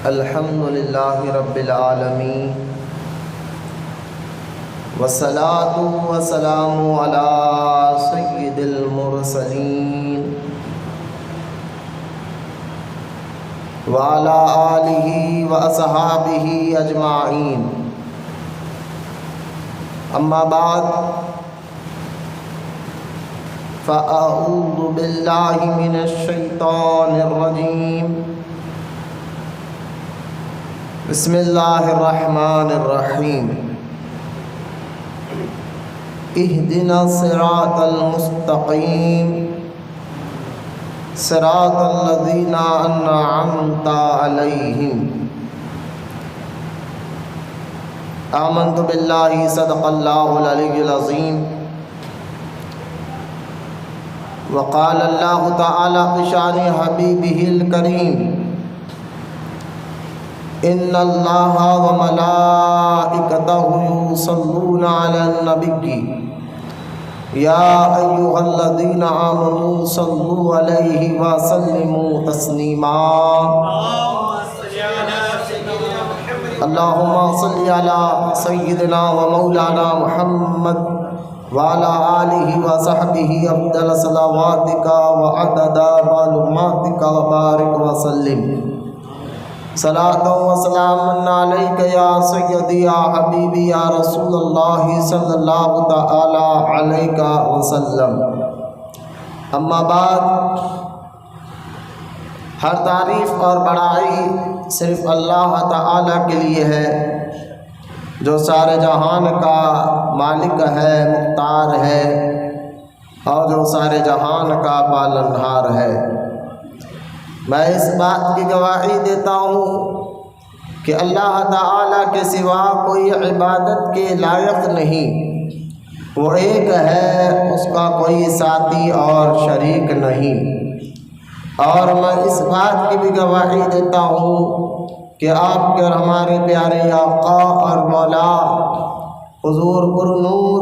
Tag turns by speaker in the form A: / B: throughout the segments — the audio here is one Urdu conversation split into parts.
A: الحمد للہ رب العالمین والصلاة والسلام علی سید المرسلین وعلی آلہ واصحابہ اجمعین، اما بعد فاعوذ باللہ من الشیطان الرجیم، بسم اللہ الرحمن الرحیم، اہدنا الصراط المستقیم صراط الذین انعمت علیہم۔ آمنت باللہ صدق اللہ العلی العظیم، وقال اللہ تعالی بشان حبیبہ الکریم، ان اللہ وملائکتہ یصلون علی النبی یا ایھا الذین آمنوا صلوا علیہ وسلموا تسلیما۔ اللہم صل علی سیدنا و مولانا محمد وعلی آلہ وصحبہ افضل صلواتک وعدد معلوماتک وبارک وسلم۔ صلاۃ و سلام علیک یا سیدی یا حبیبی یا رسول اللہ صلی اللہ تعالی علیہ وسلم۔ اما بعد، ہر تعریف اور بڑائی صرف اللہ تعالی کے لیے ہے، جو سارے جہان کا مالک ہے، مختار ہے، اور جو سارے جہان کا پالنہار ہے۔ میں اس بات کی گواہی دیتا ہوں کہ اللہ تعالیٰ کے سوا کوئی عبادت کے لائق نہیں، وہ ایک ہے، اس کا کوئی ساتھی اور شریک نہیں۔ اور میں اس بات کی بھی گواہی دیتا ہوں کہ آپ کے اور ہمارے پیارے آقا اور مولا حضور پر نور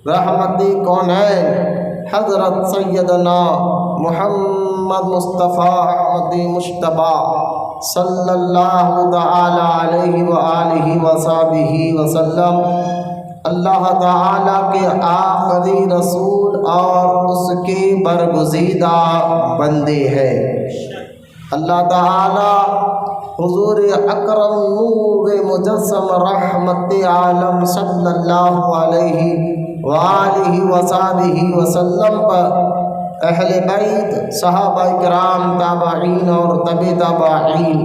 A: رحمتی کونین حضرت سیدنا محمد مصطفیٰ احمد مجتبیٰ صلی اللہ تعالی علیہ وآلہ وصحبہ وسلم اللہ تعالیٰ کے آخری رسول اور اس کے برگزیدہ بندے ہیں۔ اللہ تعالیٰ حضور اکرم نور مجسم رحمت عالم صلی اللہ علیہ وآلہ وصحبہ وسلم پر، اہل بیت، صحابہ کرام، تابعین اور تبع تابعین،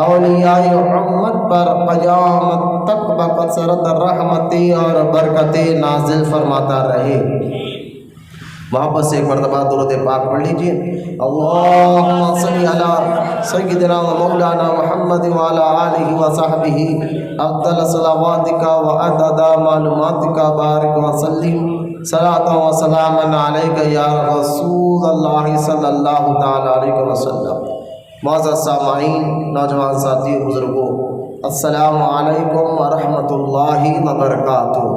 A: اولیاء امت پر قیامت تک بکثرت رحمتیں اور برکتیں نازل فرماتا رہے۔ محبت سے ایک مرتبہ درود پاک پڑھ لیجیے۔ اللہم صلی علی سیدنا و مولانا محمد وعلی آلہ وصحبہ افضل صلواتک وعدد معلوماتک بارک وسلم۔ صلاۃ و سلام علیک یا رسول اللہ صلی اللہ تعالی علیہ وسلم۔ معزز سامعین، نوجوان ساتھی، بزرگوں، السلام علیکم ورحمۃ اللہ وبرکاتہ۔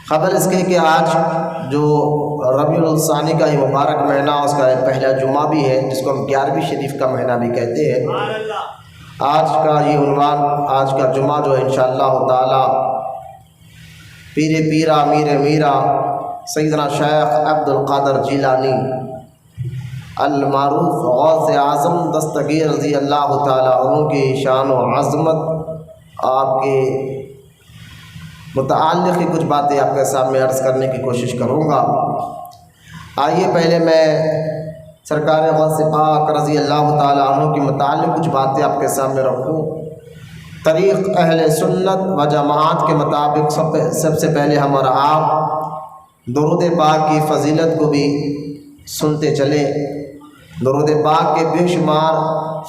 A: خبر اس کے کہ آج جو ربیع الثانی کا یہ مبارک مہینہ، اس کا پہلا جمعہ بھی ہے، جس کو ہم 11ویں شریف کا مہینہ بھی کہتے ہیں۔ آج کا یہ عنوان، آج کا جمعہ جو ہے انشاءاللہ تعالی پیر پیرا میر میرا سیدنا شیخ عبد القادر جیلانی المعروف غوث اعظم دستگیر رضی اللہ تعالی عنہ کی شان و عظمت، آپ کے متعلق کچھ باتیں آپ کے سامنے عرض کرنے کی کوشش کروں گا۔ آئیے پہلے میں سرکار غوث پاک رضی اللہ تعالیٰ عنہ کے متعلق کچھ باتیں آپ کے سامنے رکھوں۔ طریق اہل سنت و جماعت کے مطابق سب سے پہلے ہم اور آپ درود پاک کی فضیلت کو بھی سنتے چلیں۔ درود پاک کے بے شمار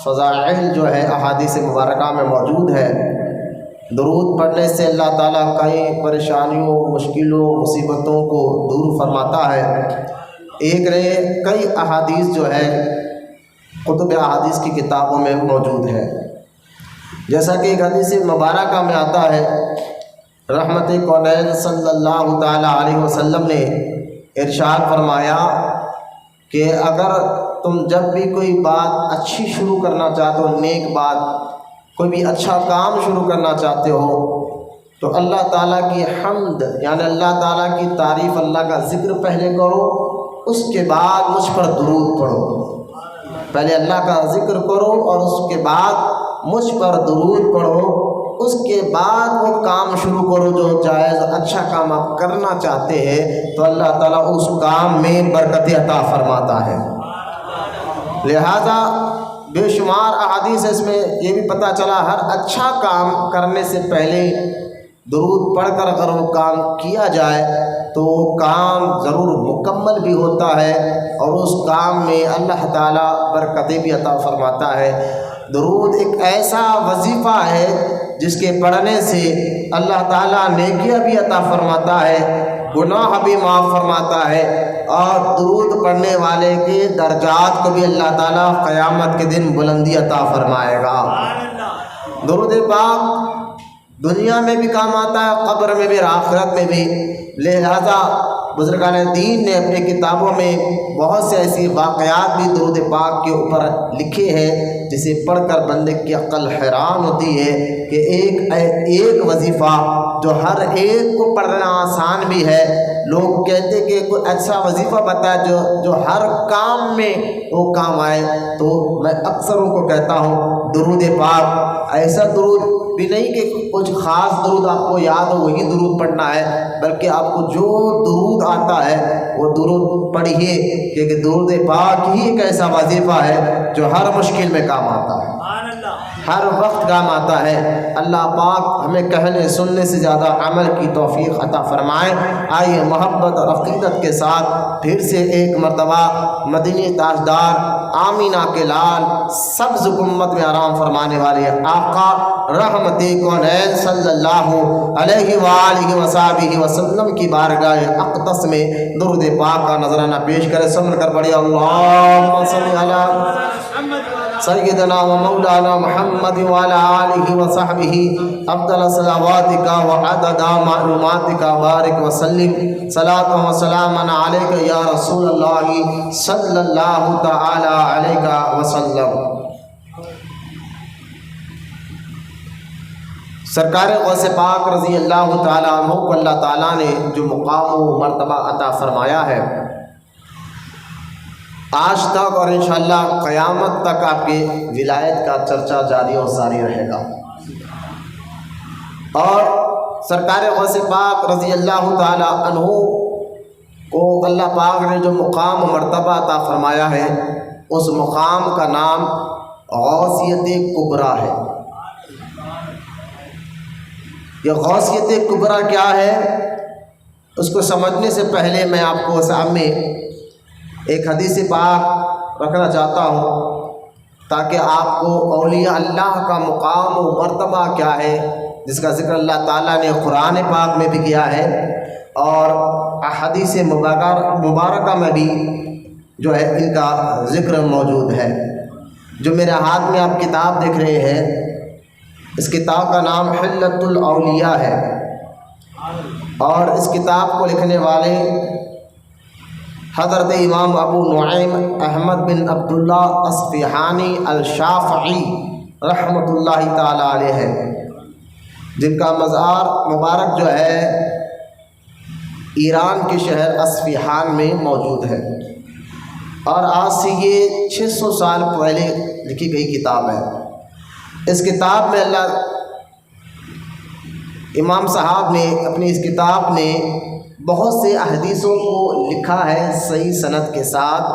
A: فضائل جو ہے احادیث مبارکہ میں موجود ہے۔ درود پڑھنے سے اللہ تعالیٰ کئی پریشانیوں، مشکلوں، مصیبتوں کو دور فرماتا ہے۔ ایک رہے کئی احادیث جو ہے کتب احادیث کی کتابوں میں موجود ہے، جیسا کہ ایک حدیث مبارکہ میں آتا ہے، رحمت کونین صلی اللہ تعالی علیہ وسلم نے ارشاد فرمایا کہ اگر تم جب بھی کوئی بات اچھی شروع کرنا چاہتے ہو، نیک بات، کوئی بھی اچھا کام شروع کرنا چاہتے ہو، تو اللہ تعالیٰ کی حمد یعنی اللہ تعالیٰ کی تعریف، اللہ کا ذکر پہلے کرو، اس کے بعد مجھ پر درود پڑھو۔ پہلے اللہ کا ذکر کرو اور اس کے بعد مجھ پر درود پڑھو، اس کے بعد وہ کام شروع کرو جو جائز اچھا کام آپ کرنا چاہتے ہیں، تو اللہ تعالیٰ اس کام میں برکت عطا فرماتا ہے۔ لہذا بے شمار احادیث اس میں یہ بھی پتہ چلا، ہر اچھا کام کرنے سے پہلے درود پڑھ کر اگر وہ کام کیا جائے تو وہ کام ضرور مکمل بھی ہوتا ہے اور اس کام میں اللہ تعالیٰ برکتیں بھی عطا فرماتا ہے۔ درود ایک ایسا وظیفہ ہے جس کے پڑھنے سے اللہ تعالیٰ نیکیاں بھی عطا فرماتا ہے، گناہ بھی معاف فرماتا ہے، اور درود پڑھنے والے کے درجات کو بھی اللہ تعالیٰ قیامت کے دن بلندی عطا فرمائے گا۔ درود پاک دنیا میں بھی کام آتا ہے، قبر میں بھی اور آخرت میں بھی۔ لہذا بزرگان دین نے اپنی کتابوں میں بہت سے ایسی واقعات بھی درود پاک کے اوپر لکھے ہیں جسے پڑھ کر بندے کی عقل حیران ہوتی ہے کہ ایک وظیفہ جو ہر ایک کو پڑھنا آسان بھی ہے، لوگ کہتے کہ کوئی ایسا وظیفہ بتائے جو ہر کام میں وہ کام آئے، تو میں اکثروں کو کہتا ہوں درود پاک ایسا درود بھی نہیں کہ کچھ خاص درود آپ کو یاد ہو وہی درود پڑھنا ہے، بلکہ آپ کو جو درود آتا ہے وہ درود پڑھیے، کیونکہ درود پاک ہی ایک ایسا وظیفہ ہے جو ہر مشکل میں کام آتا ہے، ہر وقت کام آتا ہے۔ اللہ پاک ہمیں کہنے سننے سے زیادہ عمل کی توفیق عطا فرمائے۔ آئیے محبت اور عقیدت کے ساتھ پھر سے ایک مرتبہ مدینی تاجدار آمینہ کے لال سبز گنبد میں آرام فرمانے والے آقا رحمت کونین صلی اللہ علیہ وآلہ وصحبہ وسلم کی بارگاہ اقدس میں درود پاک کا نذرانہ پیش کرے۔ سمجھ کر پڑھیے اللہم صلی علی سیدنا و مولانا محمد وعلی آلہ وصحبہ افضل صلواتک وعدد معلوماتک بارک وسلم صلاۃ و سلاما علیک یا رسول اللہ صلی اللہ تعالی علیہ وسلم۔ سرکار غوث پاک رضی اللہ تعالیٰ عنہ کو اللہ تعالیٰ نے جو مقام و مرتبہ عطا فرمایا ہے، آج تک اور انشاءاللہ قیامت تک آپ کے ولایت کا چرچا جاری و ساری رہے گا۔ اور سرکار غوث پاک رضی اللہ تعالیٰ عنہ کو اللہ پاک نے جو مقام و مرتبہ عطا فرمایا ہے، اس مقام کا نام غوثیت کبریٰ ہے۔ یہ غوثیت کبریٰ کیا ہے، اس کو سمجھنے سے پہلے میں آپ کو سامنے ایک حدیث پاک رکھنا چاہتا ہوں تاکہ آپ کو اولیاء اللہ کا مقام و مرتبہ کیا ہے، جس کا ذکر اللہ تعالیٰ نے قرآن پاک میں بھی کیا ہے اور احادیث مبارکہ میں بھی جو ہے ان کا ذکر موجود ہے۔ جو میرے ہاتھ میں آپ کتاب دیکھ رہے ہیں، اس کتاب کا نام حلت الاولیاء ہے، اور اس کتاب کو لکھنے والے حضرت امام ابو نعیم احمد بن عبداللہ اصفہانی الشافعی رحمۃ اللہ تعالی علیہ ہے، جن کا مزار مبارک جو ہے ایران کے شہر اصفہان میں موجود ہے، اور آج سے یہ 600 سال پہلے لکھی گئی کتاب ہے۔ اس کتاب میں اللہ امام صاحب نے اپنی اس کتاب نے بہت سے احادیثوں کو لکھا ہے صحیح سند کے ساتھ،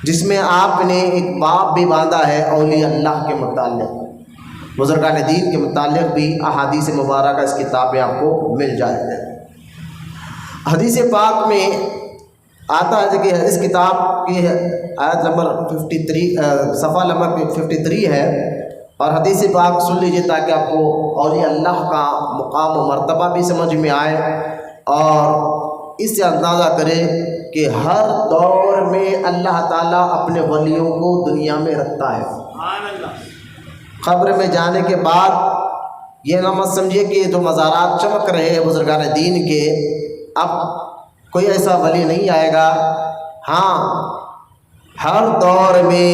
A: جس میں آپ نے ایک باب بھی باندھا ہے اولیاء اللہ کے متعلق، بزرگان دین کے متعلق بھی احادیث مبارکہ اس کتاب میں آپ کو مل جائے گا۔ حدیث پاک میں آتا ہے کہ اس کتاب کی آیت نمبر 53 صفحہ نمبر 53 ہے، اور حدیث پاک سن لیجیے تاکہ آپ کو اولیاء اللہ کا مقام و مرتبہ بھی سمجھ میں آئے، اور اس سے اندازہ کرے کہ ہر دور میں اللہ تعالیٰ اپنے ولیوں کو دنیا میں رکھتا ہے۔ قبر میں جانے کے بعد یہ نہ مت سمجھیے کہ جو مزارات چمک رہے ہیں بزرگان دین کے، اب کوئی ایسا ولی نہیں آئے گا ہاں ہر دور میں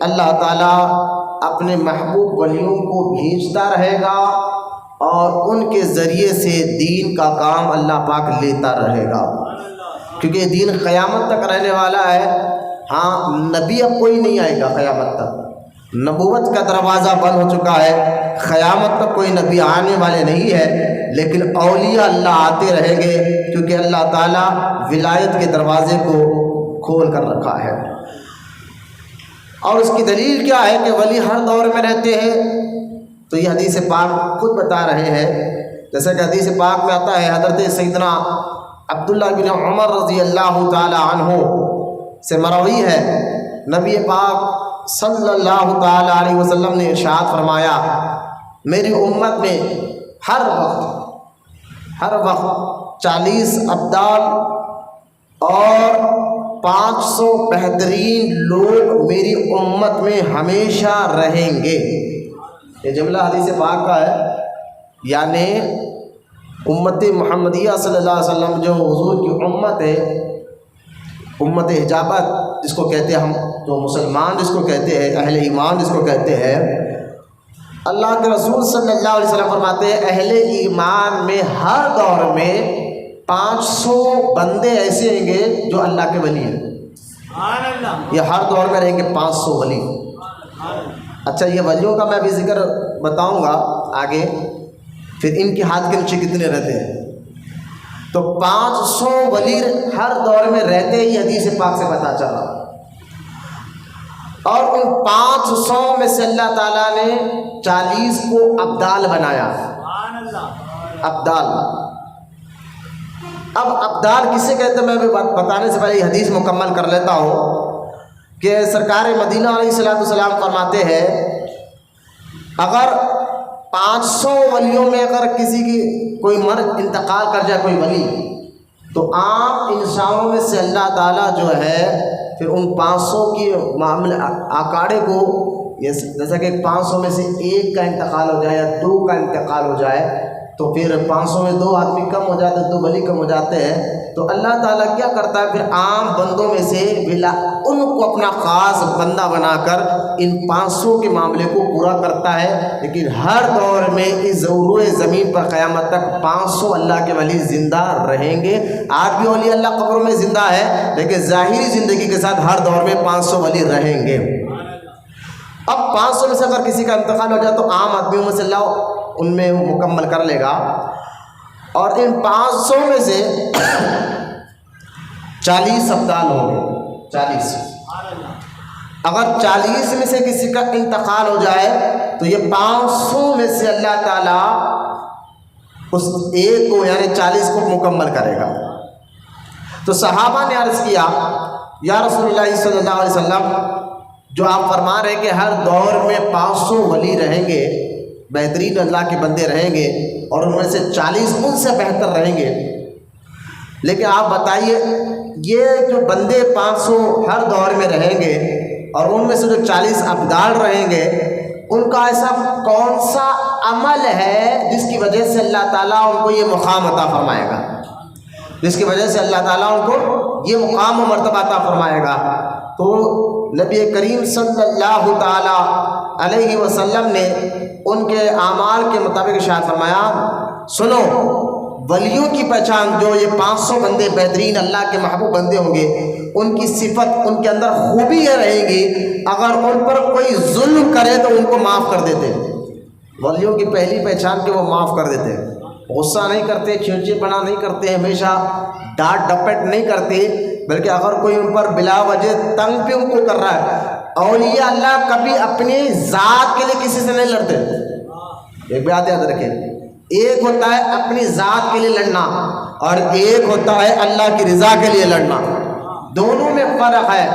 A: اللہ تعالیٰ اپنے محبوب ولیوں کو بھیجتا رہے گا اور ان کے ذریعے سے دین کا کام اللہ پاک لیتا رہے گا، کیونکہ دین قیامت تک رہنے والا ہے۔ ہاں نبی اب کوئی نہیں آئے گا قیامت تک، نبوت کا دروازہ بند ہو چکا ہے، قیامت تک کوئی نبی آنے والے نہیں ہے، لیکن اولیاء اللہ آتے رہیں گے، کیونکہ اللہ تعالیٰ ولایت کے دروازے کو کھول کر رکھا ہے۔ اور اس کی دلیل کیا ہے کہ ولی ہر دور میں رہتے ہیں؟ تو یہ حدیث پاک خود بتا رہے ہیں، جیسا کہ حدیث پاک میں آتا ہے، حضرت سیدنا عبداللہ بن عمر رضی اللہ تعالی عنہ سے مروی ہے، نبی پاک صلی اللہ تعالی علیہ وسلم نے ارشاد فرمایا، میری امت میں ہر وقت 40 ابدال اور 500 بہترین لوگ میری امت میں ہمیشہ رہیں گے۔ یہ جملہ حدیث پاک کا ہے، یعنی امت محمدیہ صلی اللہ علیہ وسلم جو حضور کی امت ہے، امت اجابت جس کو کہتے ہیں ہم، جو مسلمان جس کو کہتے ہیں، اہل ایمان جس کو کہتے ہیں، اللہ کے رسول صلی اللہ علیہ وسلم فرماتے ہیں اہل ایمان میں ہر دور میں 500 بندے ایسے ہیں گے جو اللہ کے ولی ہیں۔ یہ ہر دور میں رہیں گے 500 ولی۔ اچھا یہ ولیوں کا میں بھی ذکر بتاؤں گا آگے، پھر ان کے ہاتھ کے نیچے کتنے رہتے ہیں۔ تو 500 ولی ہر دور میں رہتے ہی حدیث پاک سے پتہ چلا، اور ان 500 میں سے اللہ تعالیٰ نے 40 کو ابدال بنایا۔ ابدال، اب ابدال کسے کہتے ہیں میں بھی بتانے سے پہلے یہ حدیث مکمل کر لیتا ہوں کہ سرکار مدینہ علیہ السلام فرماتے ہیں، اگر 500 ولیوں میں اگر کسی کی کوئی مرد انتقال کر جائے کوئی ولی، تو عام انسانوں میں سے اللہ تعالیٰ جو ہے پھر ان 500 کی معاملے اکاڑے کو، جیسا کہ 500 میں سے ایک کا انتقال ہو جائے یا 2 کا انتقال ہو جائے، تو پھر 500 میں 2 آدمی کم ہو جاتے ہیں، 2 ولی کم ہو جاتے ہیں، تو اللہ تعالیٰ کیا کرتا ہے پھر عام بندوں میں سے ان کو اپنا خاص بندہ بنا کر ان 500 کے معاملے کو پورا کرتا ہے۔ لیکن ہر دور میں اس ضرور زمین پر قیامت تک 500 اللہ کے ولی زندہ رہیں گے۔ آج بھی اولیاء اللہ قبروں میں زندہ ہے، لیکن ظاہری زندگی کے ساتھ ہر دور میں 500 ولی رہیں گے۔ اب 500 میں سے اگر کسی کا انتقال ہو جائے تو عام آدمیوں میں سے اللہ ان میں مکمل کر لے گا، اور ان 500 میں سے 40 ابدال ہوں گے۔ 40 اگر 40 میں سے کسی کا انتقال ہو جائے تو یہ 500 میں سے اللہ تعالیٰ اس ایک کو یعنی 40 کو مکمل کرے گا۔ تو صحابہ نے عرض کیا، یا رسول اللہ صلی اللہ علیہ وسلم، جو آپ فرما رہے کہ ہر دور میں 500 ولی رہیں گے، بہترین اللہ کے بندے رہیں گے، اور ان میں سے 40 ان سے بہتر رہیں گے، لیکن آپ بتائیے یہ جو بندے 500 ہر دور میں رہیں گے اور ان میں سے جو 40 ابدال رہیں گے، ان کا ایسا کون سا عمل ہے جس کی وجہ سے اللہ تعالیٰ ان کو یہ مقام عطا فرمائے گا، جس کی وجہ سے اللہ تعالیٰ ان کو یہ مقام و مرتبہ عطا فرمائے گا؟ تو نبی کریم صلی اللہ تعالی علیہ وسلم نے ان کے اعمال کے مطابق ارشاد فرمایا، سنو ولیوں کی پہچان جو یہ 500 بندے بہترین اللہ کے محبوب بندے ہوں گے، ان کی صفت، ان کے اندر خوبی یہ رہے گی، اگر ان پر کوئی ظلم کرے تو ان کو معاف کر دیتے۔ ولیوں کی پہلی پہچان کہ وہ معاف کر دیتے، غصہ نہیں کرتے، چڑچڑپنا نہیں کرتے، ہمیشہ ڈانٹ ڈپٹ نہیں کرتے، بلکہ اگر کوئی ان پر بلا وجہ تنگ بھی ان کو کر رہا ہے، اولیاء اللہ کبھی اپنی ذات کے لیے کسی سے نہیں لڑتے۔ ایک بات یاد رکھیں، ایک ہوتا ہے اپنی ذات کے لیے لڑنا اور ایک ہوتا ہے اللہ کی رضا کے لیے لڑنا، دونوں میں فرق ہے۔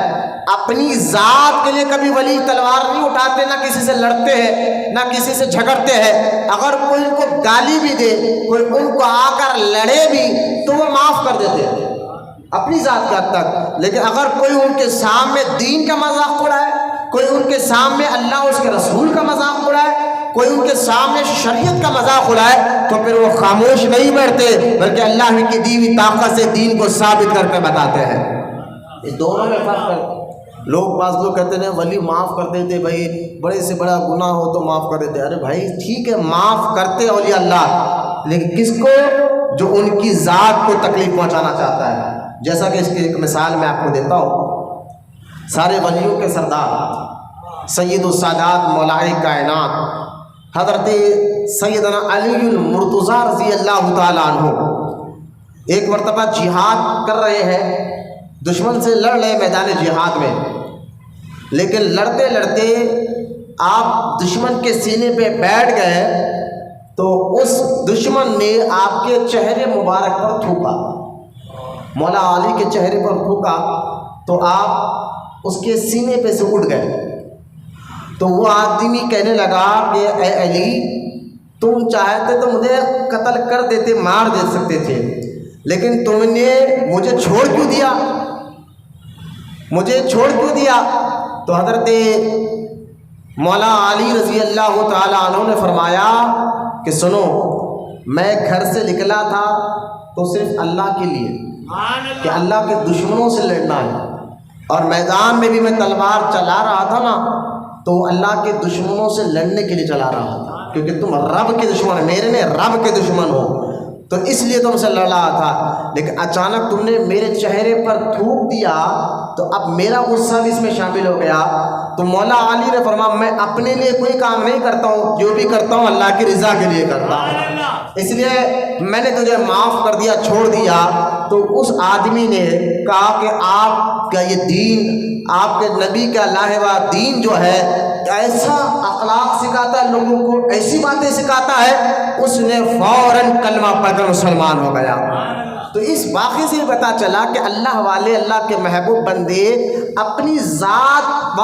A: اپنی ذات کے لیے کبھی ولی تلوار نہیں اٹھاتے، نہ کسی سے لڑتے ہیں، نہ کسی سے جھگڑتے ہیں۔ اگر کوئی ان کو گالی بھی دے، کوئی ان کو آ کر لڑے بھی تو وہ معاف کر دیتے ہیں اپنی ذات کے حد تک۔ لیکن اگر کوئی ان کے سامنے دین کا مذاق اڑائے، کوئی ان کے سامنے اللہ اس کے رسول کا مذاق اڑائے، کوئی ان کے سامنے شریعت کا مذاق اڑائے، تو پھر وہ خاموش نہیں بیٹھتے، بلکہ اللہ کی دی ہوئی طاقت سے دین کو ثابت کر کے بتاتے ہیں۔ اس دونوں میں فرق کر. بعض لوگ کہتے ہیں ولی معاف کر دیتے بھائی، بڑے سے بڑا گناہ ہو تو معاف کر دیتے. ارے بھائی ٹھیک ہے معاف کرتے اولیاء اللہ، لیکن کس کو؟ جو ان کی ذات کو تکلیف پہنچانا چاہتا ہے. جیسا کہ اس کی ایک مثال میں آپ کو دیتا ہوں. سارے ولیوں کے سردار سید السادات مولائے کائنات حضرت سیدنا علی المرتضیٰ رضی اللہ تعالیٰ عنہ ایک مرتبہ جہاد کر رہے ہیں، دشمن سے لڑ رہے میدان جہاد میں، لیکن لڑتے لڑتے آپ دشمن کے سینے پہ بیٹھ گئے تو اس دشمن نے آپ کے چہرے مبارک پر تھوکا، مولا علی کے چہرے پر تھوکا تو آپ اس کے سینے پہ سے اٹھ گئے. تو وہ آدمی کہنے لگا کہ اے علی تم چاہتے تو مجھے قتل کر دیتے، مار دے سکتے تھے، لیکن تم نے مجھے چھوڑ کیوں دیا؟ مجھے چھوڑ کیوں دیا؟ تو حضرت مولا علی رضی اللہ تعالیٰ عنہ نے فرمایا کہ سنو، میں گھر سے نکلا تھا تو صرف اللہ کے لیے کہ اللہ کے دشمنوں سے لڑنا ہے، اور میدان میں بھی میں تلوار چلا رہا تھا نا تو اللہ کے دشمنوں سے لڑنے کے لیے چلا رہا تھا، کیونکہ تم رب کے دشمن، میرے نے رب کے دشمن ہو تو اس لیے تم سے لڑ رہا تھا. لیکن اچانک تم نے میرے چہرے پر تھوک دیا تو اب میرا غصہ بھی اس میں شامل ہو گیا. تو مولا علی نے فرمایا میں اپنے لیے کوئی کام نہیں کرتا ہوں، جو بھی کرتا ہوں اللہ کی رضا کے لیے کرتا ہوں، اس لیے میں نے تجھے معاف کر دیا، چھوڑ دیا. تو اس آدمی نے کہا کہ آپ کا یہ دین، آپ کے نبی کا لاہوا دین جو ہے ایسا اخلاق سکھاتا ہے لوگوں کو، ایسی باتیں سکھاتا ہے. اس نے فوراً کلمہ پڑھ کر مسلمان ہو گیا. تو اس واقعے سے پتہ چلا کہ اللہ والے، اللہ کے محبوب بندے اپنی ذات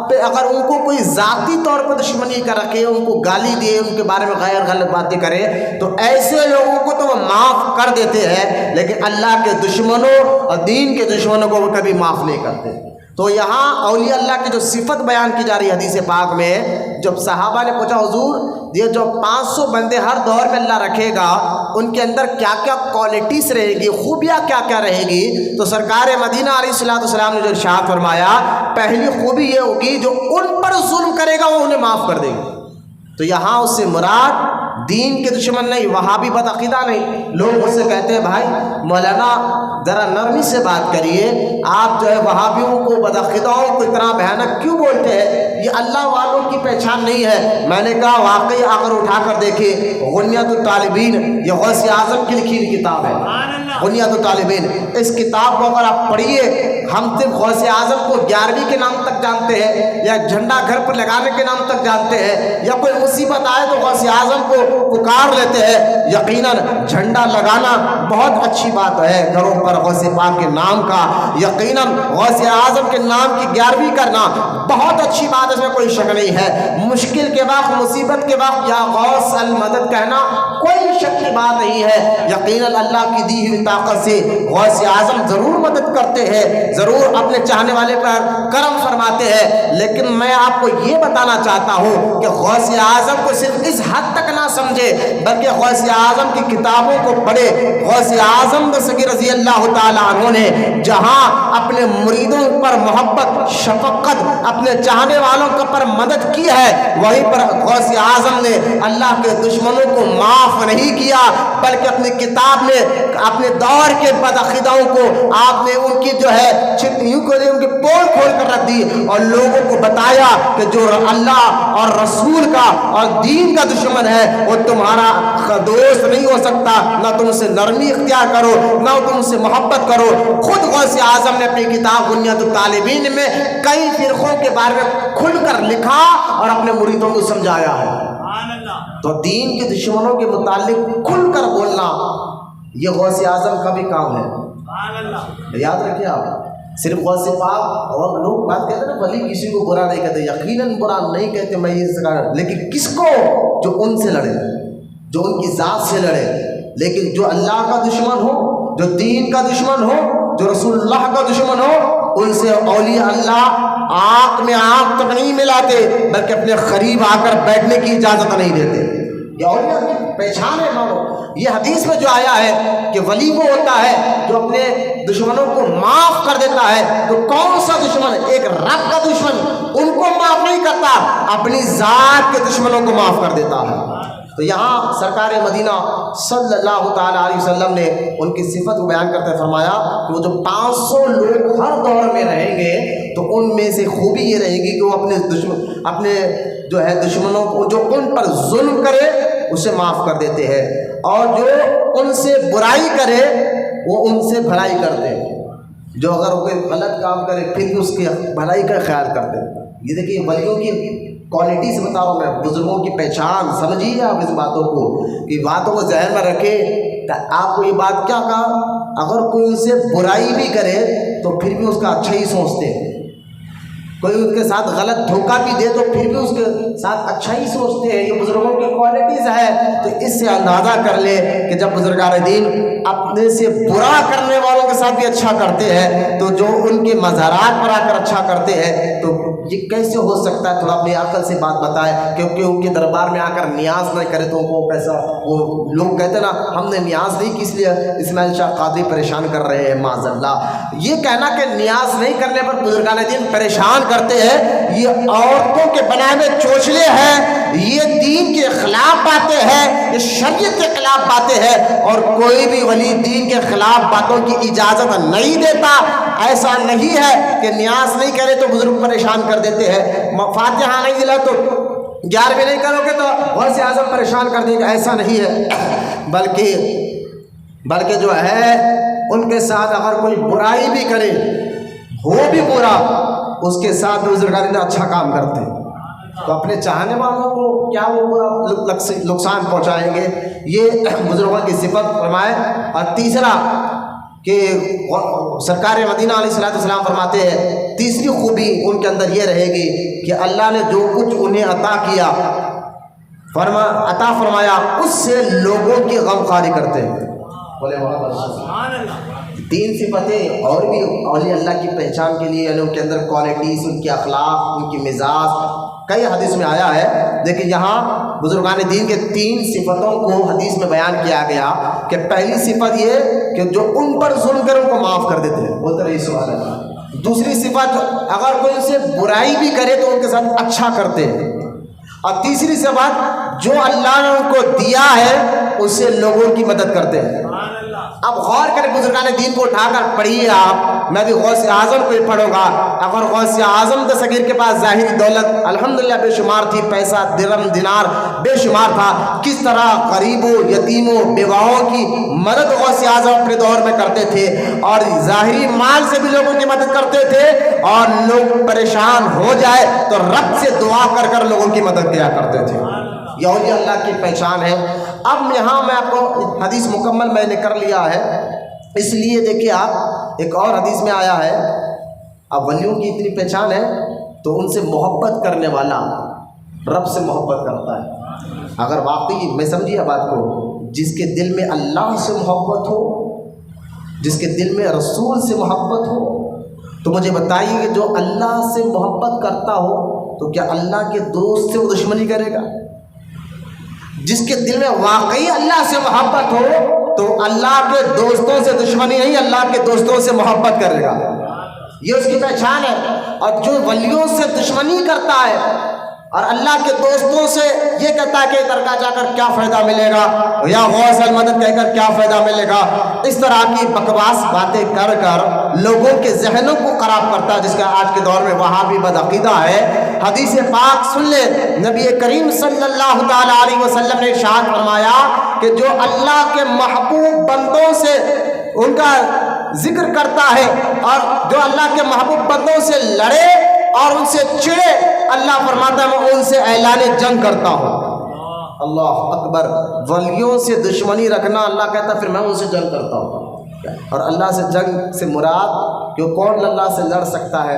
A: پہ اگر ان کو کوئی ذاتی طور پر دشمنی کر رکھے، ان کو گالی دے، ان کے بارے میں غیر غلط باتیں کرے، تو ایسے لوگوں کو تو وہ معاف کر دیتے ہیں، لیکن اللہ کے دشمنوں اور دین کے دشمنوں کو وہ کبھی معاف نہیں کرتے. تو یہاں اولیاء اللہ کی جو صفت بیان کی جا رہی ہے حدیث پاک میں، جب صحابہ نے پوچھا حضور یہ جو 500 بندے ہر دور میں اللہ رکھے گا ان کے اندر کیا کیا کوالٹیز رہے گی، خوبیاں کیا کیا رہے گی، تو سرکار مدینہ علیہ السلام نے جو ارشاد فرمایا پہلی خوبی یہ ہوگی جو ان پر ظلم کرے گا وہ انہیں معاف کر دے گا. تو یہاں اس سے مراد دین کے دشمن نہیں، وہابی بدعقیدہ نہیں. لوگ اس سے کہتے ہیں بھائی مولانا ذرا نرمی سے بات کریے، آپ جو ہے وہابیوں کو بدعقیداؤں کو اتنا بھیانک کیوں بولتے ہیں، یہ اللہ والوں کی پہچان نہیں ہے. میں نے کہا واقعی اگر اٹھا کر دیکھیں غنیۃ الطالبین، یہ غوث اعظم کی لکھی ہوئی کتاب ہے غنیۃ الطالبین، اس کتاب کو اگر آپ پڑھیے، ہم صرف غوث اعظم کو 11ویں کے نام تک جانتے ہیں، یا جھنڈا گھر پر لگانے کے نام تک جانتے ہیں، یا کوئی مصیبت آئے تو غوث اعظم کو پکار لیتے ہیں. یقیناً جھنڈا لگانا بہت اچھی بات ہے گھروں پر غوث پاک کے نام کا، یقیناً غوث اعظم کے نام کی 11ویں کرنا بہت اچھی بات ہے، اس میں کوئی شک نہیں ہے. مشکل کے وقت، مصیبت کے وقت یا غوث المدد کہنا کوئی شک کی بات نہیں ہے. یقیناً اللہ کی دی ہوئی طاقت سے غوث اعظم ضرور مدد کرتے ہیں، ضرور اپنے چاہنے والے پر کرم فرماتے ہیں. لیکن میں آپ کو یہ بتانا چاہتا ہوں کہ غوث اعظم کو صرف اس حد تک نہ سمجھے، بلکہ غوث اعظم کی کتابوں کو پڑھے. غوث اعظم دستگیر رضی اللہ تعالیٰ عنہ نے جہاں اپنے مریدوں پر محبت، شفقت، اپنے چاہنے والوں پر مدد کی ہے، وہیں پر غوث اعظم نے اللہ کے دشمنوں کو معاف نہیں کیا، بلکہ اپنی کتاب میں اپنے دور کے بدعقیداؤں کو آپ نے ان کی جو ہے چھٹیوں کو ان کے پول کھول کر رکھ دی اور لوگوں کو بتایا کہ جو اللہ اور رسول کا اور دین کا دشمن ہے وہ تمہارا دوست نہیں ہو سکتا، نہ تم سے نرمی اختیار کرو، نہ تم سے محبت کرو. خود غوث اعظم نے اپنی کتاب غنیۃ الطالبین میں کئی فرقوں کے بارے میں کھل کر لکھا اور اپنے مریدوں کو سمجھایا ہے. تو دین کے دشمنوں کے متعلق کھل کر بولنا یہ غوث اعظم کا بھی کام ہے. یاد رکھیے آپ، صرف غوث پاک اور لوگ بات کہتے ہیں نا ولی کسی کو برا نہیں کہتے، یقیناً برا نہیں کہتے، میں یہ سکھا، لیکن کس کو؟ جو ان سے لڑے، جو ان کی ذات سے لڑے. لیکن جو اللہ کا دشمن ہو، جو دین کا دشمن ہو، جو رسول اللہ کا دشمن ہو، ان سے اولیاء اللہ آنکھ میں آنکھ تک نہیں ملاتے، بلکہ اپنے قریب آ کر بیٹھنے کی اجازت نہیں دیتے. یہ اولیاء کی پہچان ہے. مانو یہ حدیث میں جو آیا ہے کہ ولی وہ ہوتا ہے جو اپنے دشمنوں کو معاف کر دیتا ہے. تو کون سا دشمن؟ ایک رب کا دشمن ان کو معاف نہیں کرتا، اپنی ذات کے دشمنوں کو معاف کر دیتا ہے. تو یہاں سرکار مدینہ صلی اللہ تعالیٰ علیہ وسلم نے ان کی صفت کو بیان کرتے فرمایا کہ وہ جو 500 لوگ ہر دور میں رہیں گے تو ان میں سے خوبی یہ رہے گی کہ وہ اپنے جو ہے دشمنوں کو جو ان پر ظلم کرے اسے معاف کر دیتے ہیں، اور جو ان سے برائی کرے وہ ان سے بھلائی کرتے ہیں. جو اگر کوئی غلط کام کرے پھر بھی اس کی بھلائی کا خیال کرتے ہیں. یہ دیکھیے ولیوں کی کوالٹی سے بتا رہا ہوں میں، بزرگوں کی پہچان. سمجھیے آپ اس باتوں کو کہ باتوں کو ذہن میں رکھے. آپ کو یہ بات کیا کہا، اگر کوئی ان سے برائی بھی کرے تو پھر بھی اس کا اچھا ہی سوچتے ہیں. کوئی ان کے ساتھ غلط دھوکہ بھی دے تو پھر بھی اس کے ساتھ اچھا ہی سوچتے ہیں. یہ بزرگوں کی کوالٹیز ہے. تو اس سے اندازہ کر لے کہ جب بزرگان دین اپنے سے برا کرنے والوں کے ساتھ بھی اچھا کرتے ہیں تو جو ان کے مزارات پر آ کر اچھا کرتے ہیں تو یہ کیسے ہو سکتا ہے؟ تھوڑا اپنی عقل سے بات بتائے. کیونکہ ان کے دربار میں آ کر نیاز نہ کرے تو ان کو کیسا، وہ لوگ کہتے ہیں نا ہم نے نیاز نہیں کی اس لیے اسماعیل شاہ قادری پریشان کر رہے ہیں معاذ اللہ. یہ کہنا کہ نیاز نہیں کرنے پر بزرگان دین پریشان کرتے ہیں، یہ عورتوں کے بنائے ہوئے چوچلے ہیں، یہ دین کے خلاف باتیں ہیں، یہ شریعت کے خلاف باتیں ہیں، اور کوئی بھی ولی دین کے خلاف باتوں کی اجازت نہیں دیتا. ایسا نہیں ہے کہ نیاز نہیں کرے تو بزرگ پریشان کر دیتے ہیں، فاتحہ نہیں دلا تو 11ویں نہیں کرو گے تو غوث اعظم پریشان کر دیں گے. ایسا نہیں ہے، بلکہ جو ہے ان کے ساتھ اگر کوئی برائی بھی کرے ہو بھی برا، اس کے ساتھ بزرگان نے اچھا کام کرتے ہیں. تو اپنے چاہنے والوں کو کیا وہ برا نقصان پہنچائیں گے؟ یہ بزرگوں کی صفت فرمائے. اور تیسرا کہ سرکار مدینہ علیہ السلام فرماتے ہیں تیسری خوبی ان کے اندر یہ رہے گی کہ اللہ نے جو کچھ انہیں عطا کیا عطا فرمایا اس سے لوگوں کی غمخواری کرتے ہیں. بولے تین صفتیں اور بھی اولیاء اللہ کی پہچان کے لیے، یعنی ان کے اندر کوالٹیز، ان کے اخلاق، ان کی مزاج کئی حدیث میں آیا ہے. لیکن یہاں بزرگان دین کے 3 صفتوں کو حدیث میں بیان کیا گیا کہ پہلی صفت یہ کہ جو ان پر ظلم کرے ان کو معاف کر دیتے ہیں. بولتے رہی سبحان اللہ. دوسری صفت اگر کوئی ان سے برائی بھی کرے تو ان کے ساتھ اچھا کرتے ہیں. اور تیسری صفت جو اللہ نے ان کو دیا ہے اس سے لوگوں کی مدد کرتے ہیں. اب غور کریں بزرگان دین کو اٹھا کر پڑھیے آپ. میں بھی غوث اعظم کو ہی پڑھوں گا. اگر غوث اعظم دستگیر کے پاس ظاہری دولت الحمدللہ بے شمار تھی، پیسہ درہم دینار بے شمار تھا، کس طرح غریبوں یتیموں بیواؤں کی مدد غوث اعظم اپنے دور میں کرتے تھے، اور ظاہری مال سے بھی لوگوں کی مدد کرتے تھے، اور لوگ پریشان ہو جائے تو رب سے دعا کر کر لوگوں کی مدد کیا کرتے تھے. یہ اولیاء اللہ کی پہچان ہے. اب یہاں میں آپ کو حدیث مکمل میں نے کر لیا ہے، اس لیے دیکھیے آپ ایک اور حدیث میں آیا ہے. اب ولیوں کی اتنی پہچان ہے تو ان سے محبت کرنے والا رب سے محبت کرتا ہے. اگر واقعی میں سمجھیے بات کو، جس کے دل میں اللہ سے محبت ہو، جس کے دل میں رسول سے محبت ہو، تو مجھے بتائیے کہ جو اللہ سے محبت کرتا ہو تو کیا اللہ کے دوست سے وہ دشمنی کرے گا؟ جس کے دل میں واقعی اللہ سے محبت ہو تو اللہ کے دوستوں سے دشمنی نہیں، اللہ کے دوستوں سے محبت کرے گا. یہ اس کی پہچان ہے. اور جو ولیوں سے دشمنی کرتا ہے اور اللہ کے دوستوں سے یہ کہتا ہے کہ درگاہ جا کر کیا فائدہ ملے گا، یا غوث المدد کہہ کر کیا فائدہ ملے گا، اس طرح کی بکواس باتیں کر کر لوگوں کے ذہنوں کو خراب کرتا ہے، جس کا آج کے دور میں وہابی بدعقیدہ ہے. حدیث پاک سن لے، نبی کریم صلی اللہ تعالی علیہ وسلم نے ارشاد فرمایا کہ جو اللہ کے محبوب بندوں سے ان کا ذکر کرتا ہے اور جو اللہ کے محبوب بندوں سے لڑے اور ان سے چڑے، اللہ فرماتا ہے میں ان سے اعلان جنگ کرتا ہوں. اللہ اکبر. ولیوں سے دشمنی رکھنا، اللہ کہتا ہے پھر میں ان سے جنگ کرتا ہوں. اور اللہ سے جنگ سے مراد کہ کون اللہ سے لڑ سکتا ہے؟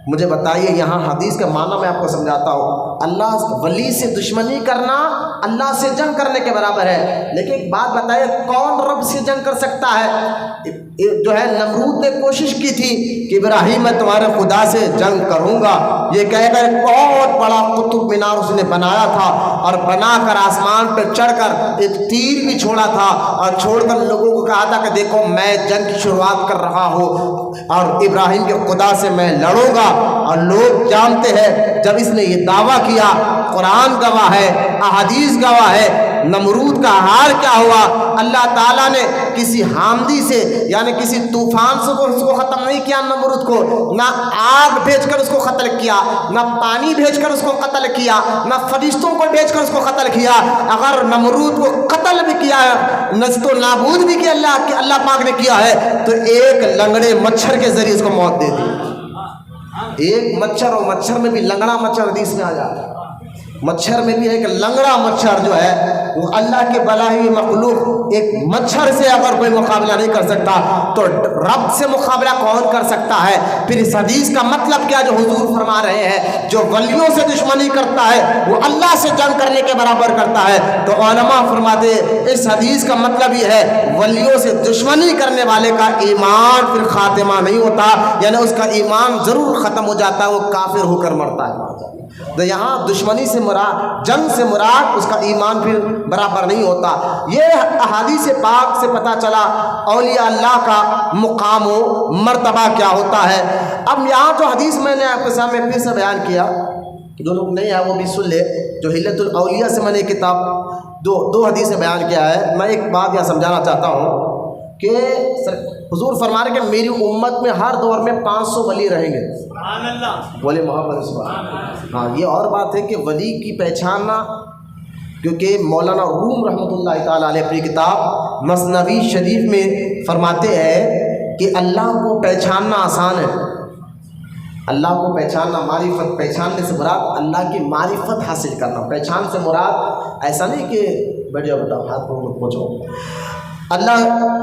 A: مجھے بتائیے. یہاں حدیث کا معنی میں آپ کو سمجھاتا ہوں. اللہ ولی سے دشمنی کرنا اللہ سے جنگ کرنے کے برابر ہے. لیکن ایک بات بتائیے، کون رب سے جنگ کر سکتا ہے؟ جو ہے نمرود نے کوشش کی تھی کہ ابراہیم میں تمہارے خدا سے جنگ کروں گا، یہ کہہ کر ایک بہت بڑا قطب مینار اس نے بنایا تھا، اور بنا کر آسمان پہ چڑھ کر ایک تیر بھی چھوڑا تھا، اور چھوڑ کر لوگوں کو کہا تھا کہ دیکھو میں جنگ کی شروعات کر رہا ہوں اور ابراہیم کے خدا سے میں لڑوں گا۔ اور لوگ جانتے ہیں جب اس نے یہ دعویٰ کیا، قرآن گواہ ہے، احادیث گواہ ہے، نمرود کا حال کیا ہوا۔ اللہ تعالیٰ نے کسی حامدی سے یعنی کسی طوفان سے اس کو ختم نہیں کیا نمرود کو، نہ آگ بھیج کر اس کو قتل کیا، نہ پانی بھیج کر اس کو قتل کیا، نہ فرشتوں کو بھیج کر اس کو قتل کیا۔ اگر نمرود کو قتل بھی کیا ہے، نست و نابود بھی کیا اللہ پاک نے کیا ہے، تو ایک لنگڑے مچھر کے ذریعے اس کو موت دے دی۔ ایک مچھر، اور مچھر میں بھی لنگڑا مچھر حدیث میں آ جاتا ہے، مچھر میں بھی ایک لنگڑا مچھر جو ہے وہ اللہ کے بنائے ہوئے مخلوق ایک مچھر سے اگر کوئی مقابلہ نہیں کر سکتا تو رب سے مقابلہ کون کر سکتا ہے؟ پھر اس حدیث کا مطلب کیا جو حضور فرما رہے ہیں، جو ولیوں سے دشمنی کرتا ہے وہ اللہ سے جنگ کرنے کے برابر کرتا ہے۔ تو علماء فرماتے اس حدیث کا مطلب یہ ہے ولیوں سے دشمنی کرنے والے کا ایمان پھر خاتمہ نہیں ہوتا، یعنی اس کا ایمان ضرور ختم ہو جاتا ہے، وہ کافر ہو کر مرتا ہے۔ تو یہاں دشمنی سے مراد، جنگ سے مراد اس کا ایمان پھر برابر نہیں ہوتا۔ یہ احادیث پاک سے پتہ چلا اولیاء اللہ کا مقام و مرتبہ کیا ہوتا ہے۔ اب یہاں جو حدیث میں نے آپ کے سامنے پھر سے بیان کیا، جو لوگ نہیں ہیں وہ بھی سن لے، جو حلیۃ الاولیاء سے میں نے کتاب دو حدیث بیان کیا ہے۔ میں ایک بات یہاں سمجھانا چاہتا ہوں کہ حضور فرما رہے کہ میری امت میں ہر دور میں 500 ولی رہیں گے، ولی محمد سبحان اللہ۔ ہاں، یہ اور بات ہے کہ ولی کی پہچاننا، کیونکہ مولانا روم رحمۃ اللہ تعالیٰ علیہ اپنی کتاب مثنوی شریف میں فرماتے ہیں کہ اللہ کو پہچاننا آسان ہے، اللہ کو پہچاننا، معرفت، پہچاننے سے مراد اللہ کی معرفت حاصل کرنا، پہچان سے مراد ایسا نہیں کہ بیٹھ جاؤ بیٹا ہاتھ کو پہنچو،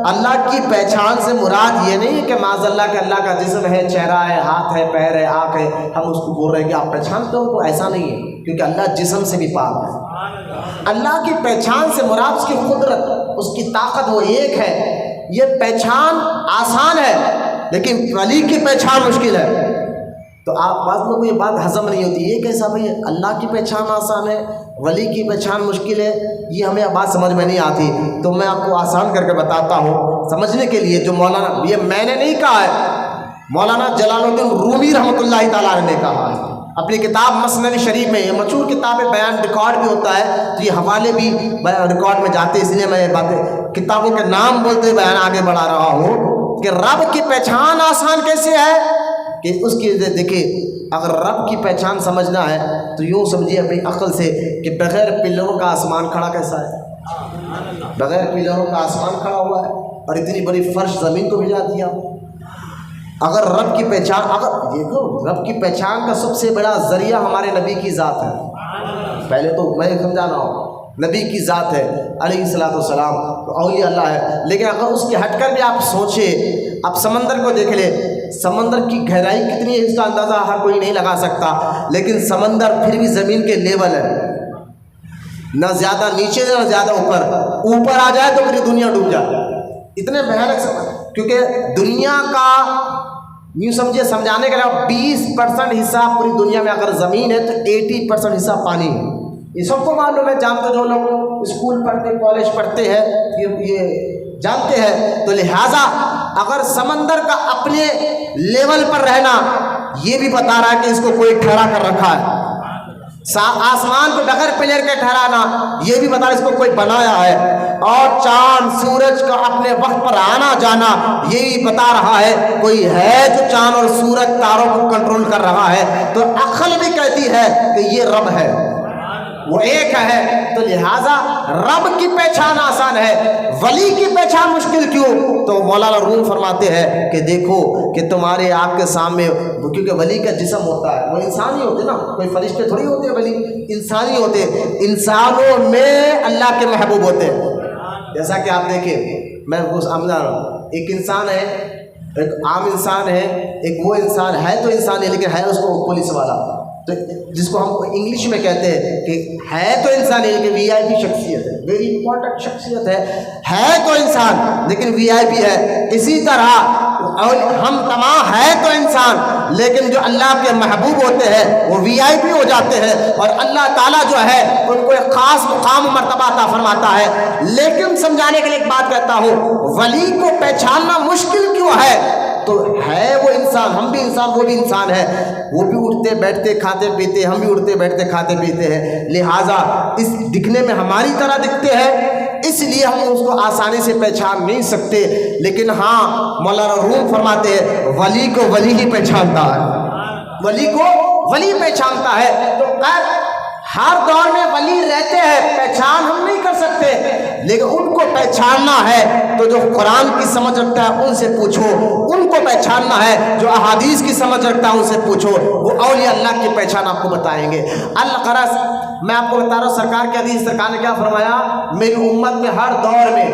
A: اللہ کی پہچان سے مراد یہ نہیں ہے کہ معاذ اللہ کہ اللہ کا جسم ہے، چہرہ ہے، ہاتھ ہے، پیر ہے، آنکھ ہے، ہم اس کو بول رہے ہیں کہ آپ پہچانتے ہو، تو ایسا نہیں ہے، کیونکہ اللہ جسم سے بھی پاک ہے۔ اللہ کی پہچان سے مراد اس کی قدرت، اس کی طاقت، وہ ایک ہے۔ یہ پہچان آسان ہے لیکن ولی کی پہچان مشکل ہے۔ تو آپ بعض لوگوں کو یہ بات ہضم نہیں ہوتی، یہ کیسا بھائی اللہ کی پہچان آسان ہے ولی کی پہچان مشکل ہے، یہ ہمیں بات سمجھ میں نہیں آتی۔ تو میں آپ کو آسان کر کے بتاتا ہوں سمجھنے کے لیے، جو مولانا، یہ میں نے نہیں کہا ہے، مولانا جلال الدین رومی رحمۃ اللہ تعالیٰ نے کہا ہے اپنی کتاب مثنوی شریف میں۔ یہ مشہور کتاب ہے، بیان ریکارڈ بھی ہوتا ہے، تو یہ حوالے بھی ریکارڈ میں جاتے، اس لیے میں یہ باتیں کتابوں کے نام بولتے بیان آگے بڑھا رہا ہوں کہ رب کی پہچان آسان کیسے ہے کہ اس کی دیکھیے، اگر رب کی پہچان سمجھنا ہے تو یوں سمجھیے اپنی عقل سے کہ بغیر پلروں کا آسمان کھڑا کیسا ہے؟ بغیر پلروں کا آسمان کھڑا ہوا ہے، اور اتنی بڑی فرش زمین کو بھجا دیا۔ اگر رب کی پہچان، اگر دیکھو رب کی پہچان کا سب سے بڑا ذریعہ ہمارے نبی کی ذات ہے۔ پہلے تو میں سمجھانا ہوں، نبی کی ذات ہے علیہ الصلوۃ والسلام، تو اولیاء اللہ ہے۔ لیکن اگر اس کے ہٹ کر بھی آپ سوچیں، آپ سمندر کو دیکھ لیں، سمندر کی گہرائی کتنی ہے اس کا اندازہ ہر کوئی نہیں لگا سکتا، لیکن سمندر پھر بھی زمین کے لیول ہے، نہ زیادہ نیچے نہ زیادہ اوپر آ جائے تو پھر دنیا ڈوب جائے، اتنے بھیانک سمندر۔ کیونکہ دنیا کا یوں سمجھے، سمجھانے کے لیے 20% حصہ پوری دنیا میں اگر زمین ہے تو 80% حصہ پانی ہے، یہ سب کو معلوم ہے، جانتے جو لوگ اسکول پڑھتے، کالج پڑھتے ہیں یہ جانتے ہیں۔ تو لہٰذا اگر سمندر کا اپنے لیول پر رہنا یہ بھی بتا رہا ہے کہ اس کو کوئی ٹھہرا کر رکھا ہے، آسمان کو بغیر پلر کے ٹھہرانا یہ بھی بتا رہا ہے اس کو کوئی بنایا ہے، اور چاند سورج کا اپنے وقت پر آنا جانا یہ بھی بتا رہا ہے کوئی ہے جو چاند اور سورج تاروں کو کنٹرول کر رہا ہے۔ تو عقل بھی کہتی ہے کہ یہ رب ہے، وہ ایک ہے۔ تو لہٰذا رب کی پہچان آسان ہے، ولی کی پہچان مشکل کیوں؟ تو مولانا روم فرماتے ہیں کہ دیکھو کہ تمہارے آپ کے سامنے، کیونکہ ولی کا جسم ہوتا ہے، وہ انسان ہی ہوتے نا، کوئی فرشتے تھوڑی ہوتے، ولی انسان ہی ہوتے، انسانوں میں اللہ کے محبوب ہوتے ہیں۔ جیسا کہ آپ دیکھیں، میں وہ سمجھا رہا ہوں، ایک انسان ہے، ایک عام انسان ہے، ایک وہ انسان ہے تو انسان ہے لیکن ہے اس کو پولیس والا، تو جس کو ہم انگلش میں کہتے ہیں کہ ہے تو انسان ہے کہ وی آئی پی شخصیت ہے، ویری امپورٹنٹ شخصیت ہے تو انسان لیکن وی آئی پی ہے. اسی طرح ہم تمام ہے تو انسان لیکن جو اللہ کے محبوب ہوتے ہیں وہ وی آئی پی ہو جاتے ہیں، اور اللہ تعالیٰ جو ہے ان کو ایک خاص مقام و مرتبہ عطا فرماتا ہے. لیکن سمجھانے کے لیے ایک بات کہتا ہوں، ولی کو پہچاننا مشکل کیوں ہے؟ تو ہے وہ انسان، ہم بھی انسان، وہ بھی انسان ہے، وہ بھی اٹھتے بیٹھتے کھاتے پیتے، ہم بھی اٹھتے بیٹھتے کھاتے پیتے ہیں، لہٰذا اس دکھنے میں ہماری طرح دکھتے ہیں، اس لیے ہم اس کو آسانی سے پہچان نہیں سکتے. لیکن ہاں مولانا روم فرماتے ہیں ولی کو ولی ہی پہچانتا ہے، ولی کو ولی پہچانتا ہے. تو ہر دور میں ولی رہتے ہیں، پہچان ہم نہیں کر سکتے، لیکن ان کو پہچاننا ہے تو جو قرآن کی سمجھ رکھتا ہے ان سے پوچھو، ان کو پہچاننا ہے جو احادیث کی سمجھ رکھتا ہے ان سے پوچھو، وہ اولیاء اللہ کی پہچان آپ کو بتائیں گے. الغرض میں آپ کو بتا رہا ہوں سرکار کی حدیث، سرکار نے کیا فرمایا، میری امت میں ہر دور میں،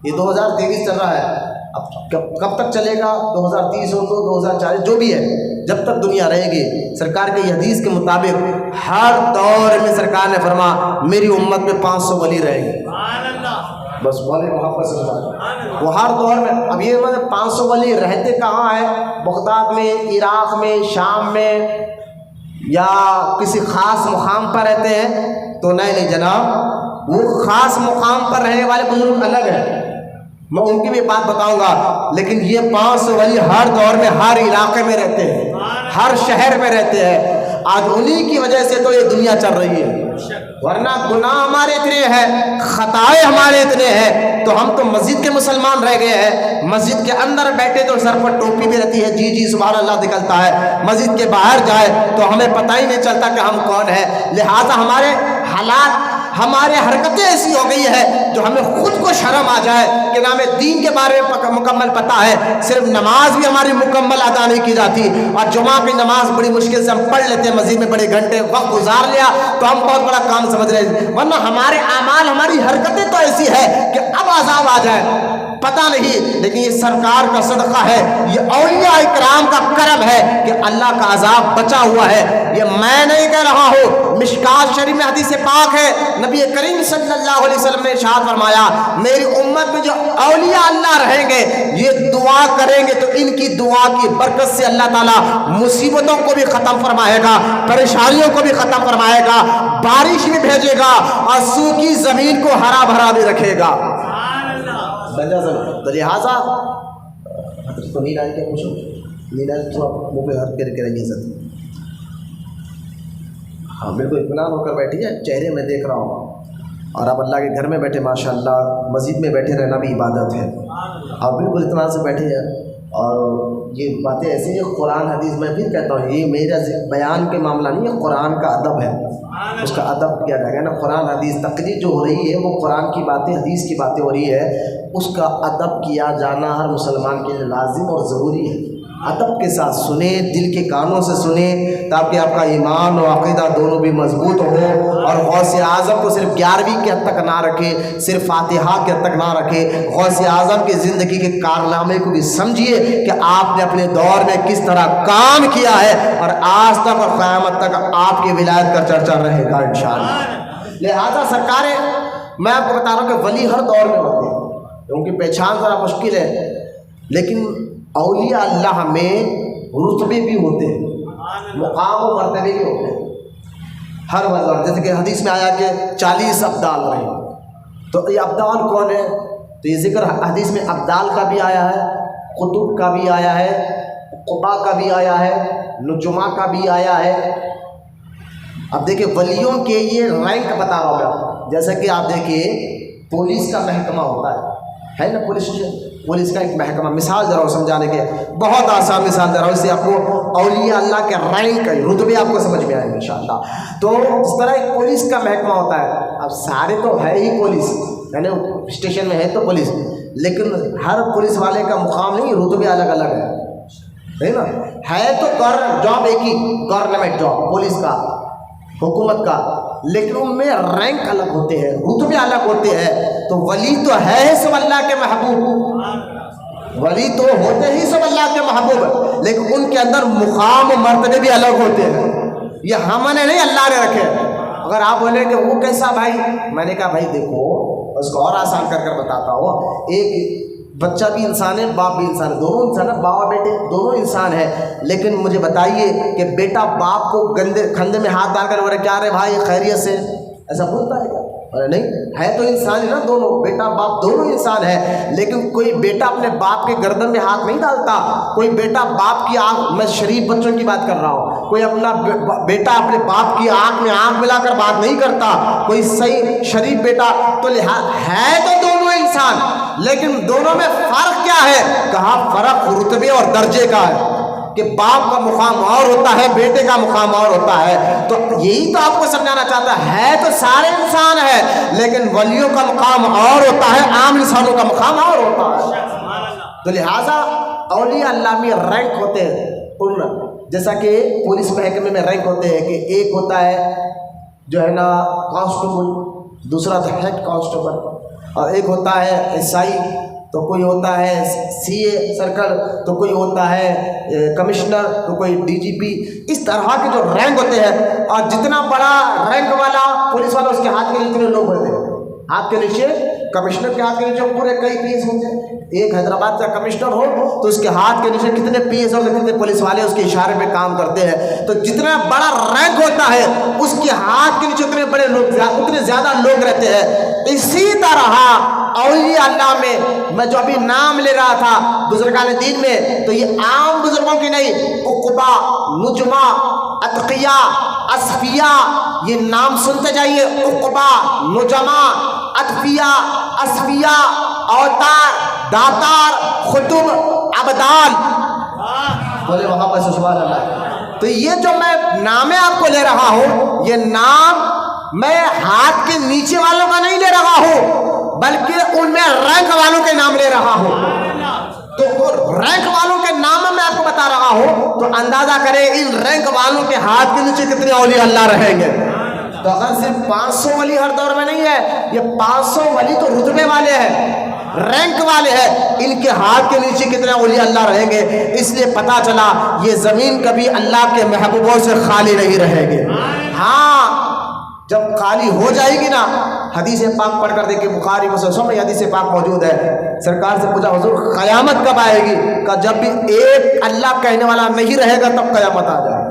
A: یہ 2023 چل رہا ہے، اب کب تک چلے گا، 2030 ہو تو 2040 جو بھی ہے، جب تک دنیا رہے گی، سرکار کے یہ حدیث کے مطابق ہر دور میں سرکار نے فرمایا میری امت میں 500 ولی رہیں گے. بس بولے محبت سے وہ ہر دور میں. اب یہ 500 ولی رہتے کہاں ہیں؟ بغداد میں، عراق میں، شام میں، یا کسی خاص مقام پر رہتے ہیں؟ تو نہیں جناب، وہ خاص مقام پر رہنے والے بزرگ الگ ہیں، میں ان کی بھی بات بتاؤں گا. لیکن یہ 500 ولی ہر دور میں ہر علاقے میں رہتے ہیں، ہر شہر میں رہتے ہیں. آج انہی کی وجہ سے تو یہ دنیا چل رہی ہے، ورنہ گناہ ہمارے اتنے ہیں، خطائیں ہمارے اتنے ہیں، تو ہم تو مسجد کے مسلمان رہ گئے ہیں. مسجد کے اندر بیٹھے تو سر پر ٹوپی بھی رہتی ہے، جی جی سبحان اللہ نکلتا ہے، مسجد کے باہر جائے تو ہمیں پتہ ہی نہیں چلتا کہ ہم کون ہیں. لہٰذا ہمارے حالات، ہمارے حرکتیں ایسی ہو گئی ہے جو ہمیں خود کو شرم آ جائے کہ نہ ہمیں دین کے بارے میں مکمل پتہ ہے. صرف نماز بھی ہماری مکمل ادا نہیں کی جاتی، اور جمعہ کی نماز بڑی مشکل سے ہم پڑھ لیتے ہیں، مسجد میں بڑے گھنٹے وقت گزار لیا تو ہم بہت بڑا کام سمجھ رہے ہیں، ورنہ ہمارے اعمال، ہماری حرکتیں تو ایسی ہے کہ اب عذاب آ جائے پتہ نہیں. لیکن یہ سرکار کا صدقہ ہے، یہ اولیاء اکرام کا کرم ہے کہ اللہ کا عذاب بچا ہوا ہے. یہ میں نہیں کہہ رہا ہوں، مشکات شریف میں حدیث پاک ہے، نبی کریم صلی اللہ علیہ وسلم نے ارشاد فرمایا میری امت میں جو اولیاء اللہ رہیں گے یہ دعا کریں گے تو ان کی دعا کی برکت سے اللہ تعالیٰ مصیبتوں کو بھی ختم فرمائے گا، پریشانیوں کو بھی ختم فرمائے گا، بارش بھی بھیجے گا، اور سوکھی زمین کو ہرا بھرا بھی رکھے گا. تو لہٰذا حضرت کو نیند آئی کیا پوچھو، نیند آئی تو منہ پہ ہاتھ کر کے رہیے سر. ہاں بالکل اطمینان ہو کر بیٹھیے، چہرے میں دیکھ رہا ہوں. اور آپ اللہ کے گھر میں بیٹھے، ماشاء اللہ مسجد میں بیٹھے رہنا بھی عبادت ہے. آپ بالکل اطمینان سے بیٹھے ہیں. اور یہ باتیں ایسی ہیں، قرآن حدیث میں پھر کہتا ہوں یہ میرا بیان کے معاملہ نہیں ہے، قرآن کا ادب ہے، اس کا ادب کیا جائے گا نا. قرآن حدیث تقریر جو ہو رہی ہے وہ قرآن کی باتیں، حدیث کی باتیں ہو رہی ہے، اس کا ادب کیا جانا ہر مسلمان کے لیے لازم اور ضروری ہے. ادب کے ساتھ سنیں، دل کے کانوں سے سنیں، تاکہ آپ کا ایمان و عقیدہ دونوں بھی مضبوط ہو. اور غوث اعظم کو صرف 11ویں کے حد تک نہ رکھے، صرف فاتحہ کے حد تک نہ رکھے، غوث اعظم کی زندگی کے کارنامے کو بھی سمجھیے کہ آپ نے اپنے دور میں کس طرح کام کیا ہے، اور آج تک اور قیامت تک آپ کی ولایت کا چرچا رہے گا انشاءاللہ. لہذا سرکاریں، میں آپ کو بتا رہا ہوں کہ ولی ہر دور میں ہوتے ہیں، ان کی پہچان ذرا مشکل ہے، لیکن اولیاء اللہ میں رتبے بھی ہوتے ہیں، مقام و مرتبے بھی ہوتے ہیں ہر وقت. جیسے کہ حدیث میں آیا کہ 40 ابدال رہے، تو یہ ابدال کون ہے؟ تو یہ ذکر حدیث میں ابدال کا بھی آیا ہے، قطب کا بھی آیا ہے، قبا کا بھی آیا ہے، نجما کا بھی آیا ہے. اب دیکھیں ولیوں کے یہ رینک بتا رہا ہوں میں آپ کو. جیسا کہ آپ دیکھیے پولیس کا محکمہ ہوتا ہے نا، پولیس کا ایک محکمہ. مثال دے رہا ہوں سمجھانے کے، بہت آسان مثال دے رہا ہوں، اس سے آپ کو اولیاء اللہ کے رینک رتبے آپ کو سمجھ میں آئیں گے انشاءاللہ. تو اس طرح ایک پولیس کا محکمہ ہوتا ہے. اب سارے تو ہے ہی پولیس، یعنی اسٹیشن میں ہے تو پولیس، لیکن ہر پولیس والے کا مقام نہیں، رتبے الگ الگ ہے نا. ہے تو جاب ایک ہی، گورنمنٹ جاب پولیس کا، حکومت کا، لیکن ان میں رینک الگ ہوتے ہیں، رتبے الگ ہوتے ہیں. تو ولی تو ہے سب اللہ کے محبوب، ولی تو ہوتے ہی سب اللہ کے محبوب، لیکن ان کے اندر مقام و مرتبے بھی الگ ہوتے ہیں. یہ ہم نے نہیں اللہ نے رکھے. اگر آپ بولے کہ وہ کیسا بھائی, میں نے کہا بھائی دیکھو اس کو اور آسان کر بتاتا ہوں. ایک بچہ بھی انسان ہے, باپ بھی انسان ہے, دونوں انسان ہے, باپ بیٹے دونوں انسان ہیں. لیکن مجھے بتائیے کہ بیٹا باپ کو گندے کھندے میں ہاتھ ڈال کر بولے کیا رہے بھائی خیریت سے, ایسا بولتا ہے کیا؟ نہیں, ہے تو انسان ہے نا, دونوں بیٹا باپ دونوں انسان ہے. لیکن کوئی بیٹا اپنے باپ کے گردن میں ہاتھ نہیں ڈالتا, کوئی بیٹا باپ کی آنکھ, میں شریف بچوں کی بات کر رہا ہوں, کوئی اپنا بیٹا اپنے باپ کی آنکھ میں آنکھ ملا کر بات نہیں کرتا, کوئی صحیح شریف بیٹا. تو ہے تو دونوں انسان, لیکن دونوں میں فرق کیا ہے؟ کہا فرق رتبے اور درجے کا ہے, کہ باپ کا مقام اور ہوتا ہے, بیٹے کا مقام اور ہوتا ہے. تو یہی تو آپ کو سمجھانا چاہتا ہے تو سارے انسان ہے, لیکن ولیوں کا مقام اور ہوتا ہے, عام انسانوں کا مقام اور ہوتا ہے. تو لہٰذا اولیاء اللہ میں رینک ہوتے ہیں, جیسا کہ پولیس محکمے میں رینک ہوتے ہیں, کہ ایک ہوتا ہے جو ہے نا کانسٹیبل, دوسرا ہیڈ کانسٹیبل, اور ایک ہوتا ہے ایس آئی, تو کوئی ہوتا ہے سی اے سرکل, تو کوئی ہوتا ہے کمشنر, تو کوئی ڈی جی پی. اس طرح کے جو رینک ہوتے ہیں, اور جتنا بڑا رینک والا پولیس والا اس کے ہاتھ کے نیچے لوگ ہوتے ہیں, ہاتھ کے نیچے کمشنر کے ہاتھ کے نیچے پورے کئی پی ایس ہوتے ہیں. ایک حیدرآباد کا کمشنر ہو تو اس کے ہاتھ کے نیچے کتنے پی ایس اور کتنے پولیس والے اس کے اشارے پہ کام کرتے ہیں. تو جتنا بڑا رینک ہوتا ہے اس کے ہاتھ کے نیچے اتنے بڑے لوگ, اتنے زیادہ لوگ رہتے ہیں. اسی طرح اولیاء اللہ میں جو ابھی نام لے رہا تھا بزرگان دین میں, تو یہ عام بزرگوں کی نہیں, عقبا, نجما, اتقیاء, اصفیاء, یہ نام سنتے جائیے. عقبا, نجما, اتقیاء, اصفیاء, اوتار, داتار, خطب, عبدال. بولے وہاں پر سبحان اللہ. تو یہ جو میں نام آپ کو لے رہا ہوں, یہ نام میں ہاتھ کے نیچے والوں کا نہیں لے رہا ہوں, بلکہ ان میں رینک والوں کے نام لے رہا ہوں. تو وہ رینک والوں کے نام میں آپ کو بتا رہا ہوں, تو اندازہ کریں ان رینک والوں کے ہاتھ کے نیچے کتنے اولیاء اللہ رہیں گے. تو اگر صرف 500 ولی ہر دور میں نہیں ہے, یہ 500 ولی تو رتبے والے ہیں, رینک والے ہیں, ان کے ہاتھ کے نیچے کتنے اولیاء اللہ رہیں گے. اس لیے پتا چلا یہ زمین کبھی اللہ کے محبوبوں سے خالی نہیں رہے گی. ہاں جب خالی ہو جائے گی نا, حدیث پاک پڑھ کر دیکھیں, بخاری مسلم میں حدیث پاک موجود ہے. سرکار سے پوچھا حضور قیامت کب آئے گی؟ کہ جب بھی ایک اللہ کہنے والا نہیں رہے گا تب قیامت آ جائے گی.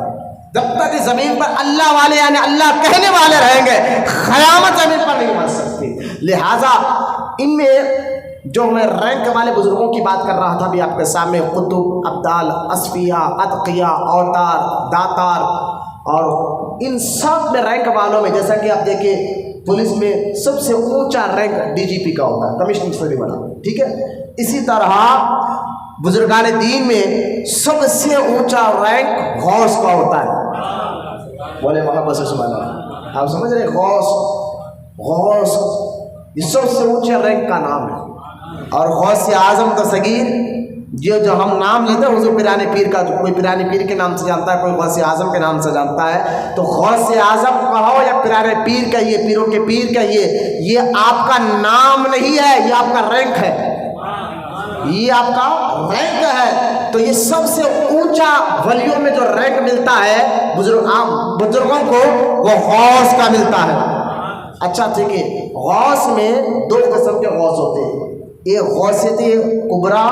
A: جب تک زمین پر اللہ والے یعنی اللہ کہنے والے رہیں گے, قیامت زمین پر نہیں آ سکتی. لہذا ان میں جو میں رینک والے بزرگوں کی بات کر رہا تھا بھی آپ کے سامنے, قطب, ابدال, اصفیاء, اتقیاء, اوتار, داتار, اور ان سب میں رینک والوں میں جیسا کہ آپ دیکھیں پولیس میں سب سے اونچا رینک ڈی جی پی کا ہوتا ہے, کمشنر سے بھی بڑا, ٹھیک ہے. اسی طرح بزرگان دین میں سب سے اونچا رینک غوث کا ہوتا ہے. بولے وہاں بس سبحان اللہ. آپ سمجھ رہے, غوث یہ سب سے اونچے رینک کا نام ہے. اور غوث اعظم دستگیر جو ہم نام لیتے ہیں حضور پیرانی پیر کا, کوئی پیرانی پیر کے نام سے جانتا ہے, کوئی غوث اعظم کے نام سے جانتا ہے. تو غوث اعظم کہو یا پیرانے پیر کہیے, پیروں کے پیر کہیے, یہ آپ کا نام نہیں ہے, یہ آپ کا رینک ہے, یہ آپ کا رینک ہے. تو یہ سب سے اونچا ولیوں میں جو رینک ملتا ہے بزرگوں کو, وہ غوث کا ملتا ہے. اچھا ٹھیک ہے, غوث میں 2 قسم کے غوث ہوتے ہیں, ایک غوثیت کبریٰ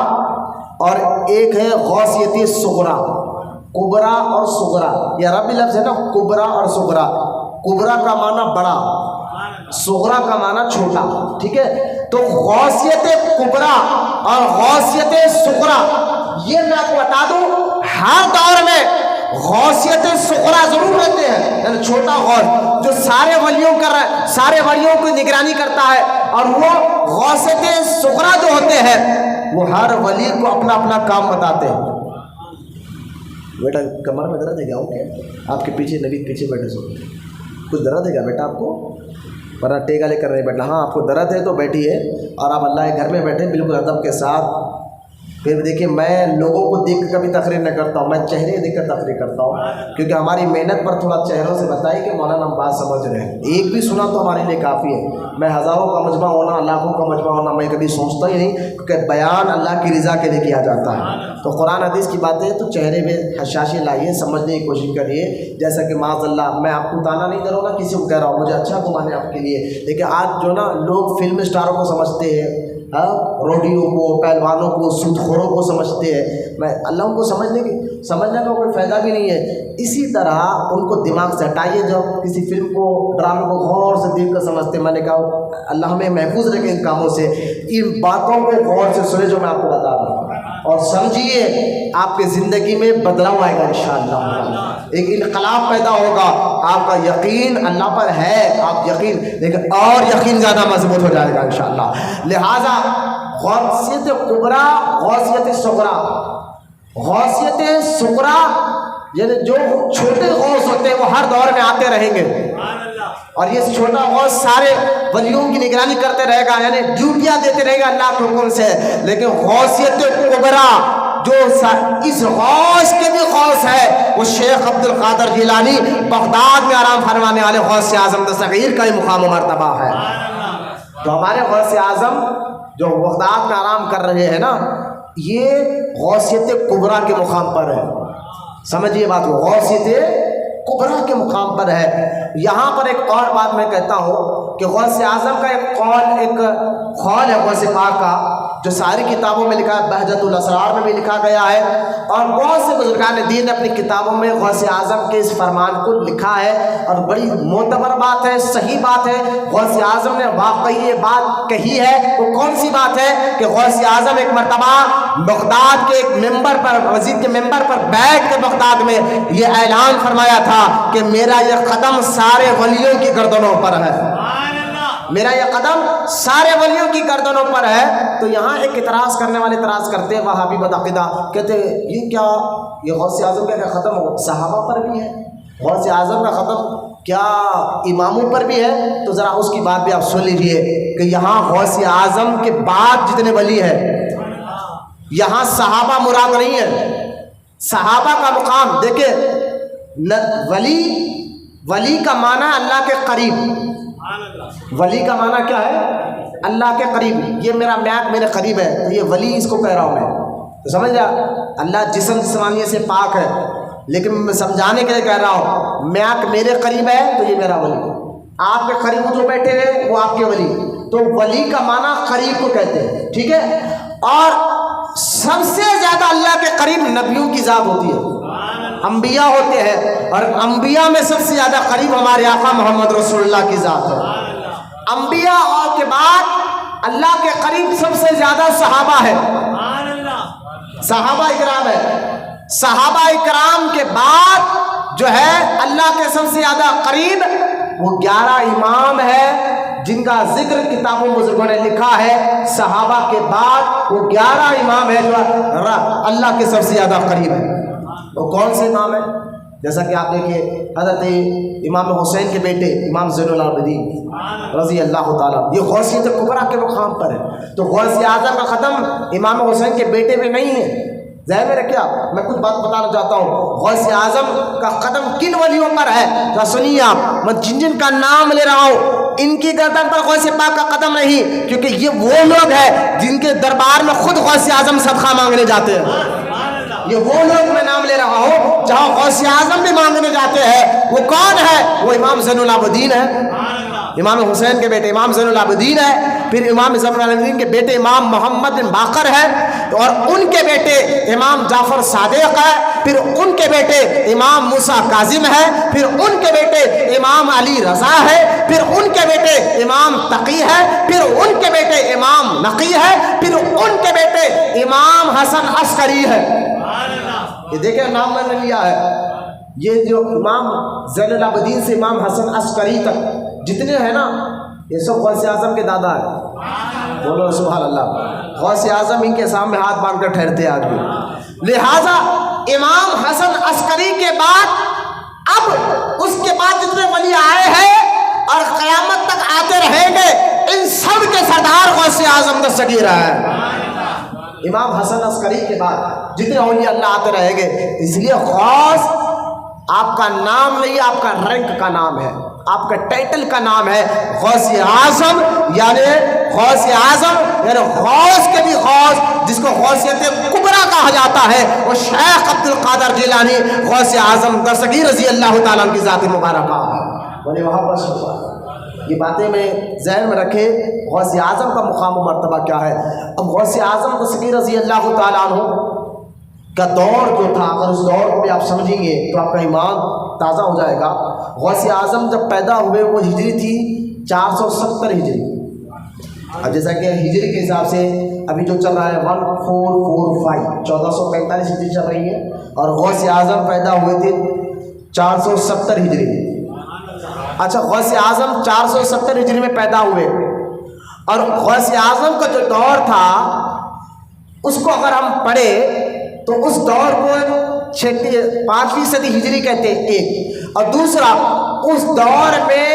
A: اور ایک ہے غوثیت صغریٰ. کبریٰ اور صغریٰ یہ عربی لفظ ہے نا, کبریٰ اور صغریٰ. کبریٰ کا معنی بڑا, صغریٰ کا معنی چھوٹا, ٹھیک ہے. تو غوثیت کبریٰ اور غوثیت صغریٰ یہ میں آپ کو بتا دوں, ہر دور میں غوثیت صغریٰ ضرور رہتے ہیں, یعنی چھوٹا غوث جو سارے ولیوں کی نگرانی کرتا ہے, اور وہ غوثیت صغریٰ جو ہوتے ہیں وہ ہر ولی کو اپنا اپنا کام بتاتے ہیں. بیٹا کمر میں درد ہے کیا؟ اوکے, آپ کے پیچھے نبی پیچھے بیٹھے سو, کچھ درد ہے کیا بیٹا آپ کو؟ ورنہ ٹیکا لے کر نہیں بیٹھنا. ہاں آپ کو درد ہے تو بیٹھیے, اور آپ اللہ کے گھر میں بیٹھے بالکل ادب کے ساتھ, پھر دیکھیے میں لوگوں کو دیکھ کر کبھی تقریر نہیں کرتا ہوں، میں چہرے دیکھ کر تقریر کرتا ہوں، کیونکہ ہماری محنت پر تھوڑا چہروں سے بتائی کہ مولانا ہم بات سمجھ رہے ہیں، ایک بھی سنا تو ہمارے لیے کافی ہے۔ میں ہزاروں کا مجمع ہونا، لاکھوں کا مجمع ہونا میں کبھی سوچتا ہی نہیں، کیونکہ بیان اللہ کی رضا کے لیے کیا جاتا ہے۔ تو قرآن حدیث کی باتیں تو چہرے میں حشاشی لائیے، سمجھنے کی کوشش کریے، جیسا کہ معاذ اللہ میں آپ کو تانا نہیں کروں گا، کسی کو کہہ رہا ہوں مجھے اچھا گمانے آپ کے لیے، لیکن آج جو نا لوگ فلم اسٹاروں کو سمجھتے ہیں، روڈیوں کو، پہلوانوں کو، سود خوروں کو سمجھتے ہیں، میں اللہ کو سمجھنے کا کوئی فائدہ بھی نہیں ہے۔ اسی طرح ان کو دماغ سے ہٹائیے، جب کسی فلم کو، ڈرامے کو غور سے دیکھ کر سمجھتے ہیں، میں نے کہا اللہ ہمیں محفوظ رکھے ان کاموں سے، ان باتوں کو غور سے سنے جو میں آپ کو بتا رہا ہوں، اور سمجھیے آپ کی زندگی میں بدلاؤ آئے گا انشاءاللہ، ایک انقلاب پیدا ہوگا، آپ کا یقین اللہ پر ہے، آپ یقین لیکن اور یقین زیادہ مضبوط ہو جائے گا انشاءاللہ۔ لہذا غوثیت کبریٰ، غوثیت صغریٰ، غوثیت صغریٰ یعنی جو چھوٹے غوث ہوتے ہیں وہ ہر دور میں آتے رہیں گے، اور یہ چھوٹا غوث سارے ولیوں کی نگرانی کرتے رہے گا، یعنی ڈیوٹیاں دیتے رہے گا اللہ کے حکم سے، لیکن غوثیت کبریٰ جو اس غوث کے بھی غوث ہے وہ شیخ عبد القادر جیلانی، بغداد میں آرام فرمانے والے غوث اعظم صغیر کا ہی مقام و مرتبہ ہے۔ تو ہمارے غوث اعظم جو بغداد میں آرام کر رہے ہیں نا، یہ غوثیت کبریٰ کے مقام پر ہے، سمجھیے بات کو، غوثیت کبریٰ کے مقام پر ہے۔ یہاں پر ایک اور بات میں کہتا ہوں کہ غوث اعظم کا ایک قول ہے غوث پاک کا، جو ساری کتابوں میں لکھا ہے، بہجت الاسرار میں بھی لکھا گیا ہے، اور بہت سے بزرگان دین نے اپنی کتابوں میں غوث اعظم کے اس فرمان کو لکھا ہے، اور بڑی معتبر بات ہے، صحیح بات ہے۔ غوث اعظم نے واقعی یہ بات کہی ہے، وہ کون سی بات ہے کہ غوث اعظم ایک مرتبہ بغداد کے ایک ممبر پر، مسجد کے ممبر پر بیٹھ کے بغداد میں یہ اعلان فرمایا تھا کہ میرا یہ قدم سارے ولیوں کی گردنوں پر ہے، میرا یہ قدم سارے ولیوں کی گردنوں پر ہے۔ تو یہاں ایک اعتراض کرنے والے اعتراض کرتے ہیں، وہابی بدعقیدہ کہتے ہیں یہ کیا، یہ غوث اعظم کا ختم صحابہ پر بھی ہے، غوث اعظم کا ختم کیا اماموں پر بھی ہے؟ تو ذرا اس کی بات بھی آپ سن لیجیے کہ یہاں غوث اعظم کے بعد جتنے ولی ہیں، یہاں صحابہ مراد نہیں ہے، صحابہ کا مقام دیکھیں، ولی کا معنی اللہ کے قریب، ولی کا معنی کیا ہے؟ اللہ کے قریب، یہ میرا میاں میرے قریب ہے، تو یہ ولی اس کو کہہ رہا ہوں میں، تو سمجھ جا، اللہ جسم جسمانیت سے پاک ہے، لیکن میں سمجھانے کے لیے کہہ رہا ہوں میاں میرے قریب ہے تو یہ میرا ولی، آپ کے قریب جو بیٹھے ہیں وہ آپ کے ولی، تو ولی کا معنی قریب کو کہتے ہیں، ٹھیک ہے؟ اور سب سے زیادہ اللہ کے قریب نبیوں کی ذات ہوتی ہے، انبیاء ہوتے ہیں، اور انبیاء میں سب سے زیادہ قریب ہمارے آقا محمد رسول اللہ کی ذات ہے۔ انبیاء اور کے بعد اللہ کے قریب سب سے زیادہ صحابہ ہے، صحابہ اکرام ہے، صحابہ اکرام کے بعد جو ہے اللہ کے سب سے زیادہ قریب وہ 11 امام ہے جن کا ذکر کتابوں بزرگوں نے لکھا ہے، صحابہ کے بعد وہ 11 امام ہے جو اللہ کے سب سے زیادہ قریب ہے۔ وہ کون سے امام ہیں؟ جیسا کہ آپ دیکھیے حضرت امام حسین کے بیٹے امام زین العابدین رضی اللہ تعالیٰ، یہ غوثیت کبریٰ کے مقام پر ہے۔ تو غوث اعظم کا ختم امام حسین کے بیٹے میں نہیں ہے، ذہن میں رکھیے آپ، میں کچھ بات بتانا چاہتا ہوں، غوث اعظم کا قدم کن ولیوں پر ہے تو سنیے آپ، میں جن جن کا نام لے رہا ہوں ان کی گردن پر غوث پاک کا قدم نہیں، کیونکہ یہ وہ لوگ ہیں جن کے دربار میں خود غوث اعظم صدقہ مانگنے جاتے ہیں، یہ وہ لوگ میں نام لے رہا ہوں جہاں غوث اعظم بھی مانگنے جاتے ہیں، وہ کون ہے؟ وہ امام زین العابدین ہے، امام حسین کے بیٹے امام زین العابدین ہے، پھر امام زین العابدین کے بیٹے امام محمد بن باقر ہے، اور ان کے بیٹے امام جعفر صادق ہے، پھر ان کے بیٹے امام موسیٰ کاظم ہے، پھر ان کے بیٹے امام علی رضا ہے، پھر ان کے بیٹے امام تقی ہے، پھر ان کے بیٹے امام نقی ہے، پھر ان کے بیٹے امام حسن عسکری ہے۔ یہ دیکھیں نام میں نے لیا ہے، یہ جو امام زین العابدین سے امام حسن عسکری تک جتنے ہیں نا، یہ سب غوث اعظم کے دادا ہیں، بولو سبحان اللہ، غوث اعظم ان کے سامنے ہاتھ باندھ کر ٹھہرتے ہیں آدمی۔ لہذا امام حسن عسکری کے بعد اب اس کے بعد جتنے ولی آئے ہیں اور قیامت تک آتے رہیں گے، ان سب کے سردار غوث اعظم دستگیر ہے۔ امام حسن عسکری کے بعد جتنے اولیاء اللہ آتے رہیں گے. اس لیے غوث آپ کا نام نہیں، آپ کا رینک کا نام ہے، آپ کا ٹائٹل کا نام ہے غوث اعظم. یعنی غوث اعظم یعنی غوث کے بھی غوث، جس کو غوثیت کبریٰ کہا جاتا ہے، وہ شیخ عبد القادر جیلانی غوث اعظم دستگیر رضی اللہ تعالیٰ عنہ کی ذات مبارکہ ہے. بولے وہاں پر یہ باتیں میں ذہن میں رکھے غوث اعظم کا مقام و مرتبہ کیا ہے. اب غوث اعظم دستگیر رضی اللہ تعالیٰ عنہ کا دور جو تھا، اگر اس دور کو بھی آپ سمجھیں گے تو آپ کا ایمان تازہ ہو جائے گا. غوث اعظم جب پیدا ہوئے وہ ہجری تھی 470 ہجری. اب جیسا کہ ہجری کے حساب سے ابھی جو چل رہا ہے 1445 1445 ہجری چل رہی ہے، اور غوث اعظم پیدا ہوئے تھے 470 ہجری. اچھا، غوث اعظم 470 ہجری میں پیدا ہوئے، اور غوث اعظم کا جو دور تھا اس کو اگر ہم پڑھے تو اس دور کو 5ویں صدی ہجری کہتے ہیں ایک، اور دوسرا اس دور میں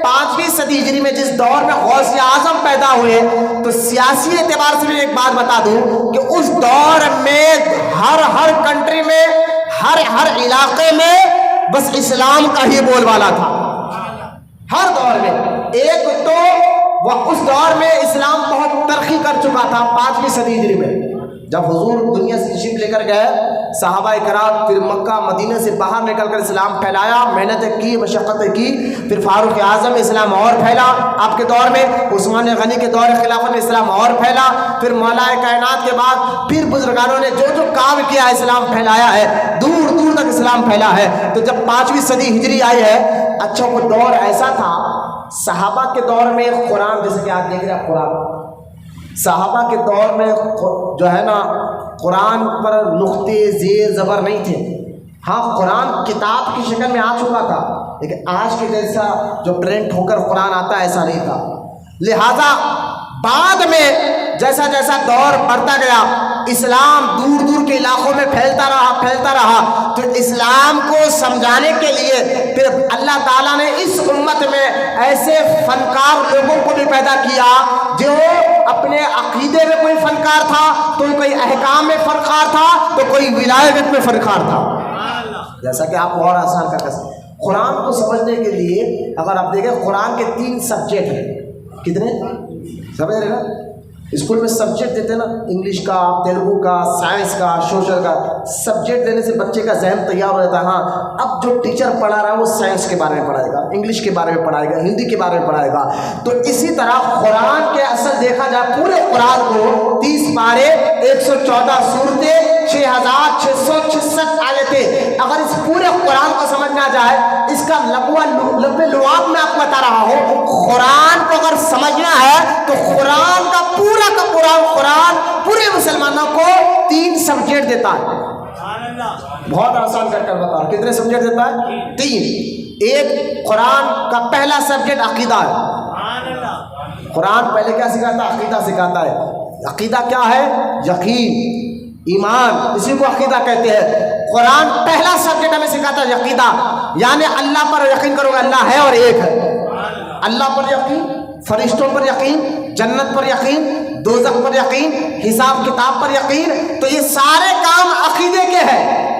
A: 5ویں صدی ہجری میں جس دور میں غوث اعظم پیدا ہوئے، تو سیاسی اعتبار سے میں ایک بات بتا دوں کہ اس دور میں ہر کنٹری میں ہر علاقے میں بس اسلام کا ہی بول والا تھا. ہر دور میں ایک تو وہ اس دور میں اسلام بہت ترقی کر چکا تھا 5ویں صدی ہجری میں، جب حضور دنیا سے تشریف لے کر گئے، صحابہ کرام پھر مکہ مدینہ سے باہر نکل کر اسلام پھیلایا، محنتیں کی، مشقتیں کی. پھر فاروق اعظم اسلام اور پھیلا آپ کے دور میں، عثمان غنی کے دور خلافت میں اسلام اور پھیلا. پھر مولا کائنات کے بعد پھر بزرگانوں نے جو جو کام کیا اسلام پھیلایا ہے، دور دور تک اسلام پھیلا ہے. تو جب 5ویں صدی ہجری آئی ہے، اچھا وہ دور ایسا تھا صحابہ کے دور میں قرآن، جیسے کہ آپ دیکھ رہے ہیں قرآن، صحابہ کے دور میں جو ہے نا قرآن پر نقطے زیر زبر نہیں تھے. ہاں قرآن کتاب کی شکل میں آ چکا تھا، لیکن آج کے جیسا جو پرنٹ ہو کر قرآن آتا ہے ایسا نہیں تھا. لہذا بعد میں جیسا جیسا دور بڑھتا گیا، اسلام دور دور کے علاقوں میں پھیلتا رہا، تو اسلام کو سمجھانے کے لیے پھر اللہ تعالیٰ نے اس امت میں ایسے فنکار لوگوں کو بھی پیدا کیا جو اپنے عقیدے میں کوئی فنکار تھا، تو کوئی احکام میں فنکار تھا، تو کوئی ولایت میں فنکار تھا. جیسا کہ آپ کو اور آسان کر سکتے ہیں، قرآن کو سمجھنے کے لیے اگر آپ دیکھیں قرآن کے 3 سبجیکٹ ہیں. کتنے سمجھ رہے نا؟ اسکول میں سبجیکٹ دیتے ہیں نا، انگلش کا، تیلگو کا، سائنس کا، سوشل کا. سبجیکٹ دینے سے بچے کا ذہن تیار ہو جاتا ہے. ہاں اب جو ٹیچر پڑھا رہا ہے وہ سائنس کے بارے میں پڑھائے گا، انگلش کے بارے میں پڑھائے گا، ہندی کے بارے میں پڑھائے گا. تو اسی طرح قرآن کے اصل دیکھا جائے پورے قرآن کو 30 پارے، 114 سورتیں، 6666 آیتیں. اگر اس پورے قرآن کو سمجھنا جائے، اس کا لب لعاب میں آپ کو بتا رہا ہوں، قرآن کو اگر سمجھنا ہے تو قرآن کا پورا قرآن پورے مسلمانوں کو 3 سبجیکٹ دیتا ہے. بہت آسان کر بتا رہا. کتنے سبجیکٹ دیتا ہے؟ 3. ایک قرآن کا پہلا سبجیکٹ عقیدہ ہے. قرآن پہلے کیا سکھاتا ہے؟ عقیدہ سکھاتا ہے. عقیدہ کیا ہے؟ یقین، ایمان، اسی کو عقیدہ کہتے ہیں. قرآن پہلا سبجیکٹ ہمیں سکھاتا ہے عقیدہ، یعنی اللہ پر یقین کرو گے اللہ ہے اور ایک ہے. اللہ پر یقین، فرشتوں پر یقین، جنت پر یقین، دوزخ پر یقین، حساب کتاب پر یقین. تو یہ سارے کام عقیدے کے ہیں.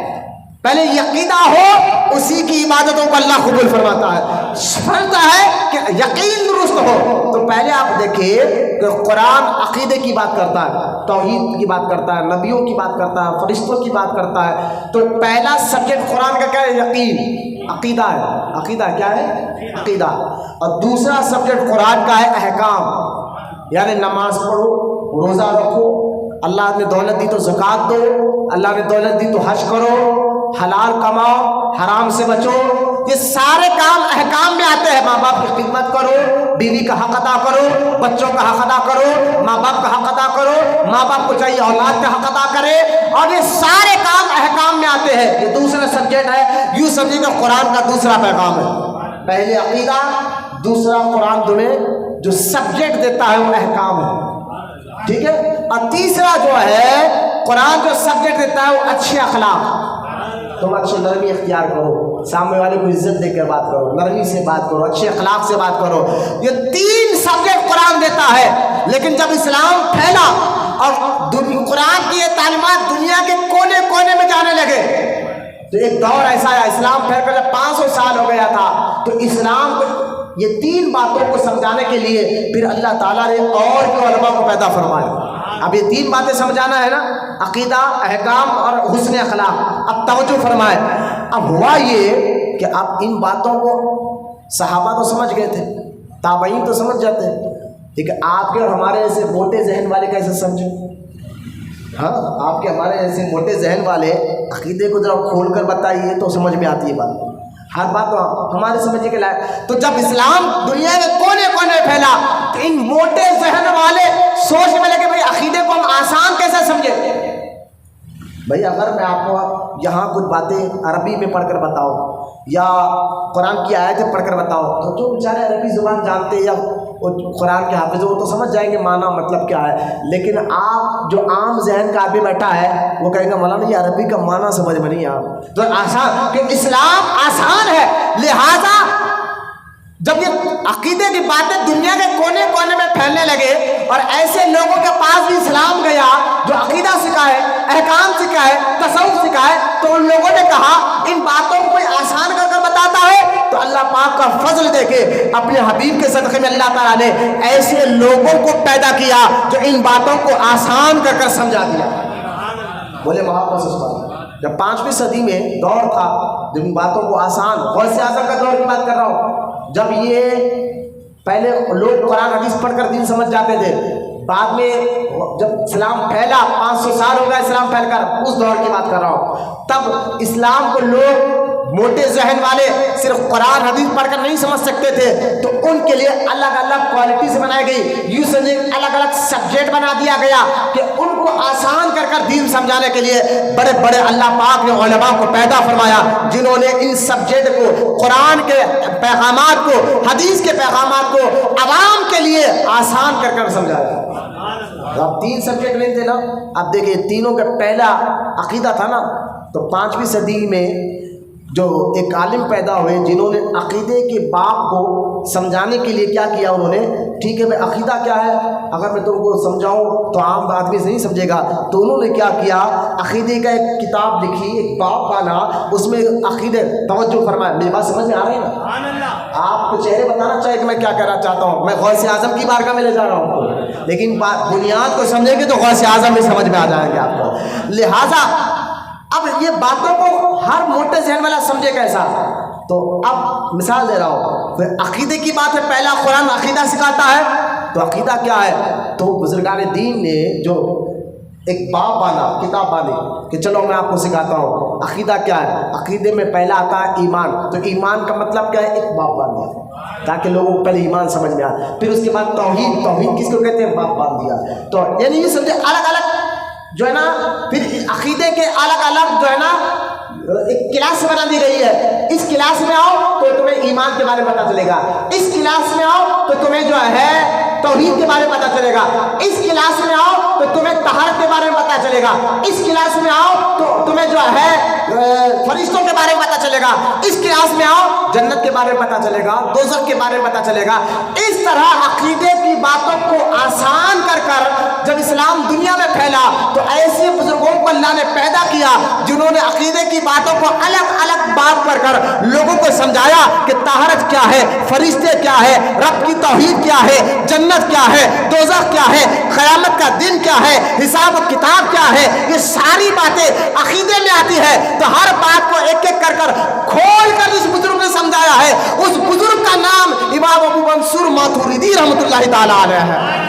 A: پہلے عقیدہ ہو، اسی کی عبادتوں کو اللہ قبول فرماتا ہے. فرماتا ہے کہ یقین درست ہو. تو پہلے آپ دیکھیے کہ قرآن عقیدے کی بات کرتا ہے، توحید کی بات کرتا ہے، نبیوں کی بات کرتا ہے، فرشتوں کی بات کرتا ہے. تو پہلا سبجیکٹ قرآن کا کیا ہے؟ یقین، عقیدہ ہے. عقیدہ کیا ہے؟ عقیدہ. اور دوسرا سبجیکٹ قرآن کا ہے احکام، یعنی نماز پڑھو، روزہ رکھو، اللہ نے دولت دی تو زکوٰۃ دو، اللہ نے دولت دی تو حج کرو، حلال کماؤ، حرام سے بچو. یہ سارے کام احکام میں آتے ہیں. ماں باپ کی خدمت کرو، بیوی کا حق ادا کرو، بچوں کا حق ادا کرو، ماں باپ کا حق ادا کرو، ماں باپ کو چاہیے اولاد کا حق ادا کرے. اور یہ سارے کام احکام میں آتے ہیں. یہ دوسرا سبجیکٹ ہے. یوں سمجھیے کہ قرآن کا دوسرا پیغام ہے. پہلے عقیدہ، دوسرا قرآن تمہیں جو سبجیکٹ دیتا ہے وہ احکام ہے. ٹھیک ہے. اور تیسرا جو ہے قرآن جو سبجیکٹ دیتا ہے وہ اچھے اخلاق. تم اچھی نرمی اختیار کرو، سامنے والے کو عزت دے کر بات کرو، نرمی سے بات کرو، اچھے اخلاق سے بات کرو. یہ 3 سبجیکٹ قرآن دیتا ہے. لیکن جب اسلام پھیلا اور قرآن کی یہ تعلیمات دنیا کے کونے کونے میں جانے لگے، تو ایک دور ایسا ہے اسلام پھیل کر جب 500 سال ہو گیا تھا، تو اسلام کو یہ 3 باتوں کو سمجھانے کے لیے پھر اللہ تعالیٰ نے اور بھی علماء کو پیدا فرمایا۔ اب یہ 3 باتیں سمجھانا ہے نا، عقیدہ، احکام اور حسن اخلاق۔ اب توجہ فرمائے، اب ہوا یہ کہ اب ان باتوں کو صحابہ تو سمجھ گئے تھے، تابعین تو سمجھ جاتے ہیں، لیکن آپ کے اور ہمارے ایسے موٹے ذہن والے کیسے سمجھیں؟ ہاں، آپ کے ہمارے ایسے موٹے ذہن والے عقیدے کو ذرا کھول کر بتائیے تو سمجھ میں آتی ہے بات، ہر بات تو ہمارے سمجھنے کے لائق۔ تو جب اسلام دنیا کے کونے کونے میں پھیلا تو ان موٹے ذہن والے سوچنے میں لگے بھائی عقیدے کو ہم آسان کیسے سمجھیں؟ بھائی اگر میں آپ کو یہاں کچھ باتیں عربی میں پڑھ کر بتاؤں یا قرآن کی آیتیں پڑھ کر بتاؤ تو جو بیچارے عربی زبان جانتے یا قرآن کے حافظ وہ تو سمجھ جائیں گے معنی مطلب کیا ہے، لیکن آپ جو عام ذہن کا آدمی بیٹھا ہے وہ کہیں گے مولانا یہ عربی کا معنی سمجھ میں نہیں آپ، تو آسان کہ اسلام آسان ہے، لہٰذا جب یہ عقیدے کی باتیں دنیا کے کونے کونے میں پھیلنے لگے اور ایسے لوگوں کے پاس بھی اسلام گیا جو عقیدہ سکھائے، احکام سکھائے، تصوف سکھائے، تو ان لوگوں نے کہا ان باتوں کو کوئی آسان کر بتاتا ہے، تو اللہ پاک کا فضل دے کے اپنے حبیب کے صدقے میں اللہ تعالیٰ نے ایسے لوگوں کو پیدا کیا جو ان باتوں کو آسان کر سمجھا دیا۔ بولے محبت سے سبحان۔ جب 5ویں صدی میں دور تھا جن باتوں کو آسان، غوث اعظم کا دور کی بات کر رہا ہوں، جب یہ پہلے لوگ قرآن حدیث پڑھ کر دین سمجھ جاتے تھے، بعد میں جب اسلام پھیلا 500 سال ہو گیا اسلام پھیل کر، اس دور کی بات کر رہا ہوں، تب اسلام کو لوگ موٹے ذہن والے صرف قرآن حدیث پڑھ کر نہیں سمجھ سکتے تھے، تو ان کے لیے الگ الگ کوالٹی سے بنائی گئی، یوں سمجھے الگ الگ سبجیکٹ بنا دیا گیا کہ ان کو آسان کر دین سمجھانے کے لیے بڑے بڑے اللہ پاک نے علماء کو پیدا فرمایا جنہوں نے ان سبجیکٹ کو، قرآن کے پیغامات کو، حدیث کے پیغامات کو عوام کے لیے آسان کر سمجھایا۔ اب 3 سبجیکٹ نہیں تھے نا، اب دیکھیں تینوں کا پہلا عقیدہ تھا نا، تو 5ویں صدی میں جو ایک عالم پیدا ہوئے جنہوں نے عقیدے کے باب کو سمجھانے کے لیے کیا کیا، انہوں نے ٹھیک ہے بھائی عقیدہ کیا ہے، اگر میں تم کو سمجھاؤں تو عام آدمی سے نہیں سمجھے گا، تو انہوں نے کیا کیا، عقیدے کا ایک کتاب لکھی، ایک باب بنا، اس میں عقیدے، توجہ فرمائے، میری بات سمجھ میں آ رہی ہے نا؟ آپ کو چہرے بتانا چاہیے کہ میں کیا کہنا چاہتا ہوں، میں غوث اعظم کی بارگاہ میں لے جا رہا ہوں، لیکن بنیاد کو سمجھیں گے تو غوث اعظم بھی سمجھ میں آ جائیں گے آپ کو۔ لہٰذا اب یہ باتوں کو ہر موٹے ذہن والا سمجھے کیسا، تو اب مثال دے رہا ہوں، پھر عقیدے کی بات ہے، پہلا قرآن عقیدہ سکھاتا ہے، تو عقیدہ کیا ہے، تو بزرگان دین نے جو ایک باب باندھا، کتاب باندھی کہ چلو میں آپ کو سکھاتا ہوں عقیدہ کیا ہے۔ عقیدے میں پہلا آتا ہے ایمان، تو ایمان کا مطلب کیا ہے، ایک باب باندھ دیا تاکہ لوگوں کو پہلے ایمان سمجھ میں آئے، پھر اس کے بعد توحید، توحید کس کو کہتے ہیں، باب باندھ دیا، تو یعنی یہ سمجھے الگ الگ جو ہے نا، پھر عقیدے کے الگ الگ جو ہے نا ایک کلاس بنا دی گئی ہے، اس کلاس میں آؤ تو تمہیں ایمان کے بارے میں پتہ چلے گا، اس کلاس میں آؤ تو تمہیں جو ہے توحید کے بارے میں پتہ چلے گا، اس کلاس میں آؤ تو تمہیں طہارت کے بارے میں پتہ چلے گا، اس کلاس میں آؤ تو تمہیں جو ہے فرشتوں کے بارے میں پتہ چلے گا، اس کلاس میں آؤ جنت کے بارے میں پتہ چلے گا، دوزخ کے بارے میں پتہ چلے گا۔ اس طرح عقیدے کی باتوں کو آسان کر جب اسلام دنیا میں پھیلا تو ایسے بزرگوں کو اللہ نے پیدا کیا جنہوں نے عقیدے کی باتوں کو الگ الگ بات کر لوگوں کو سمجھایا کہ طہارت کیا ہے، فرشتے کیا ہے، رب کی توحید کیا ہے، جنت کیا ہے، دوزخ کیا ہے، قیامت کا دن کیا ہے، حساب و کتاب کیا ہے، یہ ساری باتیں عقیدے میں آتی ہے، تو ہر بات کو ایک ایک کر کھول کر اس بزرگ نے سمجھایا ہے۔ اس بزرگ کا نام امام ابو منصور ماتوریدی رحمۃ اللہ تعالی علیہ ہے۔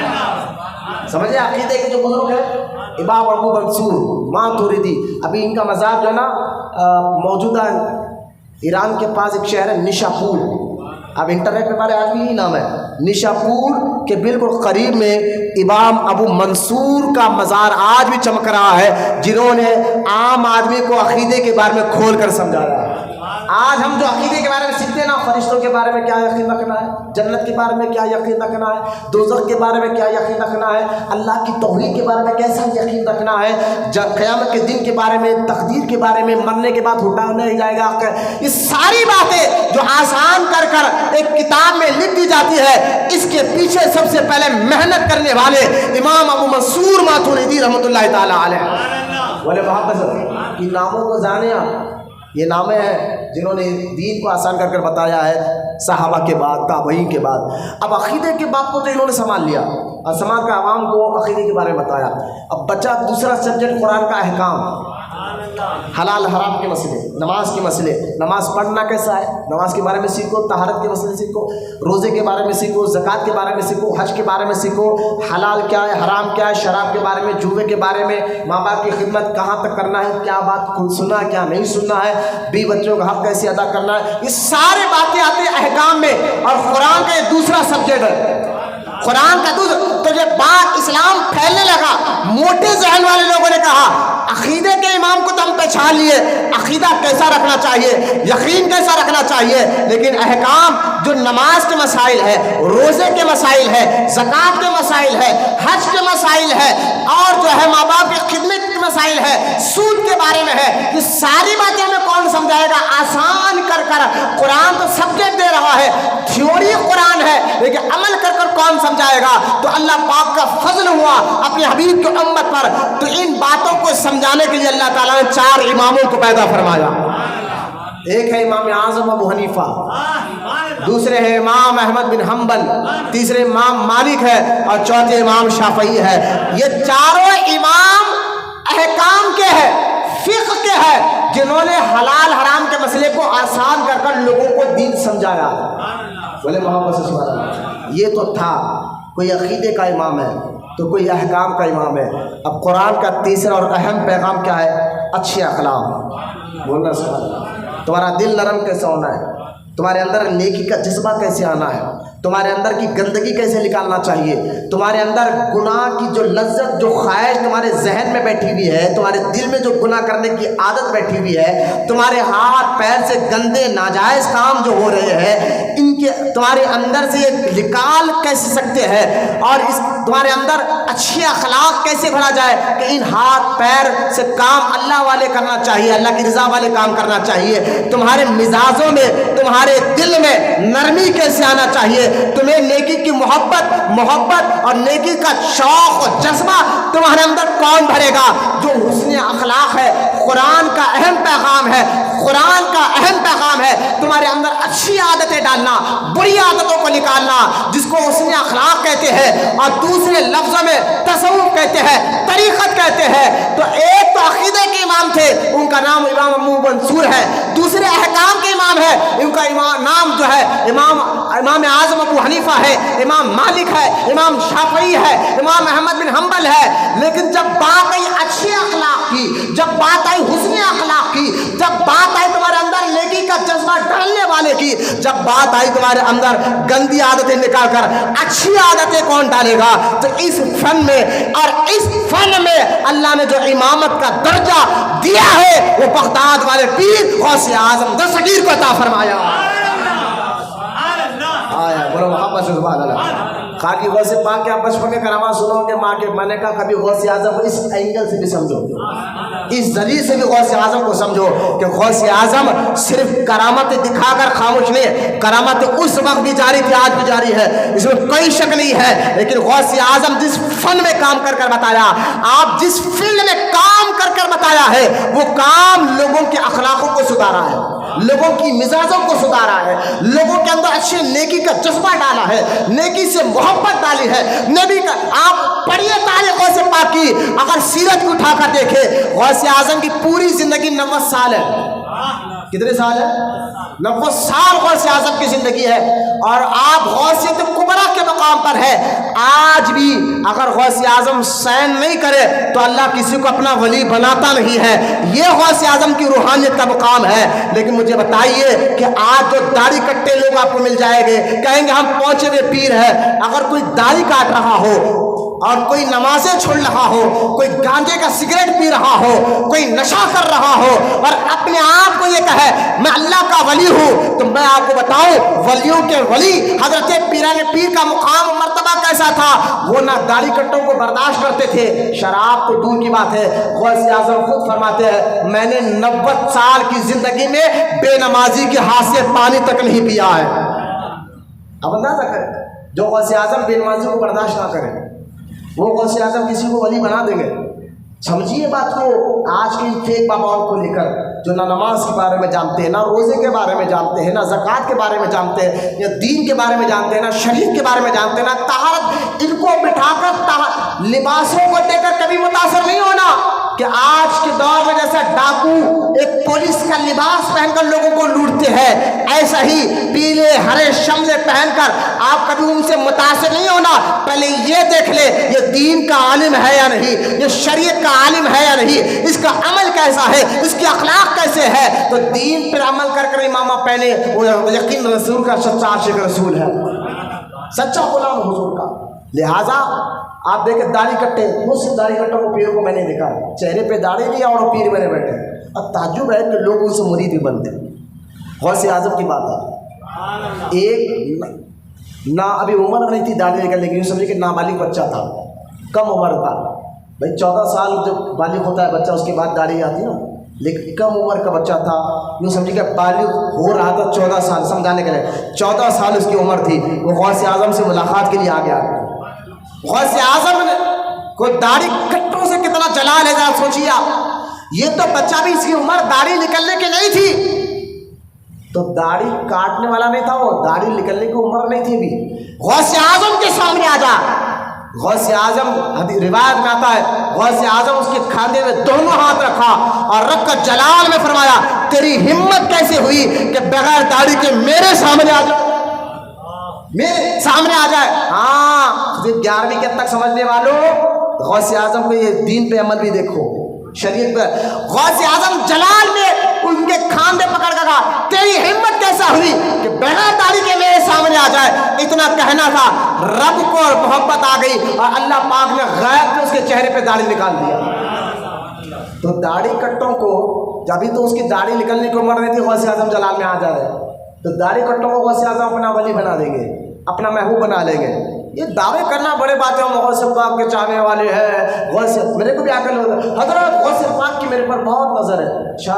A: سمجھے عقیدے کے جو بزرگ ہیں امام ابو منصور ماتوریدی، ابھی ان کا مزار جو ہے نا موجودہ ایران کے پاس ایک شہر ہے نشاپور، اب انٹرنیٹ پہ ہمارے آج بھی یہی نام ہے، نشاپور کے بالکل قریب میں امام ابو منصور کا مزار آج بھی چمک رہا ہے، جنہوں نے عام آدمی کو عقیدے کے بارے میں کھول کر سمجھایا ہے۔ آج ہم جو عقیدے کے بارے میں سیکھتے ہیں نا، فرشتوں کے بارے میں کیا یقین رکھنا ہے، جنت کے بارے میں کیا یقین رکھنا ہے، دوزخ کے بارے میں کیا یقین رکھنا ہے، اللہ کی توحید کے بارے میں کیسا یقین رکھنا ہے، قیامت کے دن کے بارے میں، تقدیر کے بارے میں، مرنے کے بعد اٹھایا نہیں جائے گا، یہ ساری باتیں جو آسان کر کر ایک کتاب میں لکھ دی جاتی ہے، اس کے پیچھے سب سے پہلے محنت کرنے والے امام ابو منصور ماتوریدی رحمۃ اللہ تعالی علیہ بولے محبت کی ناموں کو جانے آپ، یہ نامے ہیں جنہوں نے دین کو آسان کر بتایا ہے، صحابہ کے بعد، تابعین کے بعد۔ اب عقیدے کے بات کو تو انہوں نے سنبھال لیا اور سماج کا عوام کو عقیدے کے بارے میں بتایا۔ اب بچہ دوسرا سبجیکٹ قرآن کا احکام، حلال حرام کے مسئلے، نماز کے مسئلے، نماز پڑھنا کیسا ہے، نماز کے بارے میں سیکھو، طہارت کے مسئلے سیکھو، روزے کے بارے میں سیکھو، زکوٰۃ کے بارے میں سیکھو، حج کے بارے میں سیکھو، حلال کیا ہے، حرام کیا ہے، شراب کے بارے میں، جوے کے بارے میں، ماں باپ کی خدمت کہاں تک کرنا ہے، کیا بات سننا ہے کیا نہیں سننا ہے، بیوی بچوں کا حق کیسے ادا کرنا ہے، یہ سارے باتیں آتے ہیں احکام میں۔ اور قرآن کا یہ دوسرا سبجیکٹ ہے، قرآن کا دوسرا۔ تو جب بات اسلام پھیلنے لگا، موٹے ذہن والے لوگوں نے کہا عقیدے کے امام کو تو ہم پہچان لیے، عقیدہ کیسا رکھنا چاہیے، یقین کیسا رکھنا چاہیے، لیکن احکام جو نماز کے مسائل ہے، روزے کے مسائل ہے، زکوٰۃ کے مسائل ہے، حج کے مسائل ہے، اور جو ہے ماں باپ کی خدمت کے مسائل ہے، سود کے بارے میں ہے، یہ ساری باتیں ہمیں کون سمجھائے گا؟ آسان کر قرآن تو سبجیکٹ دے رہا ہے، تھیوری قرآن ہے، لیکن عمل کر کون سمجھائے گا؟ تو اللہ پاک کا فضل ہوا اپنے حبیب کی امت پر، تو ان باتوں کو سمجھانے کے لیے اللہ تعالیٰ نے 4 اماموں کو پیدا فرمایا۔ ایک ہے امام اعظم ابو حنیفہ، دوسرے ہیں امام احمد بن حنبل، تیسرے امام مالک ہے، اور چوتھے امام شافعی ہے۔ یہ چاروں امام احکام کے ہیں، فقہ کے ہیں، جنہوں نے حلال حرام کے مسئلے کو آسان کر لوگوں کو دین سمجھایا۔ بولے محبت سے سبحان اللہ۔ یہ تو تھا، کوئی عقیدے کا امام ہے تو کوئی احکام کا امام ہے۔ اب قرآن کا تیسرا اور اہم پیغام کیا ہے؟ اچھے اخلاق۔ بولنا سبحان اللہ۔ تمہارا دل نرم کیسا ہونا ہے، تمہارے اندر نیکی کا جذبہ کیسے آنا ہے، تمہارے اندر کی گندگی کیسے نکالنا چاہیے، تمہارے اندر گناہ کی جو لذت، جو خواہش تمہارے ذہن میں بیٹھی ہوئی ہے، تمہارے دل میں جو گناہ کرنے کی عادت بیٹھی ہوئی ہے، تمہارے ہاتھ پیر سے گندے ناجائز کام جو ہو رہے ہیں، ان کے تمہارے اندر سے یہ نکال کیسے سکتے ہیں، اور اس تمہارے اندر اچھے اخلاق کیسے بھرا جائے کہ ان ہاتھ پیر سے کام اللہ والے کرنا چاہیے، اللہ کی رضا والے کام کرنا چاہیے، تمہارے مزاجوں میں، تمہارے دل میں نرمی کیسے آنا چاہیے، تمہیں نیکی کی محبت اور نیکی کا شوق اور جذبہ تمہارے اندر کون بھرے گا؟ جو حسن اخلاق ہے، قرآن کا اہم پیغام ہے، قرآن کا اہم پیغام ہے تمہارے اندر اچھی عادتیں ڈالنا، بری عادتوں کو نکالنا، جس کو حسن اخلاق کہتے ہیں، اور دوسرے لفظوں میں تصوف کہتے ہیں، طریقت کہتے ہیں۔ تو ایک تو عقیدے کے امام تھے، ان کا نام امام ابو منصور ہے، دوسرے احکام کے امام ہے، ان کا نام جو ہے امام اعظم ابو حنیفہ ہے، امام مالک ہے، امام شافعی ہے، امام احمد بن حنبل ہے۔ لیکن جب بات آئی اچھے اخلاق کی، جب بات آئی حسن اخلاق کی، جب بات آئی تمہارے اندر نیکی کا جذبہ ڈالنے والے کی، جب بات آئی تمہارے اندر گندی عادتیں نکال کر اچھی عادتیں کون ڈالے گا، تو اس فن میں اور اس فن میں اللہ نے جو امامت کا درجہ دیا ہے، وہ بغداد والے پیر غوث اعظم دستگیر کو عطا فرمایا۔ آیا بولو محبت سے سبحان اللہ۔ خاکی غوث پاک کے آپ بچپن کے کرامات سنو گے ماں کے، میں نے کہا کبھی غوث اعظم کو اس اینگل سے بھی سمجھو، اس ذریعے سے بھی غوث اعظم کو سمجھو کہ غوث اعظم صرف کرامت دکھا کر خاموش نہیں، کرامت اس وقت بھی جاری تھی، آج بھی جاری ہے، اس میں کوئی شک نہیں ہے۔ لیکن غوث اعظم جس فن میں کام کر بتایا، آپ جس فیلڈ میں کام کر بتایا ہے، وہ کام لوگوں کے اخلاقوں کو سدھارا ہے، لوگوں کی مزاجوں کو سدھارا ہے، لوگوں کے اندر اچھے نیکی کا جذبہ ڈالا ہے، نیکی سے محبت ڈالی ہے۔ نبی کا آپ پڑھیے تاریخ غوث پاک کی، اگر سیرت کو اٹھا کر دیکھے، غوث اعظم کی پوری زندگی 90 سال ہے۔ کتنے سال ہے؟ 90 سال غوث اعظم کی زندگی ہے، اور آپ غوثیت کبریٰ کے مقام پر ہے۔ آج بھی اگر غوث اعظم سین نہیں کرے تو اللہ کسی کو اپنا ولی بناتا نہیں ہے، یہ غوث اعظم کی روحانیت کا مقام ہے۔ لیکن مجھے بتائیے کہ آج جو داڑھی کٹے لوگ آپ کو مل جائیں گے، کہیں گے ہم پہنچے ہوئے پیر ہیں، اگر کوئی داڑھی کاٹ رہا ہو اور کوئی نمازیں چھوڑ رہا ہو، کوئی گانجے کا سگریٹ پی رہا ہو، کوئی نشہ کر رہا ہو، اور اپنے آپ کو یہ کہے میں اللہ کا ولی ہوں، تو میں آپ کو بتاؤں ولیوں کے ولی حضرت پیران پیر کا مقام و مرتبہ کیسا تھا۔ وہ نہ داڑھی کٹوں کو برداشت کرتے تھے، شراب تو دور کی بات ہے۔ غوث اعظم خود فرماتے ہیں میں نے 90 سال کی زندگی میں بے نمازی کے ہاتھ سے پانی تک نہیں پیا ہے۔ اب اندازہ کریں جو غوث اعظم بے نمازی کو برداشت نہ کرے وہ غوث اعظم کسی کو ولی بنا دیں گے۔ سمجھیے بات کو۔ آج کے فیک باباؤں کو لے کر جو نہ نماز کے بارے میں جانتے ہیں، نہ روزے کے بارے میں جانتے ہیں، نہ زکوٰۃ کے بارے میں جانتے ہیں، یا دین کے بارے میں جانتے ہیں، نہ شریعت کے بارے میں جانتے ہیں، نہ طہارت، ان کو بٹھا کر لباسوں کو دے کر کبھی متاثر نہیں ہونا کہ آج کے دور میں جیسا ڈاکو ایک پولیس کا لباس پہن کر لوگوں کو لوٹتے ہیں، ایسا ہی پیلے ہرے شملے پہن کر آپ کبھی ان سے متاثر نہیں ہونا۔ پہلے یہ دیکھ لے یہ دین کا عالم ہے یا نہیں، یہ شریعت کا عالم ہے یا نہیں، اس کا عمل کیسا ہے، اس کی اخلاق کیسے ہے۔ تو دین پر عمل کر کر امامہ پہنے وہ یقین رسول کا سچا عاشق رسول ہے، سچا غلام حضور کا۔ لہٰذا آپ دیکھیں داڑھی کٹے، مجھ سے داڑھی کٹوں کو پیروں کو میں نے دیکھا، چہرے پہ داڑھی نہیں اور پیر بنے بیٹھے، اور تعجب ہے کہ لوگ ان سے مرید بھی بنتے۔ غوث اعظم کی بات ہے، ایک نہ ابھی عمر نہیں تھی داڑھی نکلنے کی، یوں سمجھے کہ نابالغ بچہ تھا، کم عمر کا، بھائی 14 سال جب بالغ ہوتا ہے بچہ اس کے بعد داڑھی آتی ہے نا، لیکن کم عمر کا بچہ تھا، یوں سمجھے کہ بالغ ہو رہا تھا 14 سال، سمجھانے کے لیے 14 سال اس کی عمر تھی، وہ غوث اعظم سے ملاقات کے لیے آ گیا۔ غوث اعظم نے کوئی داڑھی کٹوں سے کتنا جلال ہے ذرا سوچیے آپ، یہ تو بچہ بھی اس کی عمر داڑھی نکلنے کی نہیں تھی، تو داڑھی کاٹنے والا نہیں تھا وہ، داڑھی نکلنے کی عمر نہیں تھی بھی، غوث اعظم کے سامنے آ جا۔ غوث اعظم روایت میں آتا ہے غوث اعظم اس کے کھاندے میں دونوں ہاتھ رکھا اور رکھ کر جلال میں فرمایا تیری ہمت کیسے ہوئی کہ بغیر داڑھی کے میرے سامنے آ جائے، میرے سامنے آ جائے۔ ہاں 11ویں کے تک سمجھنے والوں غوث اعظم کو یہ دین پہ عمل بھی دیکھو، شریعت پہ۔ غوث اعظم جلال میں ان کے کھاندے پکڑ کر کہا تیری ہمت کیسا ہوئی کہ بغیر داڑھی کے میرے سامنے آ جائے۔ اتنا کہنا تھا، رب کو محبت آ گئی اور اللہ پاک نے غیب میں اس کے چہرے پہ داڑھی نکال دیا۔ تو داڑھی کٹوں کو جبھی تو اس کی داڑھی نکلنے کی عمر نہیں تھی، غوث اعظم جلال میں آ جائے تو داڑھی کٹوں کو غوث اعظم اپنا ولی بنا دیں گے، اپنا محبوب بنا لیں گے۔ یہ دعوے کرنا بڑے باتیں، ہم غوث پاک کے چاہنے والے ہیں، غوث میرے کو بھی عقل ہوتا ہے حضرت غوث پاک کی میرے پر بہت نظر ہے۔ اچھا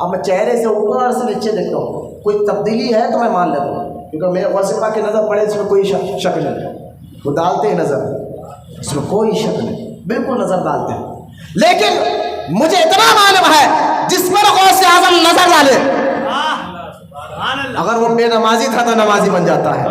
A: اب میں چہرے سے اوپر اور سے نیچے دیکھتا ہوں، کوئی تبدیلی ہے تو میں مان لیتا ہوں، کیونکہ میرے غوث پاک کی نظر پڑے اس میں کوئی شک نہیں، وہ ڈالتے ہیں نظر، اس میں کوئی شک نہیں، بالکل نظر ڈالتے ہیں۔ لیکن مجھے اتنا معلوم ہے جس پر غوث اعظم نظر ڈالے، اگر وہ بے نمازی تھا تو نمازی بن جاتا ہے،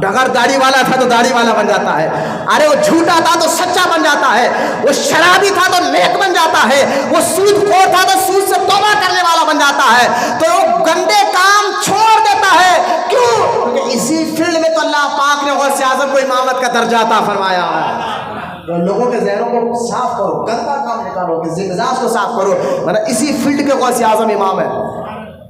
A: بغیر داڑھی والا تھا تو داڑھی والا بن جاتا ہے، ارے وہ جھوٹا تھا تو سچا بن جاتا ہے، وہ شرابی تھا تو نیک بن جاتا ہے، وہ سود خور تھا تو سود سے توبہ کرنے والا بن جاتا ہے، تو وہ گندے کام چھوڑ دیتا ہے۔ کیوں؟ کیونکہ اسی فیلڈ میں تو اللہ پاک نے غوث اعظم کو امامت کا درجہ عطا فرمایا ہے۔ تو لوگوں کے ذہنوں کو صاف کرو، گندا کام نکالو، کہ مزاج کو صاف کرو، ورنہ اسی فیلڈ کے غوث اعظم امام ہے۔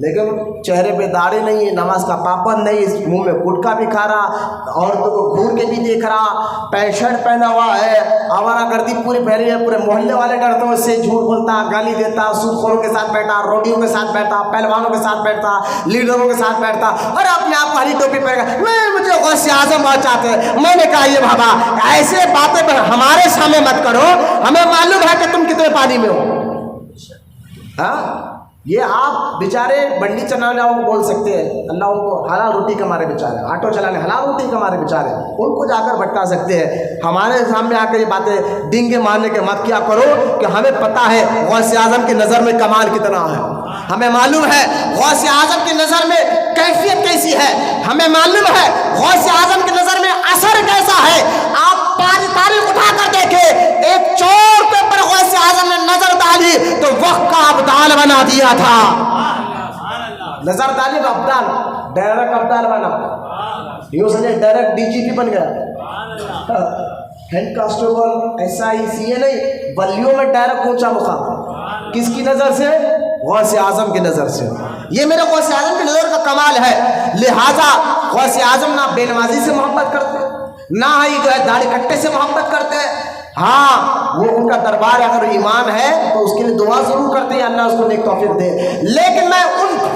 A: لیکن چہرے پہ داڑھی نہیں ہے، نماز کا پابند نہیں، منہ میں گٹکا بھی کھا رہا، عورتوں کو گھور کے بھی دیکھ رہا، پینٹ شرٹ پہنا ہوا ہے، آوارہ گردی پوری پہنی ہے، پورے محلے والے ڈرتے ہیں اس سے، جھوٹ بولتا، گالی دیتا، سود خوروں کے ساتھ بیٹھا، روڈیوں کے ساتھ بیٹھا، پہلوانوں کے ساتھ بیٹھتا، لیڈروں کے ساتھ بیٹھتا، اور اپنے آپ ہری ٹوپی پہن کر مجھے غوث اعظم بہت چاہتے ہیں۔ میں نے کہا یہ بابا ایسے باتیں پر ہمارے سامنے مت کرو، ہمیں معلوم ہے کہ تم کتنے پانی میں ہو۔ ہاں یہ آپ بیچارے بنڈی چلانے والوں کو بول سکتے ہیں، اللہ ان کو حلال روٹی کمارے بیچارے، آٹو چلانے حلال روٹی کمارے بیچارے، ان کو جا کر بھٹکا سکتے ہیں۔ ہمارے سامنے آ کر یہ باتیں ڈنگے مارنے کے مت کیا کرو کہ ہمیں پتہ ہے غوث اعظم کی نظر میں کمال کتنا ہے، ہمیں معلوم ہے غوث اعظم کی نظر میں کیفیت کیسی ہے، ہمیں معلوم ہے غوث اعظم کی نظر میں اثر کیسا ہے۔ آپ تاریخ اٹھا کر دیکھیں، ایک چور کے اوپر غوث اعظم نے نظر ڈالی تو وقت کا ابدال بنا دیا تھا، نظر ڈالی تو ابدال، ڈائریکٹ ابدال بنا، یوں سمجھے ڈائریکٹ DGP بن گیا، ہیڈ کانسٹیبل SI CA نہیں، ولیوں میں ڈائریکٹ اونچا مقام، کس کی نظر سے؟ غوث اعظم کی نظر سے۔ یہ میرے غوث اعظم کی نظر کا کمال ہے۔ لہٰذا غوث اعظم نہ بے نمازی سے محبت کرتے، نہ ہی جو ہے داڑھی کٹے سے محبت کرتے ہیں۔ ہاں وہ ان کا دربار اگر ایمان ہے تو اس کے لیے دعا ضرور کرتے ہیں، اللہ اس کو نیک توفیق دے، لیکن میں ان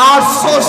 A: 800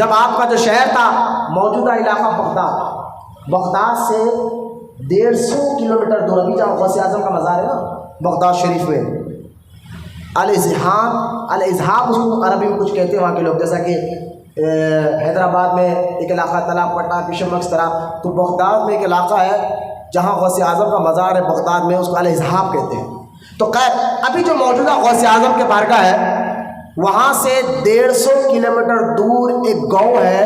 A: جب آپ کا جو شہر تھا موجودہ علاقہ بغداد سے 150 کلومیٹر دور، ابھی جہاں غوث اعظم کا مزار ہے نا بغداد شریف میں، الاذہاب اس کو عربی میں کچھ کہتے ہیں وہاں کے لوگ، جیسا کہ حیدرآباد میں ایک علاقہ تلا پٹا کشمکس طرح، تو بغداد میں ایک علاقہ ہے جہاں غوث اعظم کا مزار ہے بغداد میں، اس کو الاذہاب کہتے ہیں۔ تو خیر ابھی جو موجودہ غوث اعظم کے بارگاہ ہے وہاں سے 150 کلومیٹر دور ایک گاؤں ہے،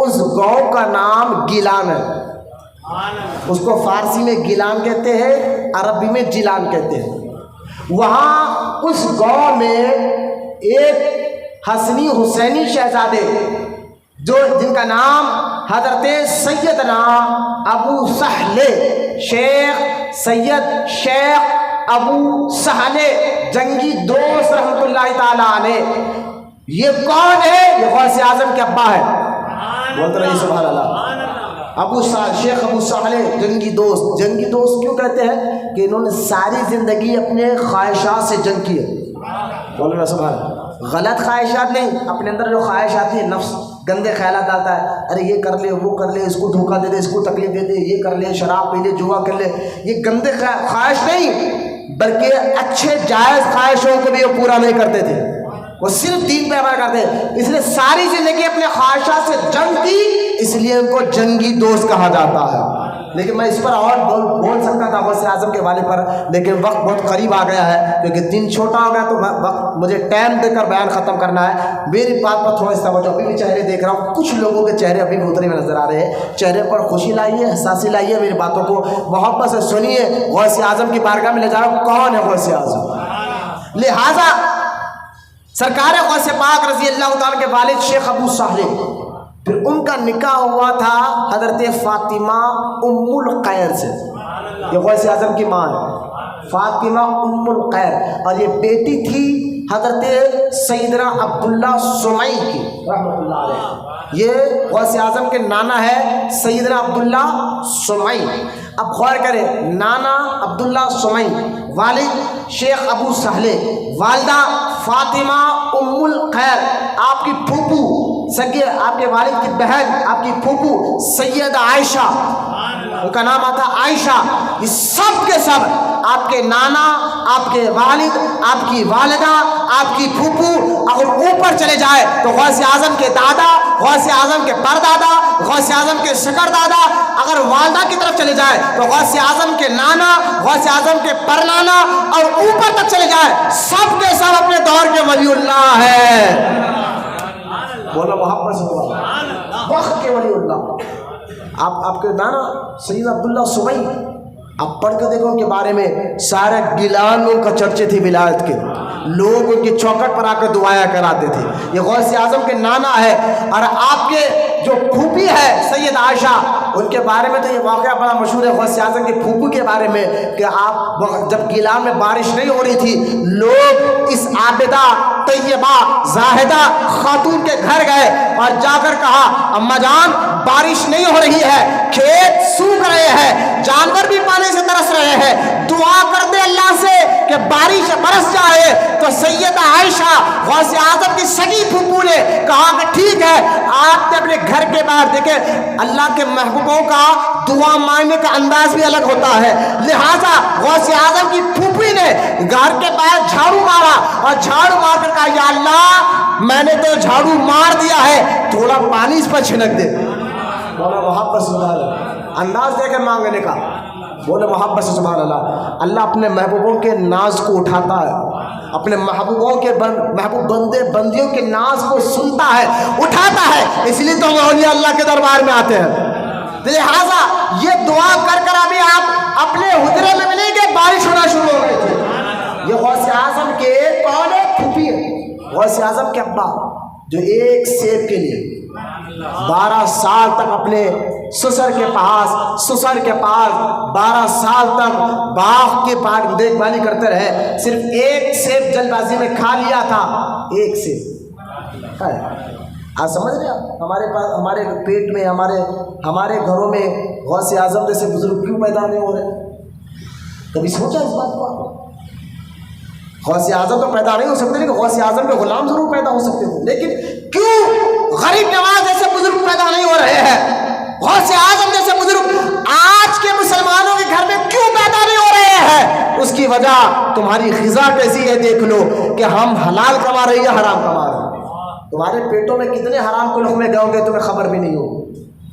A: اس گاؤں کا نام گیلان ہے، اس کو فارسی میں گیلان کہتے ہیں، عربی میں جیلان کہتے ہیں۔ وہاں اس گاؤں میں ایک حسنی حسینی شہزادے جن کا نام حضرت سیدنا ابو سہل شیخ ابو سہل جنگی دوست رحمۃ اللہ تعالیٰ علیہ، یہ کون ہے؟ یہ غوث اعظم کے ابا ہے، بولتے رہیے سبحان اللہ۔ شیخ ابو سہل جنگی دوست کیوں کہتے ہیں؟ کہ انہوں نے ساری زندگی اپنے خواہشات سے جنگ کی ہے، بولے رہے سبحان اللہ۔ غلط خواہشات نہیں، اپنے اندر جو خواہشات ہیں، نفس گندے خیالات آتا ہے، ارے یہ کر لے وہ کر لے، اس کو دھوکہ دے دے، اس کو تکلیف دے دے، یہ کر لے، شراب پی لے، جوا کر لے، یہ گندے خواہش نہیں بلکہ اچھے جائز خواہشوں کو بھی وہ پورا نہیں کرتے تھے، وہ صرف دین پہ عمل کرتے، اس لیے ساری زندگی اپنے خواہشات سے جنگ کی، اس لیے ان کو جنگی دوست کہا جاتا ہے۔ لیکن میں اس پر اور بول سکتا تھا غوث اعظم کے والے پر، لیکن وقت بہت قریب آ گیا ہے کیونکہ دن چھوٹا ہو گیا، تو وقت مجھے ٹائم دے کر بیان ختم کرنا ہے۔ میری بات پر تھوڑا سا توجہ، ابھی بھی چہرے دیکھ رہا ہوں، کچھ لوگوں کے چہرے ابھی بھی اترے ہوئے نظر آ رہے ہیں، چہرے پر خوشی لائیے، احساسی لائیے، میری باتوں کو محبت سے سنیے۔ غوث اعظم کی بارگاہ میں لے جا رہا ہوں، کون ہے غوث اعظم؟ لہٰذا سرکار غوث پاک رضی اللہ تعالیٰ کے والد شیخ ابو سہل، پھر ان کا نکاح ہوا تھا حضرت فاطمہ ام الخیر سے، یہ غوث اعظم کی ماں ہے فاطمہ ام الخیر، اور یہ بیٹی تھی حضرت سیدنا عبداللہ سمعی کی رحمۃ اللہ علیہ، یہ غوث اعظم کے نانا ہے سیدنا عبداللہ سمعی۔ اب غور کریں، نانا عبداللہ سمعی، والد شیخ ابو سہل، والدہ فاطمہ ام الخیر، آپ کی پھوپھو سگے، آپ کے والد کی بہن، آپ کی پھوپھو سیدہ عائشہ، ان کا نام آتا عائشہ، یہ سب کے سب آپ کے نانا، آپ کے والد، آپ کی والدہ، آپ کی پھوپھو، اگر اوپر چلے جائے تو غوث اعظم کے دادا، غوث اعظم کے پردادا، غوث اعظم کے شکر دادا، اگر والدہ کی طرف چلے جائے تو غوث اعظم کے نانا، غوث اعظم کے پرنانا، اور اوپر تک چلے جائے سب کے سب اپنے دور کے ولی اللہ ہے، بولا محبت سے وقت کے ولی اللہ۔ آپ کے نانا سید عبداللہ سمعی، آپ پڑھ کے دیکھو ان کے بارے میں، سارے گیلانوں کا چرچے تھے ولایت کے، لوگ ان کی چوکٹ پر آ کر دعایا کراتے تھے، یہ غوث اعظم کے نانا ہے۔ اور آپ کے جو پھوپھی ہے سید عائشہ، ان کے بارے میں تو یہ واقعہ بڑا مشہور ہے غوث اعظم کی پھوپھی کے بارے میں، کہ آپ جب گیلان میں بارش نہیں ہو رہی تھی، لوگ اس عابدہ طیبہ زاہدہ خاتون کے گھر گئے اور جا کر کہا، اماں جان بارش نہیں ہو رہی ہے، کھیت سوکھ رہے ہیں، جانور بھی پانی سے ترس رہے ہیں، دعا کر دے اللہ سے کہ بارش برس جائے۔ تو سیدہ عائشہ غوث اعظم کی سگی پھوپھو نے کہا کہ ٹھیک ہے، آپ نے اپنے گھر کے باہر دیکھیں، اللہ کے محبوبوں کا دعا مانگنے کا انداز بھی الگ ہوتا ہے، لہٰذا غوث اعظم کی پھوپھی نے گھر کے باہر جھاڑو مارا اور جھاڑو مار کر کہا، یا اللہ میں نے تو جھاڑو مار دیا ہے، تھوڑا پانی اس پر چھڑک دے، بولا محبت سے سبحان اللہ، انداز دے کر مانگنے کا، بولے محبت سے سبحان اللہ۔ اللہ اپنے محبوبوں کے ناز کو اٹھاتا ہے، اپنے محبوبوں کے محبوب بندے بندیوں کے ناز کو سنتا ہے، اٹھاتا ہے، اس لیے تو اولیاء اللہ کے دربار میں آتے ہیں۔ لہٰذا یہ دعا کر کر ابھی آپ اپنے حجرے میں ملیں گے، بارش ہونا شروع ہو گئی تھی۔ یہ غوث اعظم کے کون ہے؟ پھوپھی ہے، غوث اعظم کے ابا، جو ایک سیب کے لیے 12 سال تک اپنے سسر کے پاس 12 سال تک باغ کے دیکھ بھالی کرتے رہے، صرف ایک سیب جلد بازی میں کھا لیا تھا، ایک سیب۔ آج سمجھ رہے آپ، ہمارے پاس، ہمارے پیٹ میں، ہمارے گھروں میں غوث اعظم جیسے بزرگ کیوں پیدا نہیں ہو رہے؟ کبھی سوچا اس بات کو؟ غوث اعظم تو پیدا نہیں ہو سکتے، لیکن غوث اعظم کے غلام ضرور پیدا ہو سکتے تھے، لیکن کیوں غریب نواز جیسے بزرگ پیدا نہیں ہو رہے ہیں، غوث اعظم جیسے بزرگ آج کے مسلمانوں کے گھر میں کیوں پیدا نہیں ہو رہے ہیں؟ اس کی وجہ تمہاری غذا کیسی ہے دیکھ لو کہ ہم حلال کما رہے ہیں یا حرام کما رہے ہیں۔ تمہارے پیٹوں میں کتنے حرام کے لقمے گئے ہوں گے تمہیں خبر بھی نہیں ہو،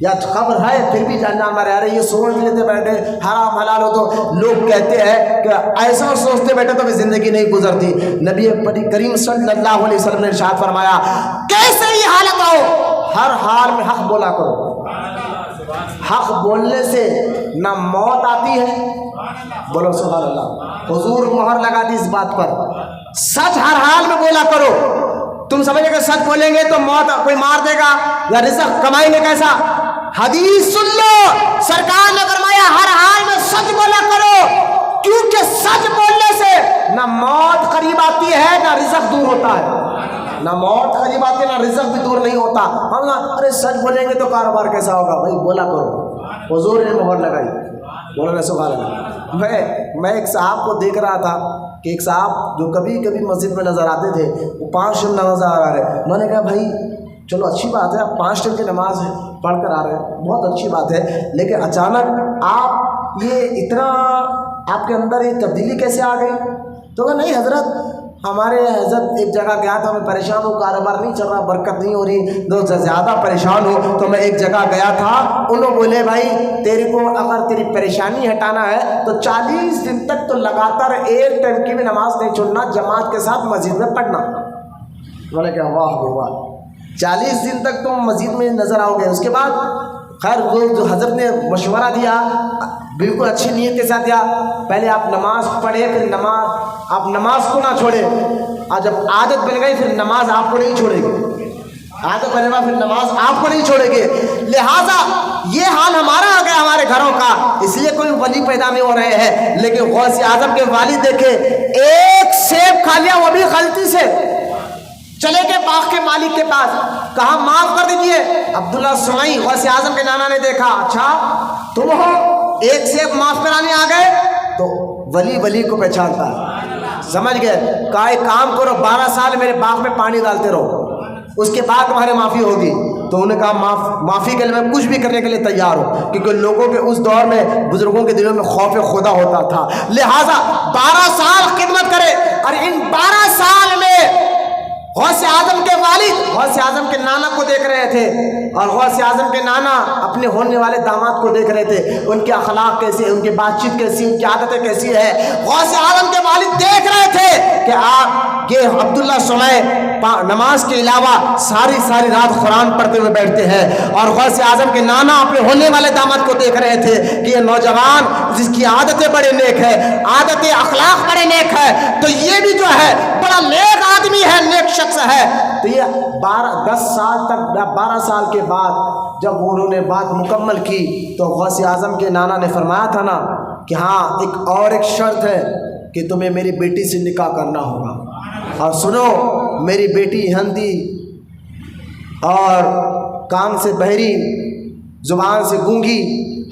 A: یا خبر ہے پھر بھی جان مارے آ رہے یہ سوچ لیتے بیٹھے حرام حلال ہو تو لوگ کہتے ہیں کہ ایسا سوچتے بیٹھے تو زندگی نہیں گزرتی۔ نبی کریم صلی اللہ علیہ وسلم نے ارشاد فرمایا کیسے ہی حالت ہو ہر حال میں حق بولا کرو۔ حق بولنے سے نہ موت آتی ہے، بولو سبحان اللہ، حضور مہر لگا دی اس بات پر، سچ ہر حال میں بولا کرو۔ تم سمجھے کہ سچ بولیں گے تو موت کوئی مار دے گا یا رزق کمائیں گے کیسا؟ حدیث سن لو، سرکار نے فرمایا ہر حال میں سچ بولا کرو، کیونکہ سچ بولنے سے نہ موت قریب آتی ہے نہ رزق دور ہوتا ہے، نہ موت قریب آتی ہے نہ رزق بھی دور نہیں ہوتا۔ ہم ارے سچ بولیں گے تو کاروبار کیسا ہوگا؟ بھائی بولا کرو، حضور نے مہر لگائی، بولا نا سبحان اللہ۔ میں ایک صاحب کو دیکھ رہا تھا کہ ایک صاحب جو کبھی کبھی مسجد میں نظر آتے تھے وہ 5 ٹائم نماز آ رہے، میں نے کہا بھائی چلو اچھی بات ہے آپ 5 ٹائم کی نماز پڑھ کر آ رہے ہیں، بہت اچھی بات ہے، لیکن اچانک آپ یہ اتنا آپ کے اندر یہ تبدیلی کیسے آ گئی؟ تو کہ نہیں حضرت ہمارے حضرت ایک جگہ گیا تھا، میں پریشان ہوں، کاروبار نہیں چل رہا، برکت نہیں ہو رہی، تو زیادہ پریشان ہو تو میں ایک جگہ گیا تھا، انہوں بولے بھائی تیرے کو اگر تیری پریشانی ہٹانا ہے تو 40 دن تک تو لگاتار ایک ٹائم کی بھی نماز نہیں چھوڑنا، جماعت کے ساتھ مسجد میں پڑھنا۔ میں نے کہا واہ واہ، 40 دن تک تم مسجد میں نظر آؤ گے۔ اس کے بعد خیر وہ جو حضرت نے مشورہ دیا بالکل اچھی نیت کے ساتھ دیا، پہلے آپ نماز پڑھے پھر آپ نماز کو نہ چھوڑے، اور جب عادت بن گئی پھر نماز آپ کو نہیں چھوڑے گی، عادت بنے گا پھر نماز آپ کو نہیں چھوڑے گے۔ لہٰذا یہ حال ہمارا آ گیا ہمارے گھروں کا، اس لیے کوئی ولی پیدا نہیں ہو رہے ہیں۔ لیکن غوث اعظم کے والد دیکھے ایک سیب کھا لیا وہ بھی غلطی سے، چلے گئے باغ کے مالک کے پاس، کہا معاف کر دیجئے۔ عبداللہ سمعی غوث اعظم کے نانا نے دیکھا اچھا تم ہو، ایک سیب معاف کرانے آ گئے، تو ولی کو پہچانتا ہے، سمجھ گئے، کہا ایک کام کرو 12 سال میرے باغ میں پانی ڈالتے رہو، اس کے بعد تمہاری معافی ہوگی۔ تو انہوں نے کہا معافی کے لیے میں کچھ بھی کرنے کے لیے تیار ہوں، کیونکہ لوگوں کے اس دور میں بزرگوں کے دلوں میں خوف خدا ہوتا تھا، لہٰذا 12 سال خدمت کرے۔ اور ان 12 سال میں غوث اعظم کے والد غوث اعظم کے نانا کو دیکھ رہے تھے، اور غوث اعظم کے نانا اپنے ہونے والے داماد کو دیکھ رہے تھے، ان کے اخلاق کیسے، ان کی بات چیت کیسی، ان کی عادتیں کیسی ہے۔ غوث اعظم کے والد دیکھ رہے تھے کہ آپ یہ عبداللہ سمعی نماز کے علاوہ ساری رات قرآن پڑھتے ہوئے بیٹھتے ہیں، اور غوث اعظم کے نانا اپنے ہونے والے داماد کو دیکھ رہے تھے کہ یہ نوجوان جس کی عادتیں بڑے نیک ہے، عادتیں اخلاق بڑے نیک ہے، تو یہ بھی جو ہے بڑا نیک آدمی ہے، نیک شخص ہے۔ تو یہ 10 سال تک 12 سال کے بعد جب انہوں نے بات مکمل کی تو غوث اعظم کے نانا نے فرمایا تھا نا کہ ہاں ایک شرط ہے کہ تمہیں میری بیٹی سے نکاح کرنا ہوگا، اور سنو میری بیٹی ہندی اور کان سے بہری، زبان سے گونگی،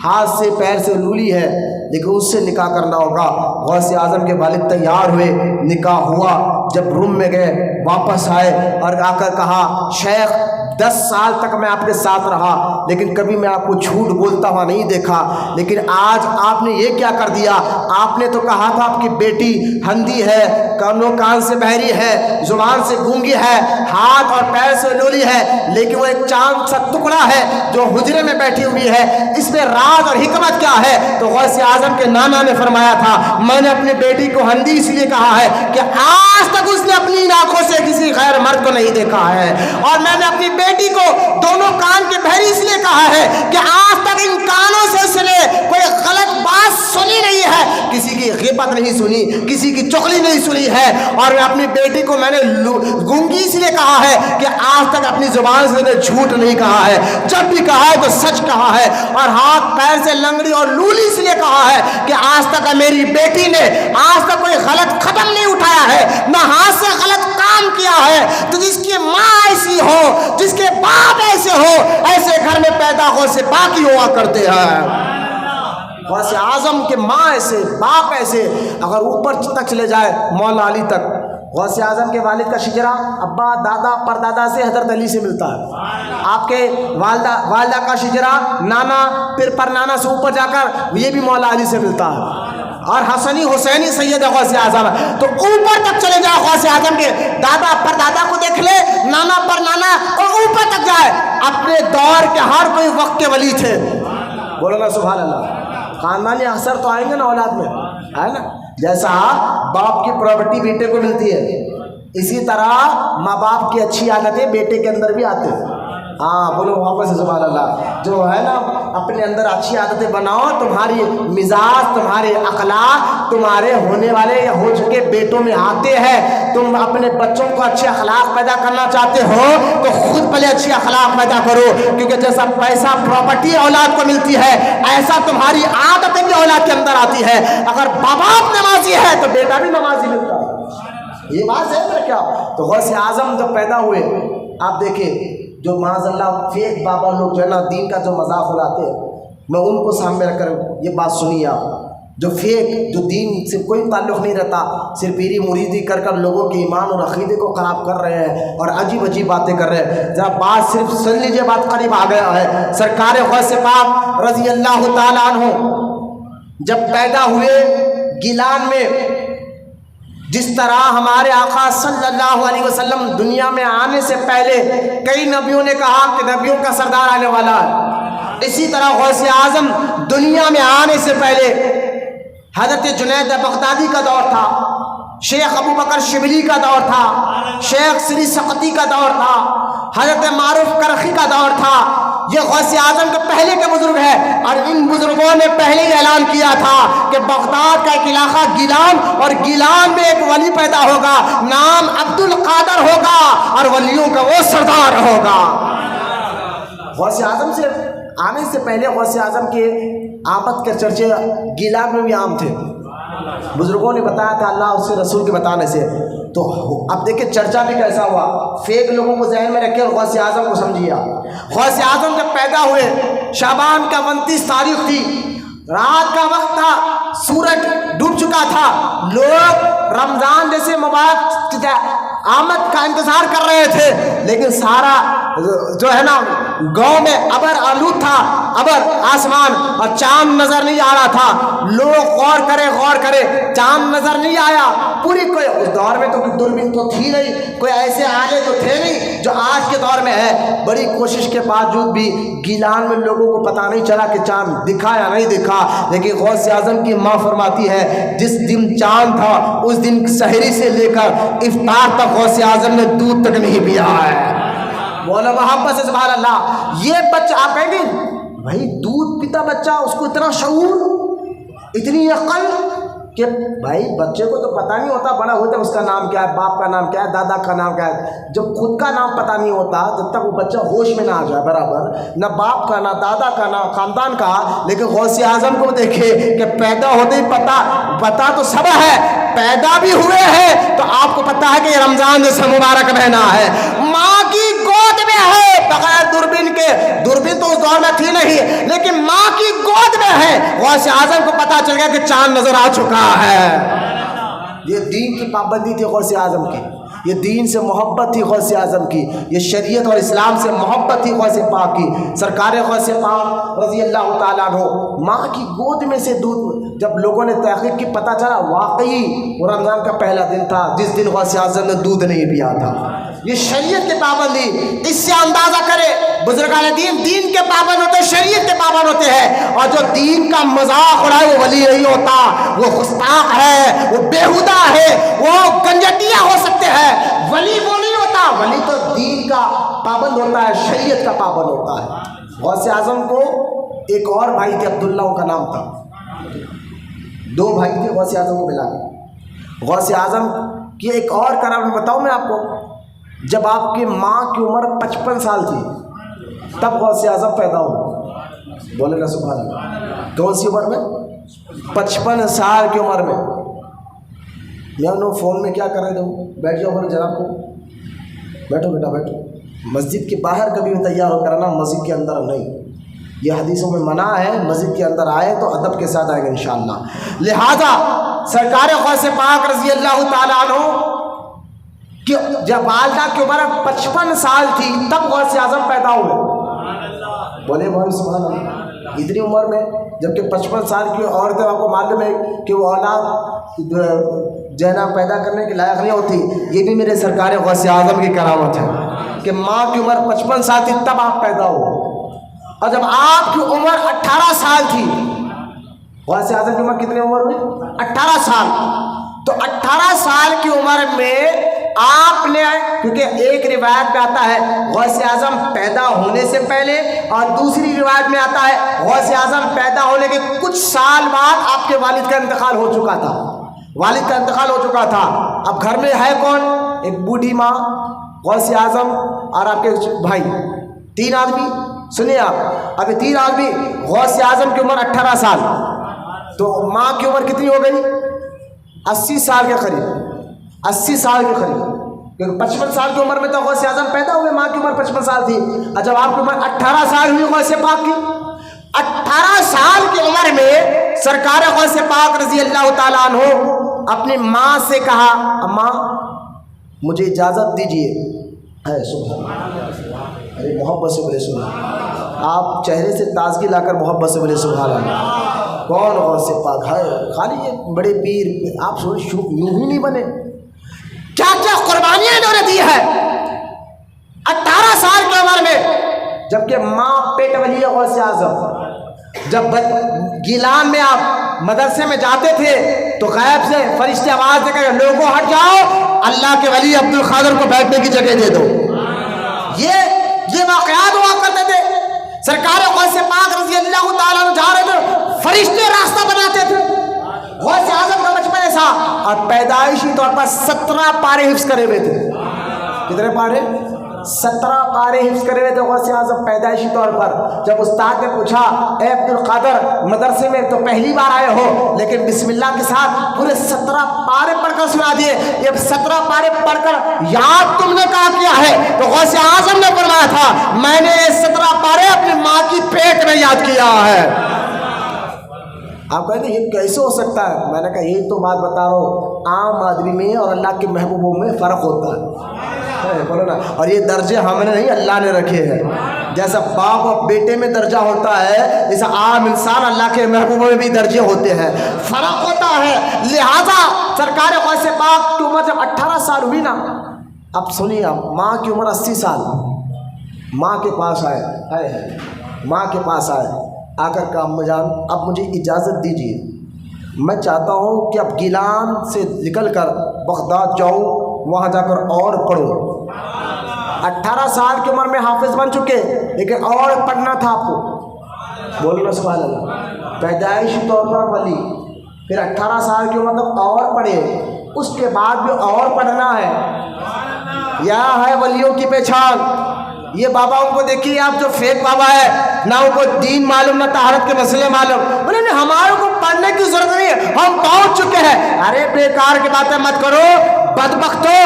A: ہاتھ سے پیر سے لولی ہے، لیکن اس سے نکاح کرنا ہوگا۔ غوث اعظم کے والد تیار ہوئے، نکاح ہوا۔ جب روم میں گئے واپس آئے اور آ کر کہا شیخ 10 سال تک میں آپ کے ساتھ رہا لیکن کبھی میں آپ کو جھوٹ بولتا ہوا نہیں دیکھا، لیکن آج آپ نے یہ کیا کر دیا؟ آپ نے تو کہا تھا آپ کی بیٹی ہندی ہے، کان سے بہری ہے، زبان سے گونگی ہے، ہاتھ اور پیر سے لولی ہے، لیکن وہ ایک چاند سا ٹکڑا ہے جو حجرے میں بیٹھی ہوئی ہے، اس میں راز اور حکمت کیا ہے؟ تو غوث اعظم کے نانا نے فرمایا تھا میں نے اپنی بیٹی کو ہندی اس لیے کہا ہے کہ آج تک اس نے اپنی آنکھوں سے کسی غیر مرد کو نہیں دیکھا ہے، اور میں نے اپنی بیٹی کو دونوں کان کے بہری اس لیے کہا ہے کہ آج تک ان کانوں سے اس نے کوئی غلط بات سنی نہیں ہے، کسی کی غیبت نہیں سنی، کسی کی چغلی نہیں سنی ہے، اور میں اپنی بیٹی کو میں نے گونگی اس لیے کہا ہے کہ آج تک اپنی زبان سے نے جھوٹ نہیں کہا ہے، جب بھی کہا ہے تو سچ کہا ہے، اور ہاتھ پیر سے لنگڑی اور لولی اس لیے کہا ہے کہ آج تک میری بیٹی نے آج تک کوئی غلط قدم نہیں اٹھایا ہے، نہ ہاتھ سے غلط کام کیا ہے۔ تو جس کی ماں ایسی ہو، جس کے باپ ایسے ہو، ایسے گھر میں پیدا ہو سے باقی ہوا کرتے ہیں۔ غوث اعظم کے ماں ایسے، باپ ایسے، اگر اوپر تک چلے جائے مولا علی تک،
B: غوث اعظم کے والد کا شجرا ابا دادا پردادا سے حضرت علی سے ملتا ہے. آپ کے والدہ کا شجرا نانا پھر پرنانا سے اوپر جا کر یہ بھی مولا علی سے ملتا ہے. اور حسنی حسینی سید غوث اعظم. تو اوپر تک چلے جائے غوث اعظم کے دادا پردادا کو دیکھ لے, نانا پرنانا, اور اوپر تک جائے, اپنے دور کے ہر کوئی وقت کے ولی تھے. بولو نا سبحان اللہ. خاندانی اثر تو آئیں گے نا اولاد میں, ہے نا. جیسا باپ کی پراپرٹی بیٹے کو ملتی ہے, اسی طرح ماں باپ کی اچھی عادتیں بیٹے کے اندر بھی آتے ہیں. ہاں بولو واپس سے سبحان اللہ. جو ہے نا اپنے اندر اچھی عادتیں بناؤ, تمہاری مزاج, تمہارے اخلاق تمہارے ہونے والے یا ہو چکے بیٹوں میں آتے ہیں. تم اپنے بچوں کو اچھے اخلاق پیدا کرنا چاہتے ہو تو خود پہلے اچھے اخلاق پیدا کرو, کیونکہ جیسا پیسہ پراپرٹی اولاد کو ملتی ہے ایسا تمہاری عادتیں بھی اولاد کے اندر آتی ہے. اگر باپ نمازی ہے تو بیٹا بھی نمازی ملتا ہے. یہ بات ہے کیا؟ تو غوث اعظم جب پیدا ہوئے, آپ دیکھیں جو معاذ اللہ فیک بابا لوگ جو ہے نا دین کا جو مذاق اڑاتے ہیں, میں ان کو سامنے رکھ کر یہ بات سنیے آپ, جو فیک, جو دین سے کوئی تعلق نہیں رہتا, صرف پیری مریدی کر کر لوگوں کے ایمان اور عقیدے کو خراب کر رہے ہیں اور عجیب عجیب باتیں کر رہے ہیں. ذرا بات صرف سن لیجیے, بات قریب آ گیا ہے. سرکار غوث پاک رضی اللہ تعالیٰ عنہ جب پیدا ہوئے گیلان میں, جس طرح ہمارے آقا صلی اللہ علیہ وسلم دنیا میں آنے سے پہلے کئی نبیوں نے کہا کہ نبیوں کا سردار آنے والا ہے, اسی طرح غوث اعظم دنیا میں آنے سے پہلے حضرت جنید بغدادی کا دور تھا, شیخ ابو بکر شبلی کا دور تھا, شیخ سری سقطی کا دور تھا, حضرت معروف کرخی کا دور تھا. یہ غوث اعظم کے پہلے کے بزرگ ہیں, اور ان بزرگوں نے پہلے ہی اعلان کیا تھا کہ بغداد کا ایک علاقہ گیلان, اور گیلان میں ایک ولی پیدا ہوگا, نام عبد القادر ہوگا, اور ولیوں کا وہ سردار ہوگا. غوث اعظم سے آنے سے پہلے غوث اعظم کے آمد کے چرچے گیلان میں بھی عام تھے. بزرگوں نے بتایا تھا اللہ اس کے رسول کے بتانے سے. تو اب دیکھیں چرچا بھی کیسا ہوا, فیک لوگوں کو ذہن میں رکھے اور غوث اعظم کو سمجھیے. غوث اعظم جب پیدا ہوئے شعبان کا 29 تاریخ تھی, رات کا وقت تھا, سورج ڈوب چکا تھا, لوگ رمضان جیسے مبارک آمد کا انتظار کر رہے تھے, لیکن سارا جو ہے نا گاؤں میں ابر آلود تھا, ابر آسمان, اور چاند نظر نہیں آ رہا تھا. لوگ غور کرے چاند نظر نہیں آیا. پوری کوئی اس دور میں تو کوئی دوربین تو تھی نہیں, کوئی ایسے آلے تو تھے نہیں جو آج کے دور میں ہے. بڑی کوشش کے باوجود بھی گیلان میں لوگوں کو پتہ نہیں چلا کہ چاند دکھا یا نہیں دکھا. لیکن غوث اعظم کی ماں فرماتی ہے جس دن چاند تھا اس دن سحری سے لے کر افطار تک غوث اعظم نے دودھ تک نہیں پیا ہے. بولا محبت سے سبحان اللہ. یہ بچہ آپ کہیں گے بھائی دودھ پیتا بچہ, اس کو اتنا شعور, اتنی عقل, کہ بھائی بچے کو تو پتہ نہیں ہوتا بڑا ہوتا ہے اس کا نام کیا ہے, باپ کا نام کیا ہے, دادا کا نام کیا ہے. جب خود کا نام پتہ نہیں ہوتا جب تک وہ بچہ ہوش میں نہ آ جائے برابر, نہ باپ کا نہ دادا کا نہ خاندان کا. لیکن غوث اعظم کو دیکھے کہ پیدا ہوتے ہی پتہ تو سب ہے, پیدا بھی ہوئے ہیں تو آپ کو پتہ ہے کہ یہ رمضان جیسا مبارک مہینہ ہے, ماں کی گود میں ہے, بغیر دوربین کے, دوربین تو اس دور میں تھی نہیں لیکن ماں کی گود میں ہے. غوث اعظم کو پتہ چل گیا کہ چاند نظر آ چکا ہے. یہ دین کی پابندی تھی غوث اعظم کی, یہ دین سے محبت تھی غوث اعظم کی, یہ شریعت اور اسلام سے محبت تھی غوث پاک کی. سرکار غوث پاک رضی اللہ تعالیٰ عنہ ماں کی گود میں سے دودھ, جب لوگوں نے تحقیق کی پتہ چلا واقعی وہ رمضان کا پہلا دن تھا جس دن غوث اعظم نے دودھ نہیں پیا تھا. یہ شریعت کی پابندی, اس سے اندازہ کرے بزرگان دین کے پابند ہوتے, شریعت کے پابند ہوتے ہیں, اور جو دین کا مذاق اڑائے وہ ولی نہیں ہوتا, وہ گستاخ ہے, وہ بیہودہ ہے, وہ گنجٹیا ہو سکتے ہیں. ولی وہ نہیں ہوتا, ولی تو دین کا پابند ہوتا ہے, شریعت کا پابند ہوتا ہے. غوث اعظم کو ایک اور بھائی تھے, عبداللہ ان کا نام تھا, 2 بھائی تھے غوث اعظم کو ملا کے. غوث اعظم کی ایک اور کرام بتاؤں میں آپ کو, جب آپ کی ماں کی عمر 55 سال تھی تب غوث اعظم پیدا ہوا. بولے نا سبحان اللہ. کون سی عمر میں؟ 55 سال کی عمر میں. میں انہوں فون میں کیا کر رہے تھے, بیٹھ جاؤ بولے جناب کو, بیٹھو بیٹا بیٹھو. مسجد کے باہر کبھی بھی تیار ہو کر آنا, مسجد کے اندر نہیں. یہ حدیثوں میں منع ہے, مسجد کے اندر آئے تو ادب کے ساتھ آئے گا انشاءاللہ. لہذا سرکار غوث پاک رضی اللہ تعالیٰ عنہ کہ جب والدہ کی عمر 55 سال تھی تب غوث اعظم پیدا ہوئے. بولے بھائی سبحان اللہ. اتنی عمر میں جبکہ 55 سال کی عورتیں آپ کو معلوم ہے کہ وہ اولاد جہنا پیدا کرنے کے لائق نہیں ہوتی. یہ بھی میرے سرکار غوث اعظم کی کرامت ہے کہ ماں کی عمر 55 سال تھی تب آپ پیدا ہو. اور جب آپ کی عمر 18 سال تھی, غوث اعظم کی عمر کتنی عمر ہوئی؟ 18 سال. تو 18 سال کی عمر میں آپ نے, کیونکہ ایک روایت میں آتا ہے غوث اعظم پیدا ہونے سے پہلے, اور دوسری روایت میں آتا ہے غوث اعظم پیدا ہونے کے کچھ سال بعد آپ کے والد کا انتقال ہو چکا تھا. والد کا انتقال ہو چکا تھا. اب گھر میں ہے کون؟ ایک بوڑھی ماں, غوث اعظم اور آپ کے بھائی, 3 آدمی. سنیے آپ, ابھی 3 آدمی, غوث اعظم کی عمر 18 سال, تو ماں کی عمر کتنی ہو گئی؟ 80 سال کے قریب. 80 سال کے قریب, کیونکہ 55 سال کی عمر میں تو غوث اعظم پیدا ہوئے, ماں کی عمر 55 سال تھی. اور جب آپ کی عمر 18 سال ہوئی غوث پاک کی, 18 سال کی عمر میں سرکار غوث پاک رضی اللہ تعالیٰ عنہ اپنی ماں سے کہا, اماں مجھے اجازت دیجیے. سبحان اللہ, ارے محبت سے بولے سبحان اللہ. آپ چہرے سے تازگی لا کر محبت سے بولے سبحان اللہ. کون غوث پاک ہے؟ خالی یہ بڑے پیر, آپ یوں ہی نہیں بنے. کیا کیا قربانیاں انہوں نے دی ہے 18 سال کی عمر میں, جبکہ ماں پیٹ والی ہے غوث اعظم. جب گیلان میں آپ مدرسے میں جاتے تھے تو غیب سے فرشتے آواز دے کر لوگوں ہٹ جاؤ, اللہ کے ولی عبد القادر کو بیٹھنے کی جگہ دے دو. یہ واقعات ہوا کرتے تھے. سرکار غوث پاک رضی اللہ تعالیٰ عنہ جا رہے تھے, فرشتے راستہ بناتے تھے. غوث اعظم کا بچپن ایسا, اور پیدائشی طور پر 17 پارے حفظ کرے ہوئے تھے. کتنے پارے؟ 17 پارے حفظ کرے ہوئے تھے غوث اعظم پیدائشی طور پر. جب استاد نے پوچھا, اے عبد القادر مدرسے میں تو پہلی بار آئے ہو, لیکن بسم اللہ کے ساتھ پورے 17 پارے پڑھ کر سنا دیے, یہ 17 پارے پڑھ کر یاد تم نے کہاں کیا ہے؟ تو غوث اعظم نے فرمایا تھا, میں نے یہ 17 پارے اپنی ماں کی پیٹ میں یاد کیا ہے. آپ کہیں گے یہ کیسے ہو سکتا ہے؟ میں نے کہا یہی تو بات بتا رہا ہوں, عام آدمی میں اور اللہ کے محبوبوں میں فرق ہوتا ہے. بولو نا. اور یہ درجے ہم نے نہیں, اللہ نے رکھے ہیں. جیسا باپ اور بیٹے میں درجہ ہوتا ہے, جیسا عام انسان اللہ کے محبوبوں میں بھی درجے ہوتے ہیں, فرق ہوتا ہے. لہذا سرکار غوث پاک کی عمر جب 18 سال ہوئی نا, اب سنیے, ماں کی عمر 80 سال, ماں کے پاس آئے, ماں کے پاس آ کر کہا, امی جان اب مجھے اجازت دیجیے, میں چاہتا ہوں کہ اب گیلان سے نکل کر بغداد جاؤں, وہاں جا کر اور پڑھوں. 18 سال کی عمر میں حافظ بن چکے, لیکن اور پڑھنا تھا آپ کو. بولنا سبحان اللہ. پیدائشی طور پر ولی, پھر 18 سال کی عمر تک اور پڑھے, اس کے بعد بھی اور پڑھنا ہے. یا ہے ولیوں کی پہچان. یہ باباؤں کو دیکھیے آپ, جو فیک بابا ہے, نہ ان کو دین معلوم نہ طہارت کے مسئلے معلوم. بولے نہیں ہمارے کو پڑھنے کی ضرورت نہیں ہے, ہم پہنچ چکے ہیں. ارے بیکار کی باتیں مت کرو, بدبختو,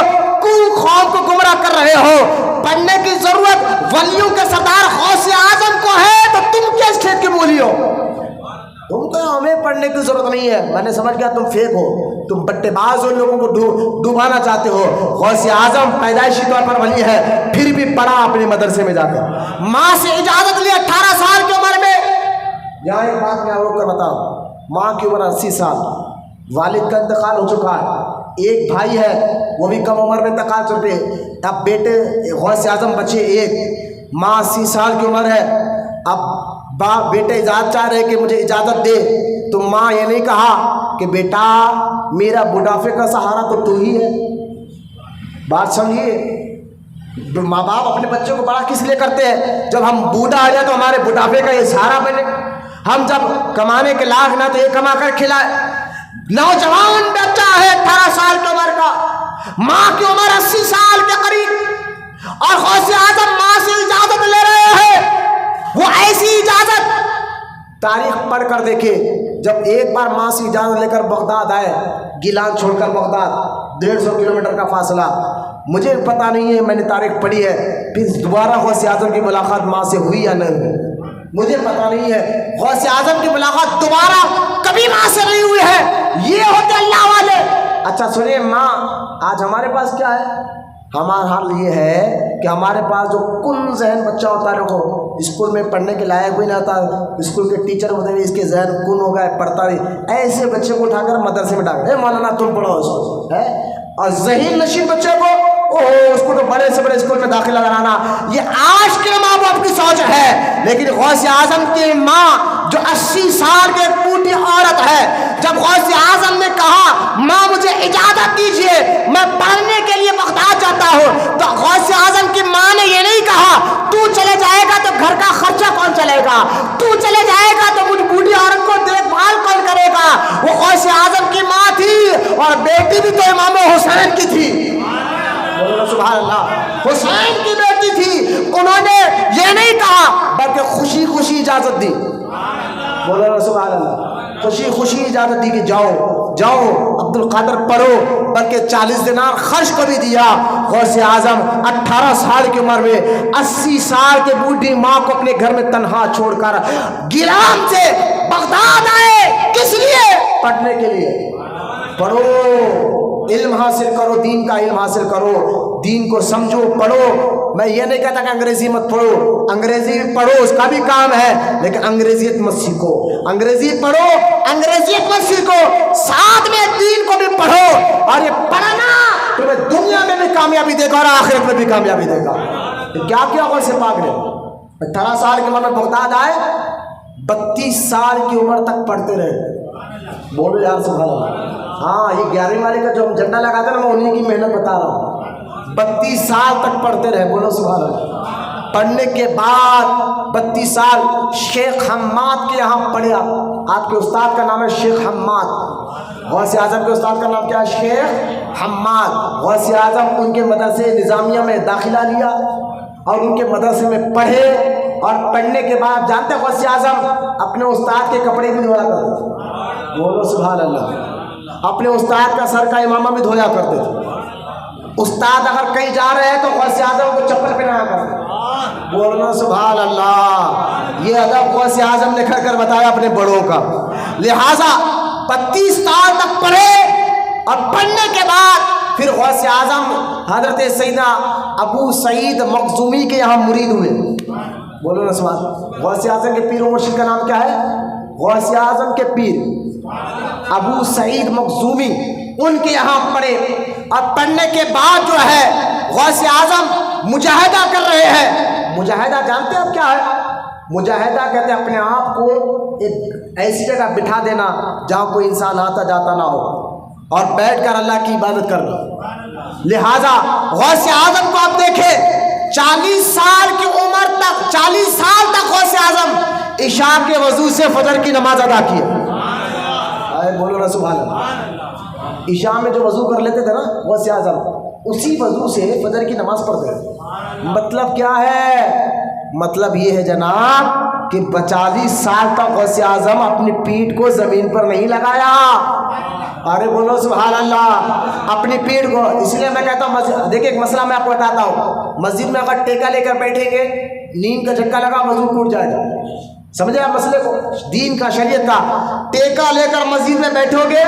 B: قوم کو گمراہ کر رہے ہو. پڑھنے کی ضرورت ولیوں کے سردار غوث اعظم کو ہے, تو تم کس کھیت کی بولی ہو؟ تم تو ہمیں پڑھنے کی ضرورت نہیں ہے. میں نے سمجھ گیا تم فیک ہو, تم بٹے باز ہو, لوگوں کو ڈوبانا چاہتے ہو. غوث اعظم پیدائشی طور پر ولی ہے, پھر بھی پڑھا اپنے مدرسے میں جا کر, ماں سے اجازت لی 18 سال کی عمر میں. یہاں ایک بات میں روک کر بتاؤں, ماں کی عمر 80 سال, والد کا انتقال ہو چکا ہے, ایک بھائی ہے وہ بھی کم عمر میں انتقال چکے, اب بیٹے غوث اعظم بچے ایک, ماں 80 سال کی عمر ہے. اب باپ بیٹے اجازت چاہ رہے کہ مجھے اجازت دے, تو ماں یہ نہیں کہا کہ بیٹا میرا بڑھاپے کا سہارا تو تو ہی ہے. بات سمجھیے, ماں باپ اپنے بچوں کو بڑا کس لیے کرتے ہیں؟ جب ہم بوڑھا آ جائے تو ہمارے بڑھاپے کا یہ سہارا بنے. ہم جب کمانے کے لاگ نہ تو یہ کما کر کھلائے. نوجوان بچہ ہے 18 سال کی عمر کا, ماں کی عمر 80 سال کے قریب, اور غوث اعظم ماں سے اجازت لے رہے ہیں. وہ ایسی اجازت تاریخ پڑھ کر دیکھے, جب ایک بار ماں سے اجازت لے کر بغداد آئے, گیلان چھوڑ کر بغداد 150 کلومیٹر کا فاصلہ, مجھے پتہ نہیں ہے, میں نے تاریخ پڑھی ہے, پھر دوبارہ غوث اعظم کی ملاقات ماں سے ہوئی یا نہیں, مجھے پتہ نہیں ہے. غوث اعظم کی ملاقات دوبارہ کبھی ماں سے نہیں ہوئی ہے. یہ ہوتے اللہ والے, اچھا سنیے ماں، آج ہمارے پاس کیا ہے؟ ہمارا حال یہ ہے کہ ہمارے پاس جو کن ذہن بچہ ہوتا ہے وہ اسکول میں پڑھنے کے لائق بھی نہیں ہوتا، اسکول کے ٹیچر ہوتے ہیں اس کے ذہن کن ہو گئے، پڑھتا نہیں، ایسے بچے کو اٹھا کر مدرسے میں ڈال دیں، مولانا تم پڑھو اس کو ہے، اور ذہین نشین بچے کو اس کو تو بڑے سے بڑے اسکول میں داخلہ کرانا، یہ آج کے ماں باپ کی سوچ ہے۔ لیکن غوث اعظم کی ماں جو 80 سال کی ایک بوڑھی عورت ہے، جب غوث اعظم نے کہا ماں مجھے اجازت دیجیے میں پڑھنے کے لیے بغداد جاتا ہوں، تو غوث اعظم کی ماں نے یہ نہیں کہا تو چلے جائے گا تو گھر کا خرچہ کون چلے گا، تو چلے جائے گا تو مجھ بوڑھی عورت کو دیکھ بھال کون کرے گا۔ وہ غوث اعظم کی ماں تھی اور بیٹی بھی تو امام حسین کی تھی، سبحان اللہ، حسین کی بیٹی تھی، انہوں نے یہ نہیں کہا بلکہ خوشی خوشی اجازت دی، بولو سبحان اللہ، خوشی خوشی اجازت دی کہ جاؤ جاؤ عبد القادر پڑھو، بلکہ 40 دینار خرچ کو بھی دیا۔ غوث اعظم 18 سال کی عمر میں 80 سال کے بوڑھی ماں کو اپنے گھر میں تنہا چھوڑ کر گیلان سے بغداد آئے، کس لیے؟ پڑھنے کے لیے۔ پڑھو، علم حاصل کرو، دین کا علم حاصل کرو، دین کو سمجھو، پڑھو۔ میں یہ نہیں کہتا کہ انگریزی مت پڑھو، انگریزی پڑھو، اس کا بھی کام ہے، لیکن انگریزیت مت سیکھو، انگریزی پڑھو، انگریزیت مت سیکھو، ساتھ میں دین کو بھی پڑھو، اور یہ پڑھنا تمہیں دنیا میں بھی کامیابی دے گا اور آخرت میں بھی کامیابی دے گا۔ کیا کیا غوث پاک نے 18 سال کی عمر میں بغداد آئے، 32 سال کی عمر تک پڑھتے رہے، بولو یار سبحان اللہ۔ ہاں یہ 11ویں والے کا جو ہم جھنڈا لگاتے ہیں نا، میں انہیں کی محنت بتا رہا ہوں، 32 سال تک پڑھتے رہے، بولو سبحان اللہ۔ پڑھنے کے بعد 32 سال شیخ حماد کے یہاں پڑھے۔ آپ کے استاد کا نام ہے شیخ حماد، غوث اعظم کے استاد کا نام کیا ہے؟ شیخ حماد۔ غوث اعظم ان کے مدرسے نظامیہ میں داخلہ لیا اور ان کے مدرسے میں پڑھے، اور پڑھنے کے بعد جانتے ہیں غوث اعظم اپنے استاد کے کپڑے بھی دھویا کرتے تھے، بولو سبحان اللہ، اپنے استاد کا سر کا امامہ بھی دھویا کرتے تھے۔ استاد اگر کہیں جا رہے ہیں تو غوث اعظم کو چپل پہنایا کرتے، بولنا سبحان اللہ۔ یہ ادب غوث اعظم نے کر بتایا اپنے بڑوں کا۔ لہٰذا 32 سال تک پڑھے، اور پڑھنے کے بعد پھر غوث اعظم حضرت سیدنا ابو سعید مخزومی کے یہاں مرید ہوئے، بولو نا سبحان اللہ۔ غوث اعظم کے پیر و مرشد کا نام کیا ہے؟ غوث اعظم کے پیر ابو سعید مخزومی، ان کے یہاں پڑھے، اور پڑھنے کے بعد جو ہے غوث اعظم مجاہدہ کر رہے ہیں۔ مجاہدہ جانتے ہیں آپ کیا ہے؟ مجاہدہ کہتے ہیں اپنے آپ کو ایک ایسی جگہ بٹھا دینا جہاں کوئی انسان آتا جاتا نہ ہو، اور بیٹھ کر اللہ کی عبادت کرنا۔ لہذا غوث اعظم کو آپ دیکھیں، 40 سال کی عمر تک، 40 سال تک غوث اعظم عشاء کے وضو سے فجر کی نماز ادا کی ہے، بولو نا سبحان اللہ۔ عشاء میں جو وضو کر لیتے تھے نا غوث اعظم، اسی وضو سے فجر کی نماز پڑھتے ہیں۔ مطلب کیا ہے؟ مطلب یہ ہے جناب کہ 40 سال تک غوث اعظم اپنی پیٹھ کو زمین پر نہیں لگایا، ارے بولو سبحان اللہ، اپنی پیٹھ کو۔ اس لیے میں کہتا ہوں، دیکھیں ایک مسئلہ میں آپ کو بتاتا ہوں، مسجد میں اگر ٹیکا لے کر بیٹھیں گے، نیند کا جھٹکا لگا، وضو ٹوٹ جائے گا، سمجھے آپ مسئلے کو؟ دین کا، شریعت کا، ٹیکا لے کر مسجد میں بیٹھو گے،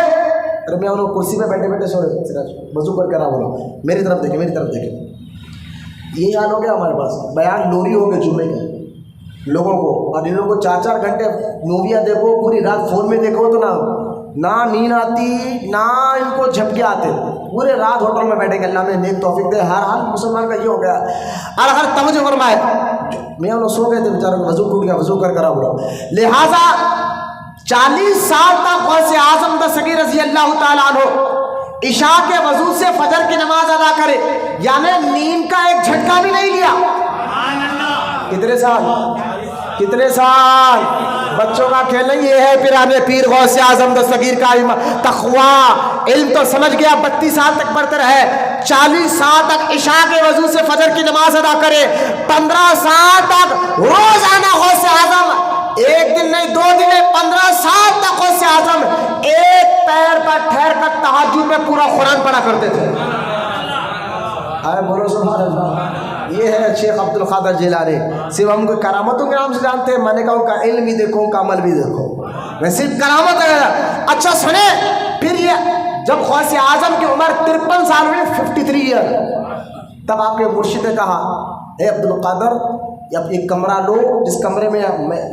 B: ارے میں انہوں کرسی پہ بیٹھے بیٹھے سو رہے، وضو کر کے بولو، میری طرف دیکھیں، میری طرف دیکھیں۔ یہی حال ہو گیا ہمارے پاس، بیان لوری ہو گئے جمعے کے لوگوں کو، اور ان لوگوں کو 4 گھنٹے موویاں دیکھو، پوری رات فون میں دیکھو تو نہ نیند آتی، نہ ان کو جھپکے آتے، پورے رات ہوٹل میں بیٹھے گے۔ اللہ میں نیک توفیق دے۔ ہر حال مسلمان کا یہ ہو گیا، اور اگر توجہ فرمائے، میں انہوں سو گئے تھے بیچاروں کو، وضو ٹوٹ گیا، وضو کر کرا بولا۔ لہٰذا 40 سال تک غوث اعظم دستگیر رضی اللہ تعالیٰ عنہ عشاء کے وضو سے فجر کی نماز ادا کرے، یعنی نیند کا ایک جھٹکا بھی نہیں لیا۔ کتنے سال؟ کتنے سال؟ بچوں کا کھیل نہیں، یہ ہے پیرانے پیر غوث اعظم دستگیر کا تقویٰ، علم تو سمجھ گیا، 32 سال تک پڑھتے رہے، 40 سال تک عشاء کے وضو سے فجر کی نماز ادا کرے، 15 سال تک روزانہ غوث اعظم، ایک دن نہیں 2 دن نہیں، 15 سال تک غوث اعظم ایک پیر پر ٹھہر کر تہجد میں پورا قرآن پڑھا کرتے تھے۔ آئے بولو سبحان اللہ۔ یہ ہے شیخ عبد القادر جیلانی۔ صرف ہم کو کرامتوں کے نام سے جانتے ہیں، میں نے کہا ان کا علم بھی دیکھو، ان کا عمل بھی دیکھو، میں صرف کرامت ہے۔ اچھا سنیں، پھر یہ جب غوث اعظم کی عمر 53 سال ہوئی 53 ایئر، تب آپ کے مرشد نے کہا اے عبد القادر ایک کمرہ لو، جس کمرے میں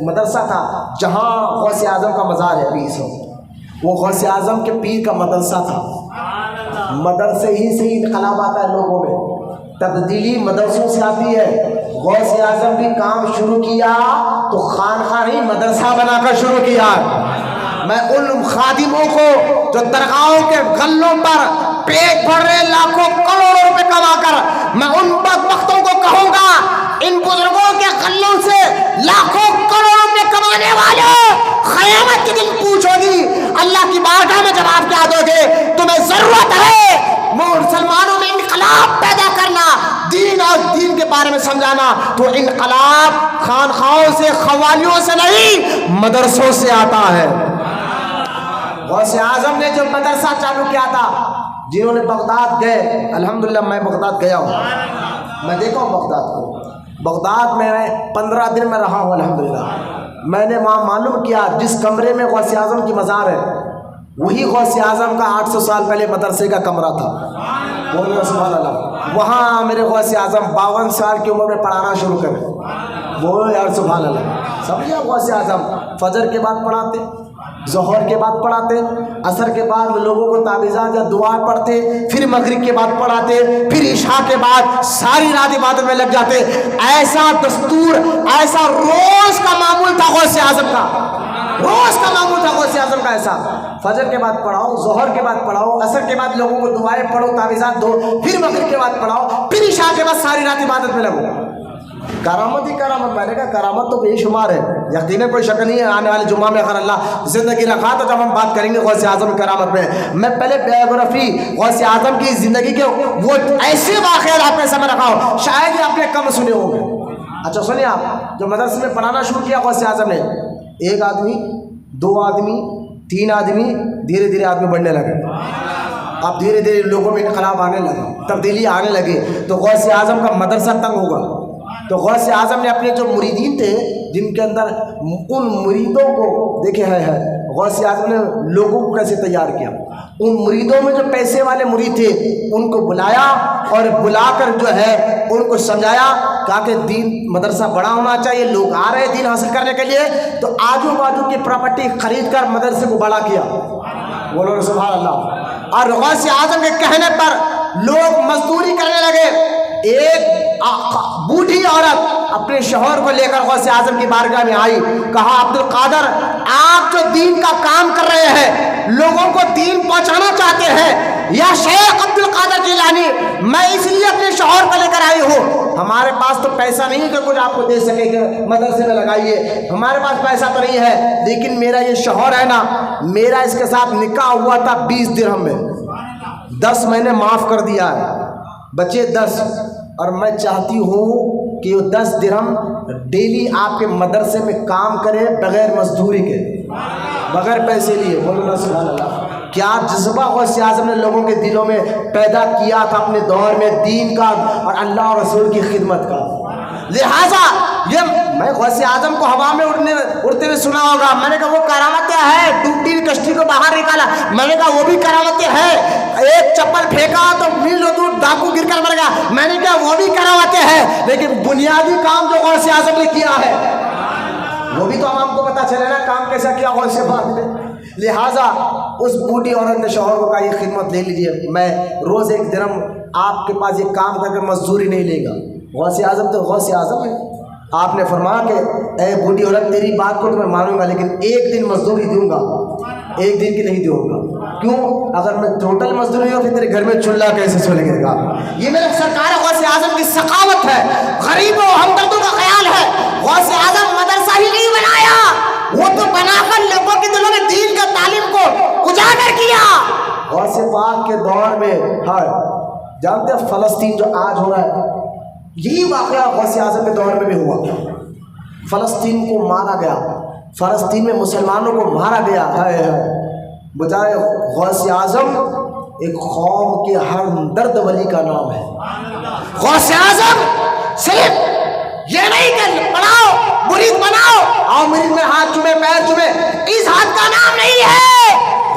B: مدرسہ تھا جہاں غوث اعظم کا مزار ہے ابھی اس وقت، وہ غوث اعظم کے پیر کا مدرسہ تھا۔ مدرسے ہی سے انقلاب آتا ہے لوگوں میں، تبدیلی مدرسوں سے آتی ہے۔ غوث اعظم بھی کام شروع کیا تو خانقاہ ہی مدرسہ بنا کر شروع کیا۔ میں ان خادموں کو جو درگاہوں کے غلوں پر پیٹ بھر رہے لاکھوں کروڑوں روپے کما کر، میں ان بدبختوں کو کہوں گا ان بزرگوں کے غلوں سے لاکھوں کروڑوں روپے کمانے والوں، قیامت کے دن پوچھو گی، اللہ کی بارگاہ میں جواب کیا دو گے؟ تمہیں ضرورت ہے مسلمانوں میں انقلاب پیدا کرنا، دین اور دین کے بارے میں سمجھانا، تو انقلاب خانقاہوں سے قوالیوں سے نہیں مدرسوں سے آتا ہے۔ غوث اعظم نے جو مدرسہ چالو کیا تھا، جنہوں نے بغداد گئے، الحمدللہ میں بغداد گیا ہوں، میں دیکھا ہوں بغداد کو، بغداد میں 15 دن میں رہا ہوں الحمدللہ۔ میں نے وہاں معلوم کیا جس کمرے میں غوث اعظم کی مزار ہے وہی غوث اعظم کا 800 سال پہلے مدرسے کا کمرہ تھا۔ بولو سبحان اللہ۔ وہاں میرے غوث اعظم 52 سال کی عمر میں پڑھانا شروع کرے۔ بولو یار سبحان اللہ۔ سمجھے غوث اعظم فجر کے بعد پڑھاتے، ظہر کے بعد پڑھاتے، عصر کے بعد لوگوں کو تعویذات یا دعا پڑھتے، پھر مغرب کے بعد پڑھاتے، پھر عشاء کے بعد ساری رات عبادت میں لگ جاتے۔ ایسا دستور، ایسا روز کا معمول تھا غوث اعظم کا، روز کا معمول تھا غوث اعظم کا ایسا۔ فجر کے بعد پڑھاؤ، ظہر کے بعد پڑھاؤ، عصر کے بعد لوگوں کو دعائیں پڑھو، تعویذات دو، پھر مغرب کے بعد پڑھاؤ، پھر عشاء کے بعد ساری رات عبادت میں لگو۔ کرامت ہی کرامت، میں نے کہا کرامت تو بے شمار ہے، یقیناً کوئی شک نہیں ہے۔ آنے والے جمعہ میں اگر اللہ زندگی رکھا تو جب ہم بات کریں گے غوث اعظم کی کرامت میں، میں پہلے بایوگرافی غوث اعظم کی زندگی کے وہ ایسے واقعات آپ کے سامنے رکھا ہوں، شاید ہی آپ نے کم سنے ہوں گے۔ اچھا سنیے، آپ جو مدرسے میں پڑھانا شروع کیا غوث اعظم نے، ایک آدمی، 2 آدمی، 3 آدمی، دھیرے دھیرے آدمی بڑھنے لگے۔ اب دھیرے دھیرے لوگوں میں انقلاب آنے لگا، تبدیلی آنے لگی، تو غوث اعظم کا مدرسہ تنگ ہوگا۔ تو غوث اعظم نے اپنے جو مریدین تھے، جن کے اندر ان مریدوں کو دیکھے ہے غوث اعظم نے لوگوں کو کیسے تیار کیا، ان مریدوں میں جو پیسے والے مرید تھے ان کو بلایا اور بلا کر جو ہے ان کو سمجھایا، کہا کہ دین مدرسہ بڑا ہونا چاہیے، لوگ آ رہے ہیں دین حاصل کرنے کے لیے، تو آجو باجو کی پراپرٹی خرید کر مدرسے کو بڑا کیا۔ بولو سبحان اللہ۔ اور غوث اعظم کے کہنے پر لوگ مزدوری کرنے لگے۔ ایک بوڑھی عورت اپنے شوہر کو لے کر غوث اعظم کی بارگاہ میں آئی، کہا عبد القادر آپ جو دین کا کام کر رہے ہیں، لوگوں کو دین پہنچانا چاہتے ہیں، یا شیخ عبد القادر جیلانی، میں اس لیے اپنے شوہر کو لے کر آئی ہوں، ہمارے پاس تو پیسہ نہیں کہ کچھ آپ کو دے سکے کہ مدرسے میں لگائیے، ہمارے پاس پیسہ تو نہیں ہے، لیکن میرا یہ شوہر ہے نا، میرا اس کے ساتھ نکاح ہوا تھا 20 درہم میں، 10 میں نے معاف کر دیا ہے، بچے 10، اور میں چاہتی ہوں کہ وہ 10 درہم ڈیلی آپ کے مدرسے میں کام کرے بغیر مزدوری کے، بغیر پیسے لیے۔ بولو نا سبحان اللہ۔ کیا جذبہ غوث اعظم نے لوگوں کے دلوں میں پیدا کیا تھا اپنے دور میں دین کا اور اللہ اور رسول کی خدمت کا۔ لہٰذا یہ میں غوث اعظم کو ہوا میں اڑتے ہوئے سنا ہوگا، میں نے کہا وہ کرامتیں ہے، ڈوبتی ہوئی کشتی کو باہر نکالا، میں نے کہا وہ بھی کرامتیں ہے، ایک چپل پھینکا تو میلوں دور ڈاکو گر کر مر گیا، میں نے کہا وہ بھی کرامتیں ہے، لیکن بنیادی کام جو غوث اعظم نے کیا ہے وہ بھی تو عوام کو پتا چلے نا کام کیسا کیا غوث اعظم نے۔ لہٰذا اس بوڑھی عورت نے شوہر کو کہا یہ خدمت لے لیجیے، میں روز 1 درہم آپ کے پاس یہ کام کر کے مزدوری نہیں لے گا۔ غوث اعظم تو غوث اعظم ہے۔ آپ نے فرمایا کہ اے بوڑھی عورت تیری بات کو تو میں مانوں گا، لیکن 1 دن مزدوری دوں گا، 1 دن کی نہیں دوں گا۔ کیوں؟ اگر میں ٹوٹل مزدوری ہوں پھر تیرے گھر میں چولہا کیسے چلے گا؟ یہ میرے سرکار غوث اعظم کی ثقافت ہے، غریبوں ہمدردوں کا خیال ہے۔ غوث اعظم مدرسہ ہی نہیں بنایا، وہ تو بنا کر لوگوں کے دلوں میں دین کا تعلیم کو اجاگر کیا۔ غوث پاک کے دور میں جانتے ہیں فلسطین جو آج ہو رہا ہے، یہی واقعہ غوث اعظم کے دور میں بھی ہوا۔ فلسطین کو مارا گیا، فلسطین میں مسلمانوں کو مارا گیا ہے، بجائے غوث اعظم ایک قوم کے ہر درد ولی کا نام ہے۔ غوث اعظم صرف یہ نہیں کہ پڑھاؤ مرید بناؤ، آؤ مرید میں ہاتھ چومے پیر چومے، اس ہاتھ کا نام نہیں ہے۔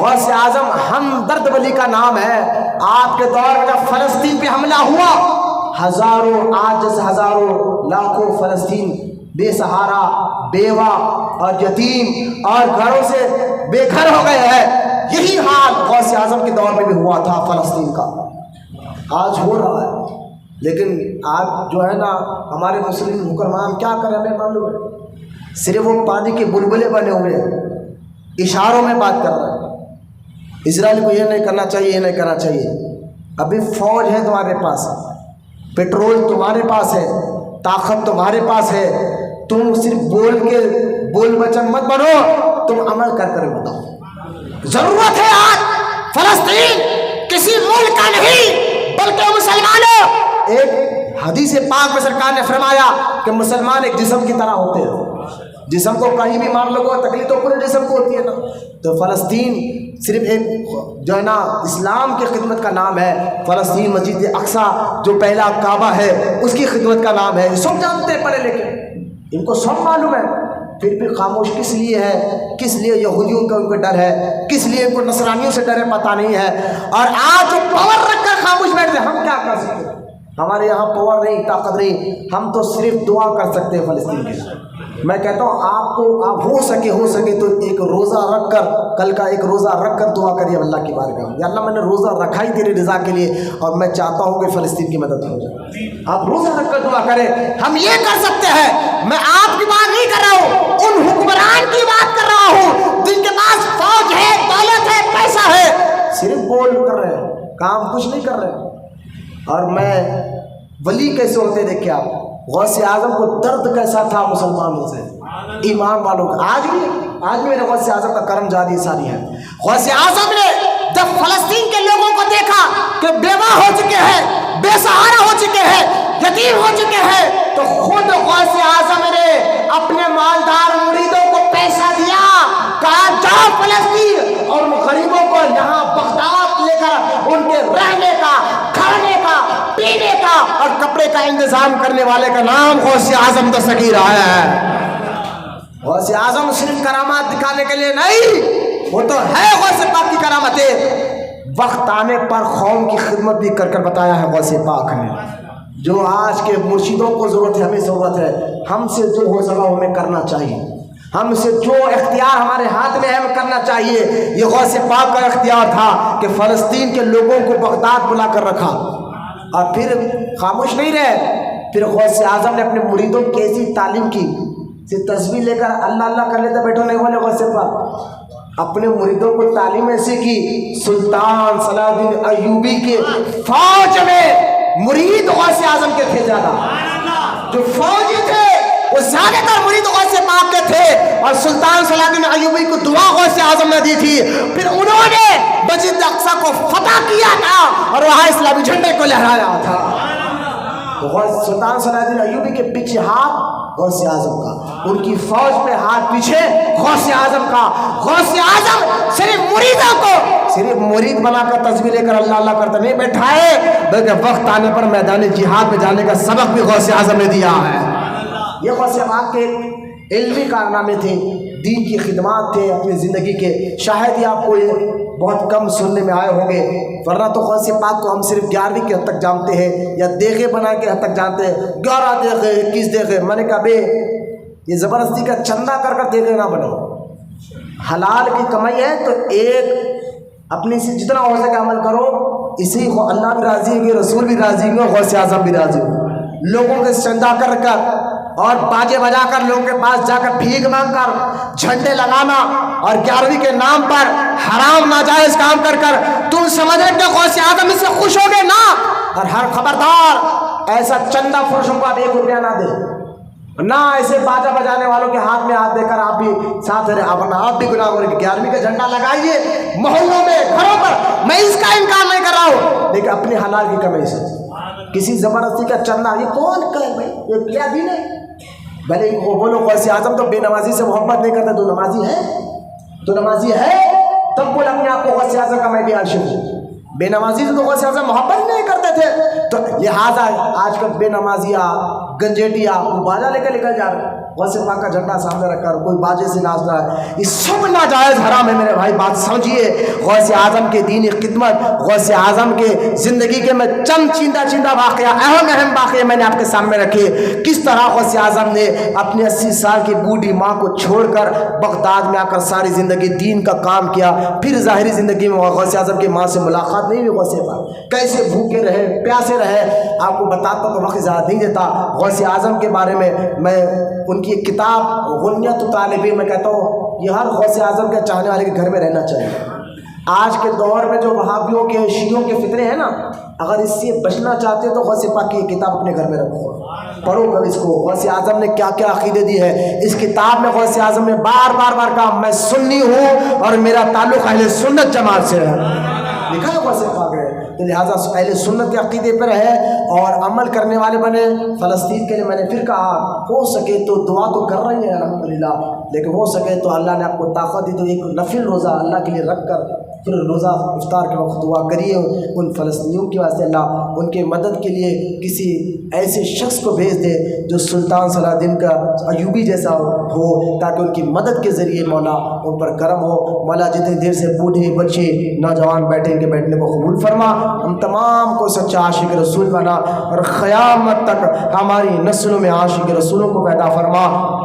B: غوث اعظم ہمدرد ولی کا نام ہے. آپ کے دور میں جب فلسطین پہ حملہ ہوا، ہزاروں، آج جیسے ہزاروں لاکھوں فلسطین بے سہارا، بیوہ اور یتیم اور گھروں سے بے گھر ہو گئے ہیں. یہی حال غوث اعظم کے دور میں بھی ہوا تھا فلسطین کا، آج ہو رہا ہے. لیکن آج جو ہے نا ہمارے مسلم حکمران کیا کریں ہمیں معلوم ہے، صرف وہ پانی کے بلبلے بنے ہوئے ہیں، اشاروں میں بات کر رہے ہیں. اسرائیل کو یہ نہیں کرنا چاہیے، یہ نہیں کرنا چاہیے. ابھی فوج ہے تمہارے پاس، پیٹرول تمہارے پاس ہے، طاقت تمہارے پاس ہے. تم صرف بول بچن مت بنو، تم عمل کر کر بتاؤ. ضرورت ہے آج فلسطین کسی ملک کا نہیں بلکہ مسلمانوں. ایک حدیث پاک میں سرکار نے فرمایا کہ مسلمان ایک جسم کی طرح ہوتے ہیں، جسم کو کہیں بھی مار لگو تکلیف تو پورے جسم کو ہوتی ہے نا. تو فلسطین صرف ایک جو ہے نا اسلام کی خدمت کا نام ہے. فلسطین مسجد اقصی جو پہلا کعبہ ہے اس کی خدمت کا نام ہے. سب جانتے ہیں پڑھے لکھے، ان کو سب معلوم ہے، پھر بھی خاموش کس لیے ہے؟ کس لیے یہودیوں کا ان کو ڈر ہے، کس لیے ان کو نصرانیوں سے ڈر ہے پتہ نہیں ہے. اور آج جو پاور رکھ کر خاموش بیٹھتے ہیں، ہم کیا کر سکتے ہیں؟ ہمارے یہاں پاور نہیں، طاقت نہیں، ہم تو صرف دعا کر سکتے ہیں فلسطین کے لیے. میں کہتا ہوں آپ ہو سکے تو ایک روزہ رکھ کر، کل کا ایک روزہ رکھ کر دعا کریے اللہ کی بارگاہ میں، یا اللہ میں نے روزہ رکھا ہی تیری رضا کے لیے اور میں چاہتا ہوں کہ فلسطین کی مدد ہو جائے. آپ روزہ رکھ کر دعا کریں. ہم یہ کر سکتے ہیں. میں آپ کی بات نہیں کر رہا ہوں، ان حکمران کی بات کر رہا ہوں جن کے پاس فوج ہے، دولت ہے، پیسہ ہے، صرف بول کر رہے ہیں، کام کچھ نہیں کر رہے. اور میں ولی کیسے ہوتے دیکھے آپ، غوث اعظم کو درد کیسا تھا مسلمانوں سے، ایمان والوں کا. آج بھی میرے غوث اعظم کا کرم جاری ساری ہے. غوث اعظم نے جب فلسطین کے لوگوں کو دیکھا کہ بیوہ ہو چکے ہیں، بے سہارا ہو چکے ہیں، یتیم ہو چکے ہیں، تو خود غوث اعظم نے اپنے مالدار مریدوں کو پیسہ دیا، کہا جاؤ فلسطین اور غریبوں کو یہاں بغداد لے کر ان کے رہنے کا، کھانے کا، پینے کا اور کپڑے کا انتظام کرنے والے کا نام غوث اعظم دستگیر آیا ہے. غوث اعظم صرف کرامات دکھانے کے لیے نہیں، وہ تو ہے غوث پاک کی کرامتیں. وقت آنے پر قوم کی خدمت بھی کر کر بتایا ہے غوث پاک نے. جو آج کے مرشدوں کو ضرورت ہے، ہمیں ضرورت ہے، ہم سے جو ہو سکا ہمیں کرنا چاہیے، ہم سے جو اختیار ہمارے ہاتھ میں ہے ہمیں کرنا چاہیے. یہ غوث پاک کا اختیار تھا کہ فلسطین کے لوگوں کو بغداد بلا کر رکھا اور پھر خاموش نہیں رہے. پھر غوث اعظم نے اپنے مریدوں کی ایسی تعلیم کی، صرف تسبیح لے کر اللہ اللہ کر لیتے بیٹھو نہیں بولے. غوث پاک اپنے مریدوں کو تعلیم ایسی کی، سلطان صلاح الدین ایوبی کے فوج میں مرید غوث اعظم کے تھے زیادہ، جو فوجی تھے وہ زیادہ تر مرید غوث پاک کے تھے. اور سلطان صلاح الدین ایوبی کو دعا غوث اعظم نے دی تھی. پھر انہوں نے مسجد اقصی کو فتح کیا تھا اور وہاں اسلامی جھنڈے کو لہرایا تھا. تو سلطان صلاح الدین ایوبی کے پیچھے ہاتھ غوث اعظم کا، ان کی فوج پہ ہاتھ پیچھے غوث اعظم کا. غوث اعظم صرف مریدوں کو صرف مرید بنا کر تسبیح لے کر اللہ اللہ کرتے نہیں بیٹھائے، بلکہ وقت آنے پر میدان جہاد میں جانے کا سبق بھی غوث اعظم نے دیا ہے. یہ غوث پاک کے علمی کارنامے تھے، دین کی خدمات تھے اپنی زندگی کے. شاید ہی آپ کو یہ بہت کم سننے میں آئے ہوں گے، ورنہ تو غوث پاک کو ہم صرف 11ویں کے حد تک جانتے ہیں یا دیگے بنا کے حد تک جانتے ہیں. 11 دیگے 21 دیگے. میں نے کہا بے یہ زبردستی کا چندہ کر کر دیگے نہ بنو. حلال کی کمائی ہے تو ایک اپنی سے جتنا ہو سکے عمل کرو، اسی اللہ بھی راضی ہے، رسول بھی راضی ہے، غوث اعظم بھی راضی ہو. لوگوں کے چندہ کر کر اور باجے بجا کر لوگوں کے پاس جا کر بھیک مانگ کر جھنڈے لگانا اور 11ویں کے نام پر حرام ناجائز کام کر کر تم سمجھ رہے کہ غوث اعظم اس سے خوش ہو گے نا. اور ہر خبردار ایسا چندہ فروشوں کو آپ 1 روپیہ نہ دے، نہ ایسے باجا بجانے والوں کے ہاتھ میں ہاتھ دے کر آپ بھی ساتھ رہے، آپ بھی گناہ کریں. 11ویں کا جھنڈا لگائیے محلوں میں، گھروں پر. میں اس کا انکار نہیں کر رہا ہوں، لیکن اپنی حلال کی کمائی سے کسی زبردستی کا چندہ یہ کون کہے بھائی؟ یہ کیا دین ہے؟ بھلے وہ بولو غوث اعظم تو بے نمازی سے محبت نہیں کرتا. تو نمازی ہے، تو نمازی ہے تب بول اپنے آپ کو غوث اعظم کا میں بھی عاشق ہوں. بے نمازی سے تو غوث اعظم محبت نہیں کرتے تھے. تو لہٰذا آج کل بے نمازیاں گنجیٹیا وہ باجا لے کر نکل جا رہے ہیں. غوث پاک کا جھنڈا سامنے رکھ کر کوئی باجے سے ناچ رہا ہے، یہ سب ناجائز حرام ہے میرے بھائی. بات سمجھیے. غوث اعظم کے دینی خدمت، غوث اعظم کے زندگی کے میں چند چیندا واقعہ، اہم واقعے میں نے آپ کے سامنے رکھے. کس طرح غوث اعظم نے اپنی 80 سال کی بوڑھی ماں کو چھوڑ کر بغداد میں آ کر ساری زندگی دین کا کام کیا. پھر ظاہری زندگی میں غوث اعظم کی ماں سے ملاقات نہیں ہوئی. غوث پاک کیسے بھوکے رہے، پیاسے رہے، آپ کو بتاتا تو وقت زیادہ نہیں دیتا. غوث اعظم کے بارے میں ان کی کتاب غنیت طالبین میں کہتا ہوں یہ ہر غوث اعظم کے چاہنے والے کے گھر میں رہنا چاہیے. آج کے دور میں جو وہابیوں کے شیعوں کے فتنے ہیں نا، اگر اس سے بچنا چاہتے ہو تو غوث پاک کی کتاب اپنے گھر میں رکھو، پڑھو کر اس کو. غوث اعظم نے کیا کیا عقیدے دی ہے اس کتاب میں. غوث اعظم نے بار کہا میں سنی ہوں اور میرا تعلق اہل سنت جماعت سے ہے، لکھا ہے غوث پاک نے. تو لہٰذا اہل سنت کے عقیدے پر ہے اور عمل کرنے والے بنے. فلسطین کے لیے میں نے پھر کہا ہو سکے تو دعا تو کر رہی ہیں الحمدللہ، لیکن ہو سکے تو اللہ نے آپ کو طاقت دی تو ایک نفل روزہ اللہ کے لیے رکھ کر پھر روزہ افطار کے وقت دعا کریے ان فلسطینیوں کے واسطے. اللہ ان کے مدد کے لیے کسی ایسے شخص کو بھیج دے جو سلطان صلاح الدین کا ایوبی جیسا ہو، تاکہ ان کی مدد کے ذریعے مولا ان پر کرم ہو. مولا جتنی دیر سے بوڑھے بچے نوجوان بیٹھیں گے بیٹھنے کو قبول فرما. ہم تمام کو سچا عاشق رسول بنا اور قیامت تک ہماری نسلوں میں عاشق رسولوں کو پیدا فرما.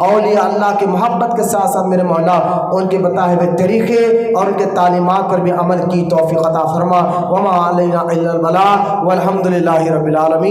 B: اولیاء اللہ کی محبت کے ساتھ ساتھ میرے مولا ان کے بتائے ہوئے طریقے اور ان کے تعلیمات پر بھی عمل کی توفیق عطا فرما. وما علینا الا البلاغ والحمد للہ رب العالمین.